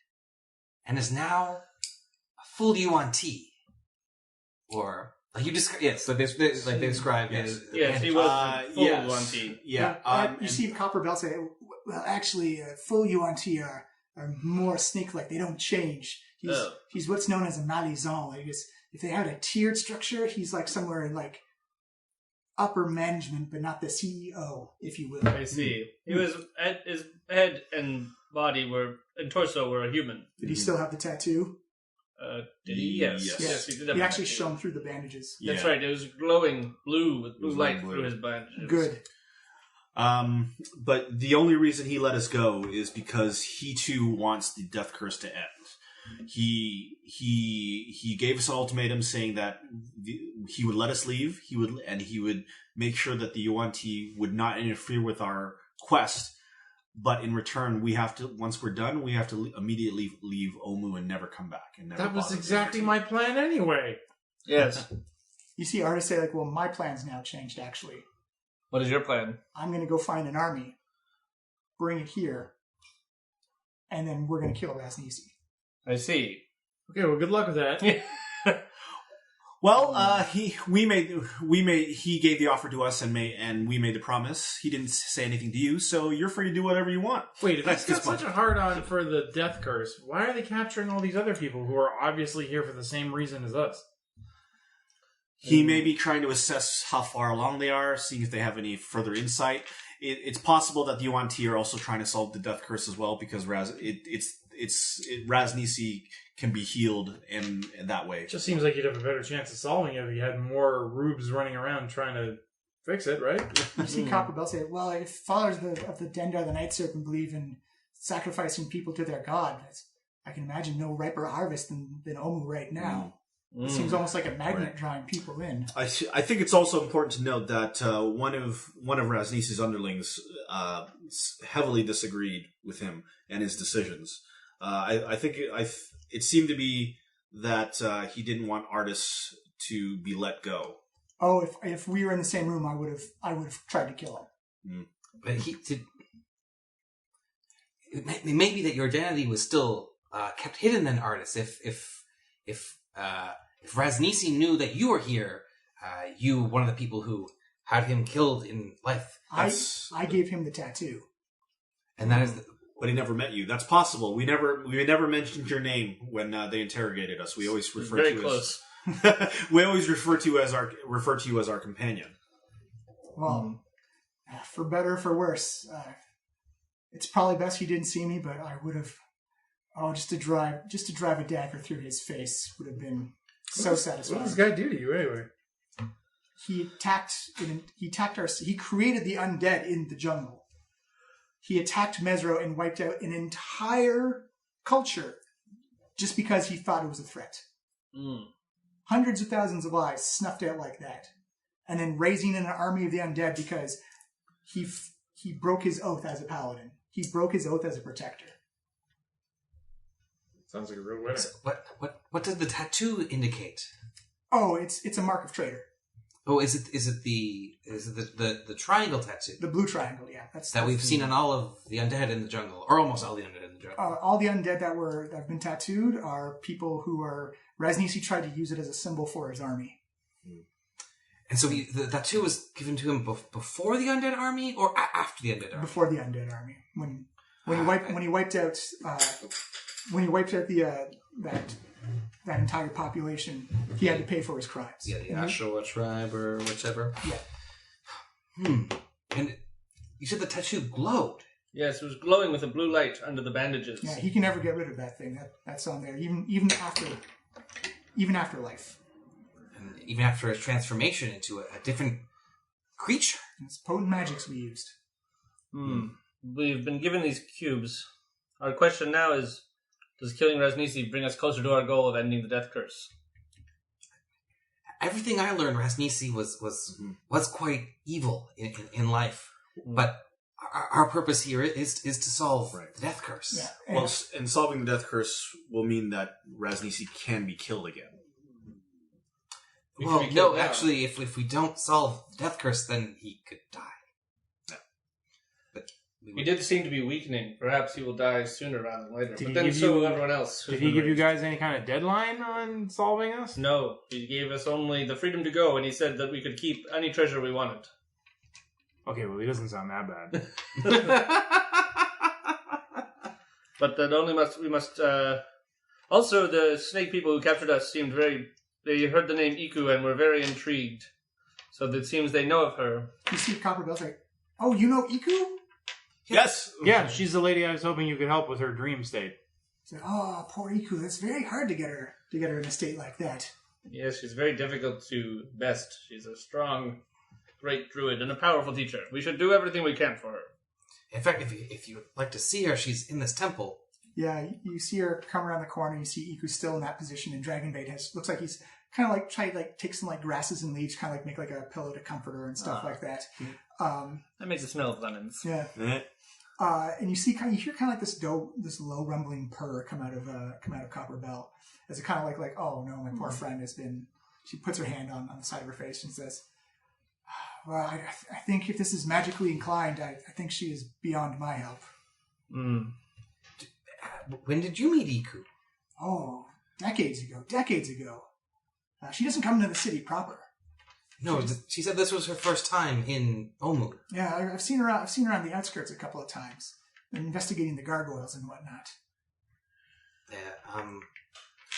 and is now a full Yuan-Ti. Or like you described, yes. So they described Yes. Yes, he was full Yuan-Ti. Yeah. You see Copper Bell say, well, actually, full Yuan-Ti are more snake-like. They don't change. He's what's known as a Malison. I guess if they had a tiered structure, he's like somewhere in like upper management, but not the CEO, if you will. I see. He was his head and body and torso were a human. Did he still have the tattoo? Did he? Yes. Yes. He did have He a actually tattoo. shone through the bandages. That's right. It was glowing blue with blue light blue. through his bandages. Good. But the only reason he let us go is because he too wants the death curse to end. He gave us an ultimatum saying that he would let us leave. He would make sure that the Yuan-Ti would not interfere with our quest. But in return, once we're done, we have to immediately leave Omu and never come back. And never That was bother exactly the my plan anyway. Yes. You see artists say, like, well, my plan's now changed, actually. What is your plan? I'm going to go find an army, bring it here, and then we're going to kill Rasnisi. I see. Okay, well, good luck with that. Well, he gave the offer to us and we made the promise. He didn't say anything to you, so you're free to do whatever you want. Wait, if he's got such a hard-on for the death curse, why are they capturing all these other people who are obviously here for the same reason as us? He may be trying to assess how far along they are, seeing if they have any further insight. It's possible that the Yuan-Ti are also trying to solve the death curse as well, because Rasnisi can be healed in that way. It just seems like you'd have a better chance of solving it if you had more rubes running around trying to fix it, right? You see Copperbell say, well, if followers of the Dendar, the Night Serpent, believe in sacrificing people to their god, I can imagine no riper harvest than Omu right now. It seems almost like a magnet drawing people in. I think it's also important to note that one of Rasnisi's underlings heavily disagreed with him and his decisions. I think it seemed to be that he didn't want artists to be let go. Oh, if we were in the same room, I would have tried to kill him. But he did. It may be that your identity was still kept hidden then, artists. If Rasnisi knew that you were here, you were one of the people who had him killed in life. I gave him the tattoo, and that is. But he never met you. That's possible. We never mentioned your name when they interrogated us. We always refer very to close. We always refer to you as our companion. Well, for better or for worse, it's probably best he didn't see me. But I would have. Oh, just to drive a dagger through his face would have been so satisfying. What did this guy do to you anyway? He created the undead in the jungle. He attacked Mesro and wiped out an entire culture just because he thought it was a threat. Hundreds of thousands of lives snuffed out like that. And then raising an army of the undead because he broke his oath as a paladin. He broke his oath as a protector. Sounds like a real winner. So what does the tattoo indicate? Oh, it's a mark of traitor. Oh, is it the triangle tattoo? The blue triangle, yeah. That's we've seen on all of the undead in the jungle, or almost all the undead in the jungle. All the undead that have been tattooed are people who are... Rasnisi tried to use it as a symbol for his army. And so the tattoo was given to him before the undead army, or after the undead army? Before the undead army. When he wiped out that entire population, he had to pay for his crimes. Yeah, the Ashawa tribe or whichever. Yeah. And you said the tattoo glowed. Yes, it was glowing with a blue light under the bandages. Yeah, he can never get rid of that thing. That's on there, even after life. And even after his transformation into a different creature. It's potent magics we used. We've been given these cubes. Our question now is, does killing Rasnisi bring us closer to our goal of ending the death curse? Everything I learned, Rasnisi was quite evil in life. But our purpose here is to solve the death curse. Yeah. Well, and solving the death curse will mean that Rasnisi can be killed again. Well, no, actually, if we don't solve the death curse, then he could die. Yeah. But he did seem to be weakening. Perhaps he will die sooner rather than later. Did But he then give so you- will everyone else. Did he give you guys any kind of deadline on solving us? No, he gave us only the freedom to go, and he said that we could keep any treasure we wanted. Okay, well, he doesn't sound that bad. But that we must. Also, the snake people who captured us seemed very. They heard the name Iku and were very intrigued. So it seems they know of her. You see Copperbell's like, oh, you know Iku? Yes. Yeah, she's the lady I was hoping you could help with her dream state. He's like, oh, poor Iku. That's very hard to get her in a state like that. Yes, she's very difficult to best. She's a strong, great druid and a powerful teacher. We should do everything we can for her. in fact, if you'd like to see her, she's in this temple. Yeah, you see her come around the corner. You see Iku still in that position, and Dragonbait looks like he's kind of like trying to take some grasses and leaves, kind of make like a pillow to comfort her and stuff like that. That makes it smell of lemons. Yeah. And you hear kind of like this low rumbling purr come out of Copperbell, as it kind of like oh no, my poor friend has been. She puts her hand on the side of her face and says, "Well, I think if this is magically inclined, I think she is beyond my help." When did you meet Iku? Oh, decades ago. She doesn't come into the city proper. No, she said this was her first time in Omu. Yeah, I've seen her on the outskirts a couple of times, investigating the gargoyles and whatnot.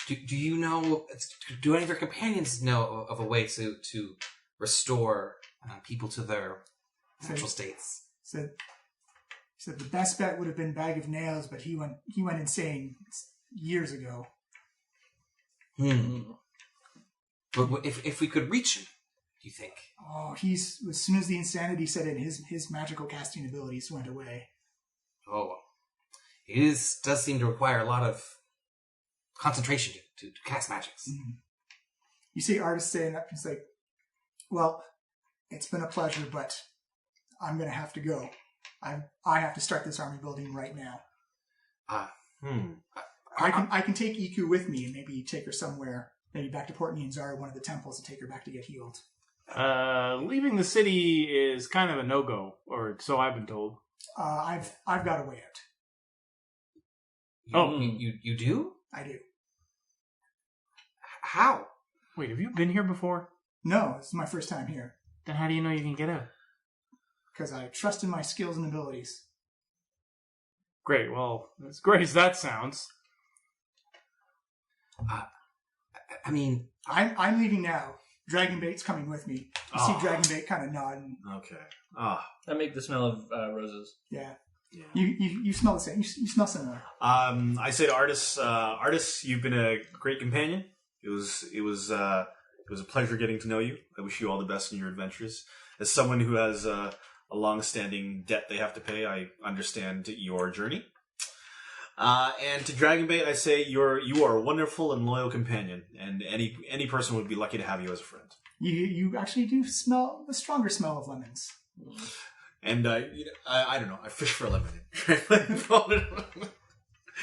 Do you know? Do any of your companions know of a way to restore people to their natural states? Said the best bet would have been Bag of Nails, but he went insane years ago. But if we could reach him, do you think? Oh, as soon as the insanity set in, his magical casting abilities went away. Oh, it does seem to require a lot of concentration to cast magics. Mm-hmm. You see artists saying that, it's like, well, it's been a pleasure, but I'm going to have to go. I have to start this army building right now. I can take Iku with me and maybe take her somewhere, maybe back to Port Nianzara, one of the temples, to take her back to get healed. Leaving the city is kind of a no-go, or so I've been told. I've got a way out. You do? I do. How? Wait, have you been here before? No, this is my first time here. Then how do you know you can get out? Because I trust in my skills and abilities. Great, well, as great as that sounds. I mean... I'm leaving now. Dragonbait's coming with me. You see Dragonbait kind of nodding. Okay. I make the smell of roses. Yeah. You smell the same. You smell similar. I say to Artis, you've been a great companion. It was a pleasure getting to know you. I wish you all the best in your adventures. As someone who has a long-standing debt they have to pay, I understand your journey. And to Dragonbait, I say you are a wonderful and loyal companion, and any person would be lucky to have you as a friend. You actually do smell a stronger smell of lemons. And I don't know. I fish for lemonade.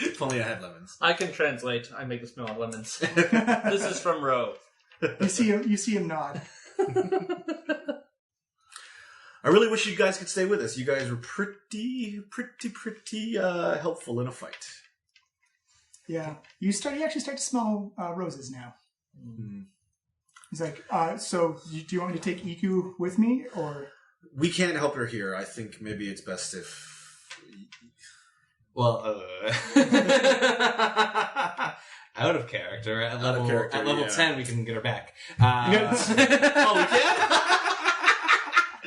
If only I had lemons. I can translate. I make the smell of lemons. This is from Ro. You see him nod. I really wish you guys could stay with us. You guys were pretty helpful in a fight. Yeah, you actually start to smell roses now. Mm-hmm. He's like, so do you want me to take Iku with me, or? We can't help her here. I think maybe it's best if... Well, out of character. At level 10, we can get her back. Oh, we can?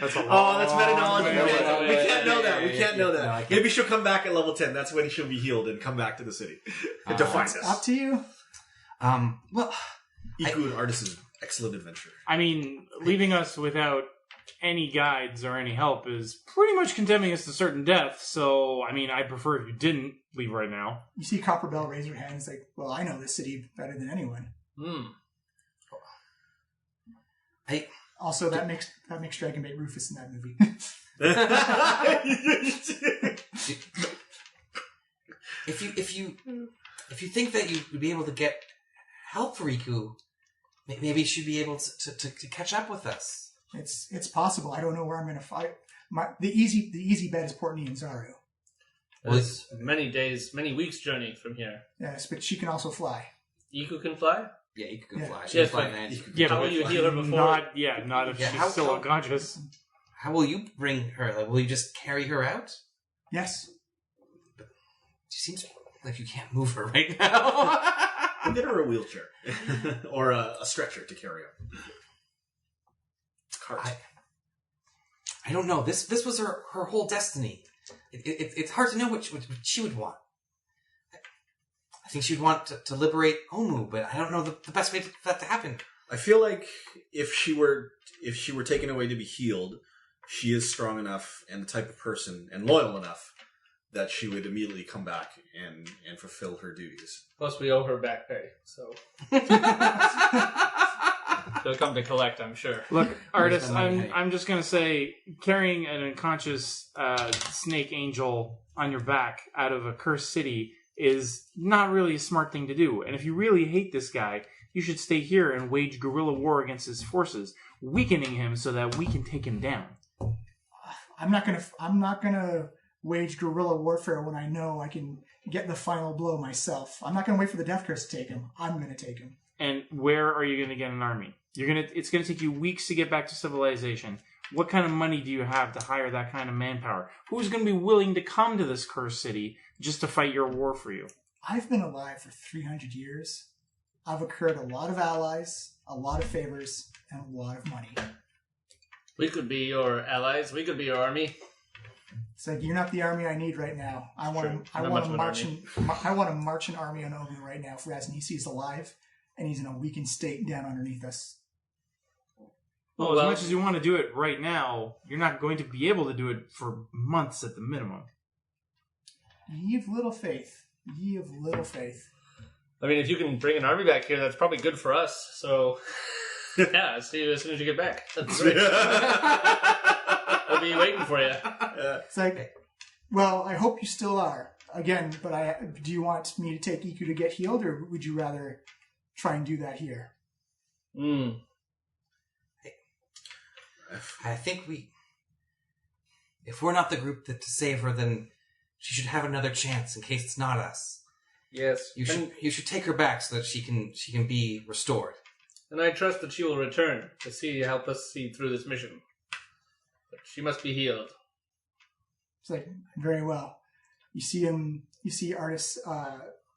That's a lot. That's meta knowledge. We can't know that. We can't know that. No, maybe she'll come back at level 10. That's when she'll be healed and come back to the city to find us. Up to you. Well, Iku and Artis' excellent adventure. I mean, leaving us without any guides or any help is pretty much condemning us to certain death. So, I mean, I'd prefer if you didn't leave right now. You see Copperbell raise her hand. It's like, well, I know this city better than anyone. Also, that makes Dragonbait Rufus in that movie. If you think that you would be able to get help for Iku, maybe you should be able to catch up with us. It's possible. I don't know where I'm going to fight. The easy bet is Port Nianzara. Well, it's many weeks journey from here. Yes, but she can also fly. Iku can fly? Yeah, Iku can fly. She can fly now. How will you heal her before? Not if she's still unconscious. How will you bring her? Like, will you just carry her out? Yes. But she seems like you can't move her right now. We'll get her a wheelchair. Or a stretcher to carry her. I don't know. This was her whole destiny. It's hard to know what she would want. I think she would want to liberate Omu, but I don't know the best way for that to happen. I feel like if she were taken away to be healed, she is strong enough and the type of person and loyal enough that she would immediately come back and fulfill her duties. Plus, we owe her back pay, so she'll come to collect, I'm sure. Look, Artis, I'm just gonna say, carrying an unconscious snake angel on your back out of a cursed city is not really a smart thing to do. And if you really hate this guy, you should stay here and wage guerrilla war against his forces, weakening him so that we can take him down. I'm not gonna wage guerrilla warfare when I know I can get the final blow myself. I'm not going to wait for the Death Curse to take him. I'm going to take him. And where are you going to get an army? It's going to take you weeks to get back to civilization. What kind of money do you have to hire that kind of manpower? Who's going to be willing to come to this cursed city just to fight your war for you? I've been alive for 300 years. I've accrued a lot of allies, a lot of favors, and a lot of money. We could be your allies. We could be your army. It's like, you're not the army I need right now. I want to march an army on Ogun right now for Raznici is alive, and he's in a weakened state down underneath us. Well, as much as you want to do it right now, you're not going to be able to do it for months at the minimum. Ye of little faith. Ye of little faith. I mean, if you can bring an army back here, that's probably good for us. So, yeah, see you as soon as you get back. That's great. We'll be waiting for you. It's like, well, I hope you still are. Again, but do you want me to take Iku to get healed, or would you rather try and do that here? I think if we're not the group to save her, then she should have another chance in case it's not us. Yes. You should take her back so that she can be restored. And I trust that she will return to help us see through this mission. But she must be healed. It's like, very well. You see Artis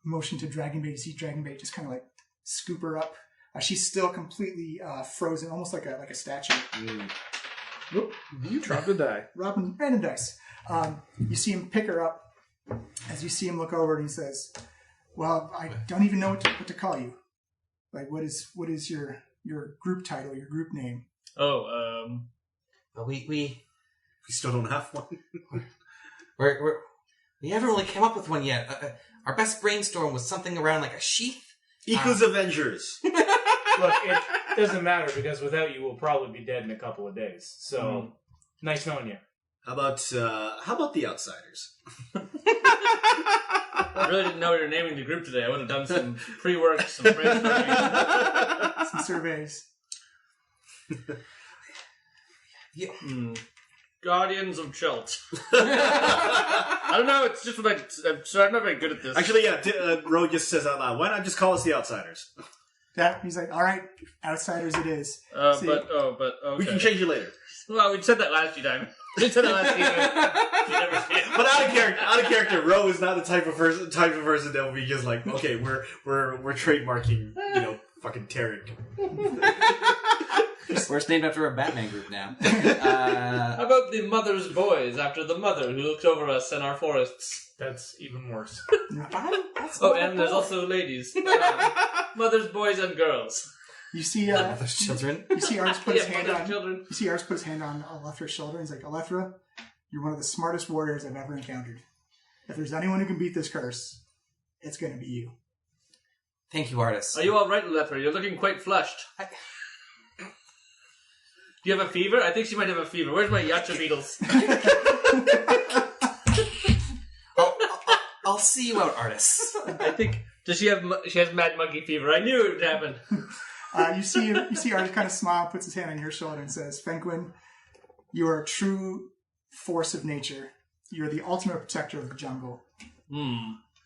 motion to Dragonbait. You see Dragonbait just kind of like scoop her up. She's still completely frozen, almost like a statue. Whoop, you dropped a die. Random dice. You see him pick her up. As you see him look over and he says, well, I don't even know what to call you. Like, what is your group title, your group name? Oh, But we still don't have one. we haven't really come up with one yet. Our best brainstorm was something around like a sheath. Iku's Avengers. Look, it doesn't matter because without you, we'll probably be dead in a couple of days. So, nice knowing you. How about the Outsiders? I really didn't know you were naming the group today. I would have done some pre-work, some brainstorming. Some surveys. Guardians of Chelt. I don't know, it's just so I'm not very good at this. Actually, yeah, Ro just says out loud, why not just call us the Outsiders? He's like, all right, Outsiders it is. But okay. We can change it later. Well, we said that last time. We said that last time. You never see it. But out of character, Ro is not the type of person that will be just like, okay, we're trademarking, fucking Tarek. We're named after a Batman group now. How about the Mother's Boys, after the mother who looks over us in our forests? That's even worse. And there's also ladies. Mothers, boys, and girls. You see, Those children. You see Arts put his hand mothers, on. children. You see Arts put his hand on Alethra's shoulder. And he's like, Alethra, you're one of the smartest warriors I've ever encountered. If there's anyone who can beat this curse, it's going to be you. Thank you, Artis. Are you all right, Alethra? You're looking quite flushed. Do you have a fever? I think she might have a fever. Where's my yacha beetles? I'll see you out, Artis. I think. She has mad monkey fever. I knew it would happen. You see Artis kind of smile, puts his hand on your shoulder, and says, Fenquin, you are a true force of nature. You're the ultimate protector of the jungle.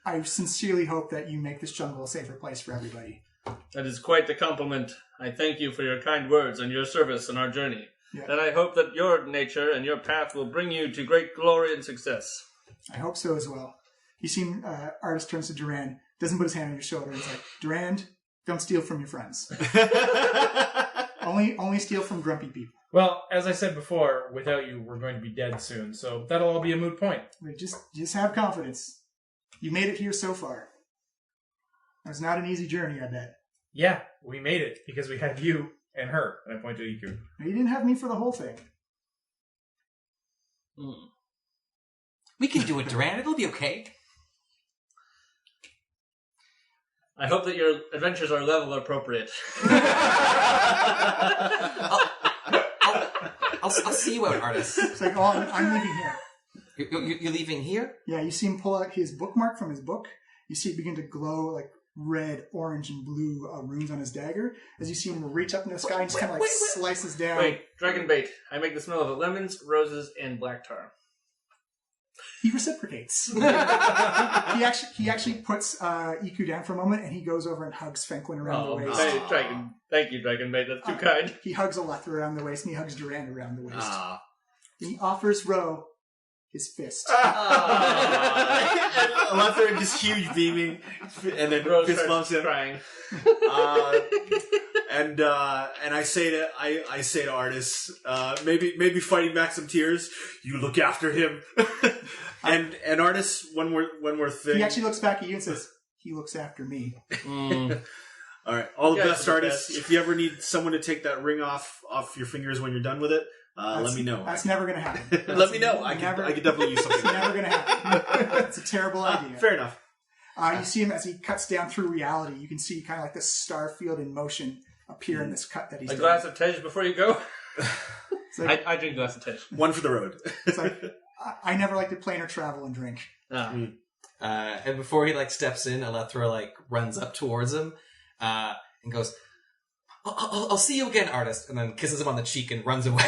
I sincerely hope that you make this jungle a safer place for everybody. That is quite the compliment. I thank you for your kind words and your service on our journey. Yeah. And I hope that your nature and your path will bring you to great glory and success. I hope so as well. You see, Artis turns to Durand, doesn't put his hand on your shoulder, and he's like, Durand, don't steal from your friends. only steal from grumpy people. Well, as I said before, without you, we're going to be dead soon, so that'll all be a moot point. Just have confidence. You made it here so far. It's not an easy journey, I bet. Yeah, we made it because we had you and her, and I point to Iku. You didn't have me for the whole thing. We can do it, Durand. It'll be okay. I hope that your adventures are level appropriate. I'll see you out, Artis. It's like, I'm leaving here. You're leaving here? Yeah, you see him pull out his bookmark from his book. You see it begin to glow like red, orange, and blue runes on his dagger. As you see him reach up in the sky and just kind of like slices down. Wait, dragon bait. I make the smell of lemons, roses, and black tar. He reciprocates. he actually puts Iku down for a moment, and he goes over and hugs Fenklin around the waist. Hey, Dragon. Thank you, Dragon Mate. That's too kind. He hugs Alethra around the waist, and he hugs Durand around the waist. Then he offers Ro his fist. And Alethra just huge beaming, and then Rose fist bumps him. crying. And I say to Artis, maybe fighting back some tears. You look after him. and Artis, one more thing. He actually looks back at you and says, "He looks after me." All right, all the best, the Artis. best. If you ever need someone to take that ring off your fingers when you're done with it, let me know. That's never going to happen. Let me know. I never- could definitely use something. It's never going to happen. It's a terrible idea. Fair enough. You see him as he cuts down through reality. You can see kind of like this star field in motion appear in this cut that he's A done. glass of Tej before you go? It's like, I drink a glass of Tej. One for the road. it's like I never like to plan or travel and drink. And before he steps in, Alethra runs up towards him and goes, I'll see you again, artist, and then kisses him on the cheek and runs away.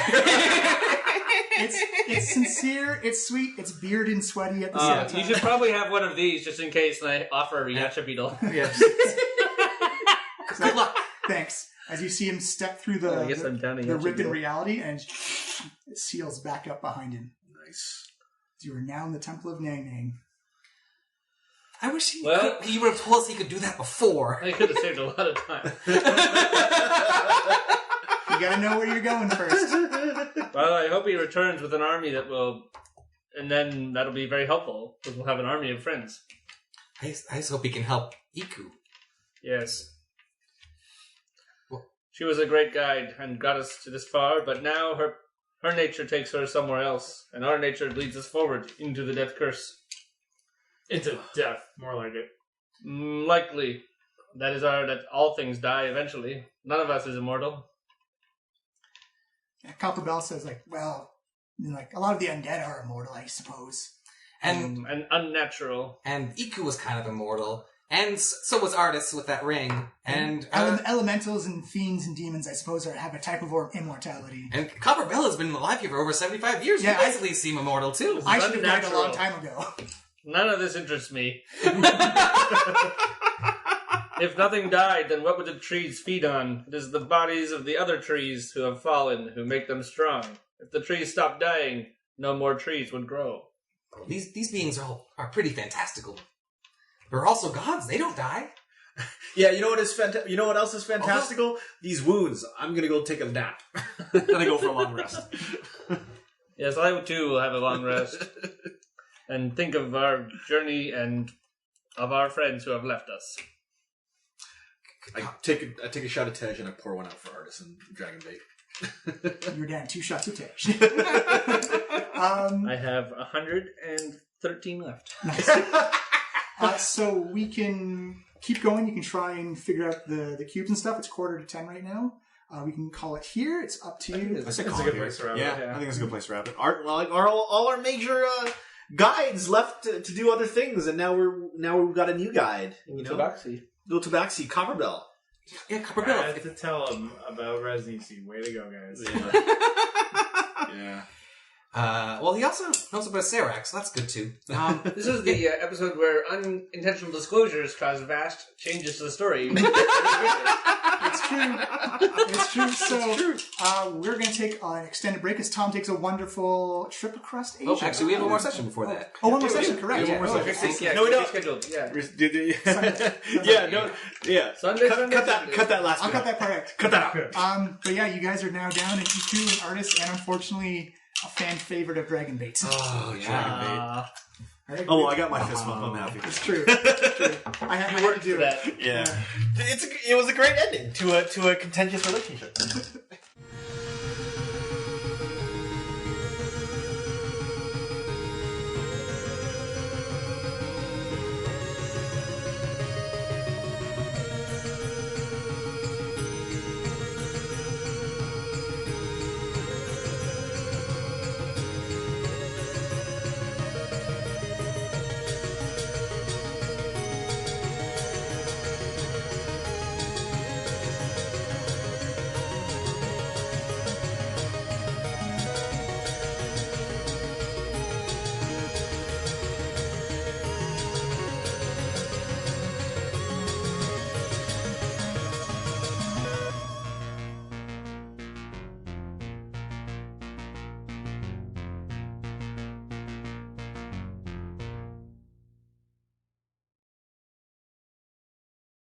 It's sincere, it's sweet, it's bearded and sweaty at the same time. You should probably have one of these just in case I offer a Yacha beetle. Yes. Good luck. Thanks. As you see him step through I guess I'm down a the Yacha rip in beetle. reality, and it seals back up behind him. Nice. You are now in the Temple of Nang Nang. I wish he Well- he would have told us he could do that before. I could have saved a lot of time. You gotta know where you're going first. Well, I hope he returns with an army that will... And then that'll be very helpful, because we'll have an army of friends. I just hope he can help Iku. Yes. Well- She was a great guide and got us to this far, but now her nature takes her somewhere else, and our nature leads us forward into the death curse. Into death, more like it. Likely. That all things die eventually. None of us is immortal. Copper Bell says, a lot of the undead are immortal, I suppose. And And unnatural. and Iku was kind of immortal. And so was Artis with that ring. And Elementals and fiends and demons, I suppose, have a type of immortality. and Copper Bell has been alive here for over 75 years. Yeah, You basically seem immortal too. I should have died a unnatural. long time ago. None of this interests me. If nothing died, then what would the trees feed on? It is the bodies of the other trees who have fallen who make them strong. If the trees stopped dying, no more trees would grow. These beings are pretty fantastical. They're also gods. They don't die. Yeah, you know what else is fantastical? These wounds. I'm gonna go take a nap. Gonna go for a long rest. Yes, I too will have a long rest. And think of our journey and of our friends who have left us. I take a shot of Tej and I pour one out for Artis and Dragon Bait. You're down 2 shots of Tej. I have 113 left. So we can keep going. You can try and figure out the cubes and stuff. It's 9:45 right now. We can call it here. It's up to you. That's a good place to wrap it. Yeah, I think it's a good place to wrap it. Are all our major guides left to do other things, and now we've got a new guide. Tabaxi. Little Tabaxi, Copperbell. Yeah, Copper I Bell. had to tell him about residency. Way to go, guys. Yeah. Well, he also knows about Serac, so that's good too. This is the episode where unintentional disclosures cause vast changes to the story. It's true. It's true. So we're going to take an extended break as Tom takes a wonderful trip across Asia. Oh, actually, we have one more session before that. Oh, one more session, correct. Yeah, one more session. Yeah, No, we don't. Scheduled. Yeah. Yeah. Sunday. Cut that last. I'll bit cut out. that part out. Cut that out. But yeah, you guys are now down in E2 and Artist, and unfortunately, a fan favorite of Dragon Bait. Oh, Dragon Bait. Right? Oh, well, I got my fist bump. I'm happy. It's true. It's true. I had to do that. Yeah. It was a great ending to a contentious relationship.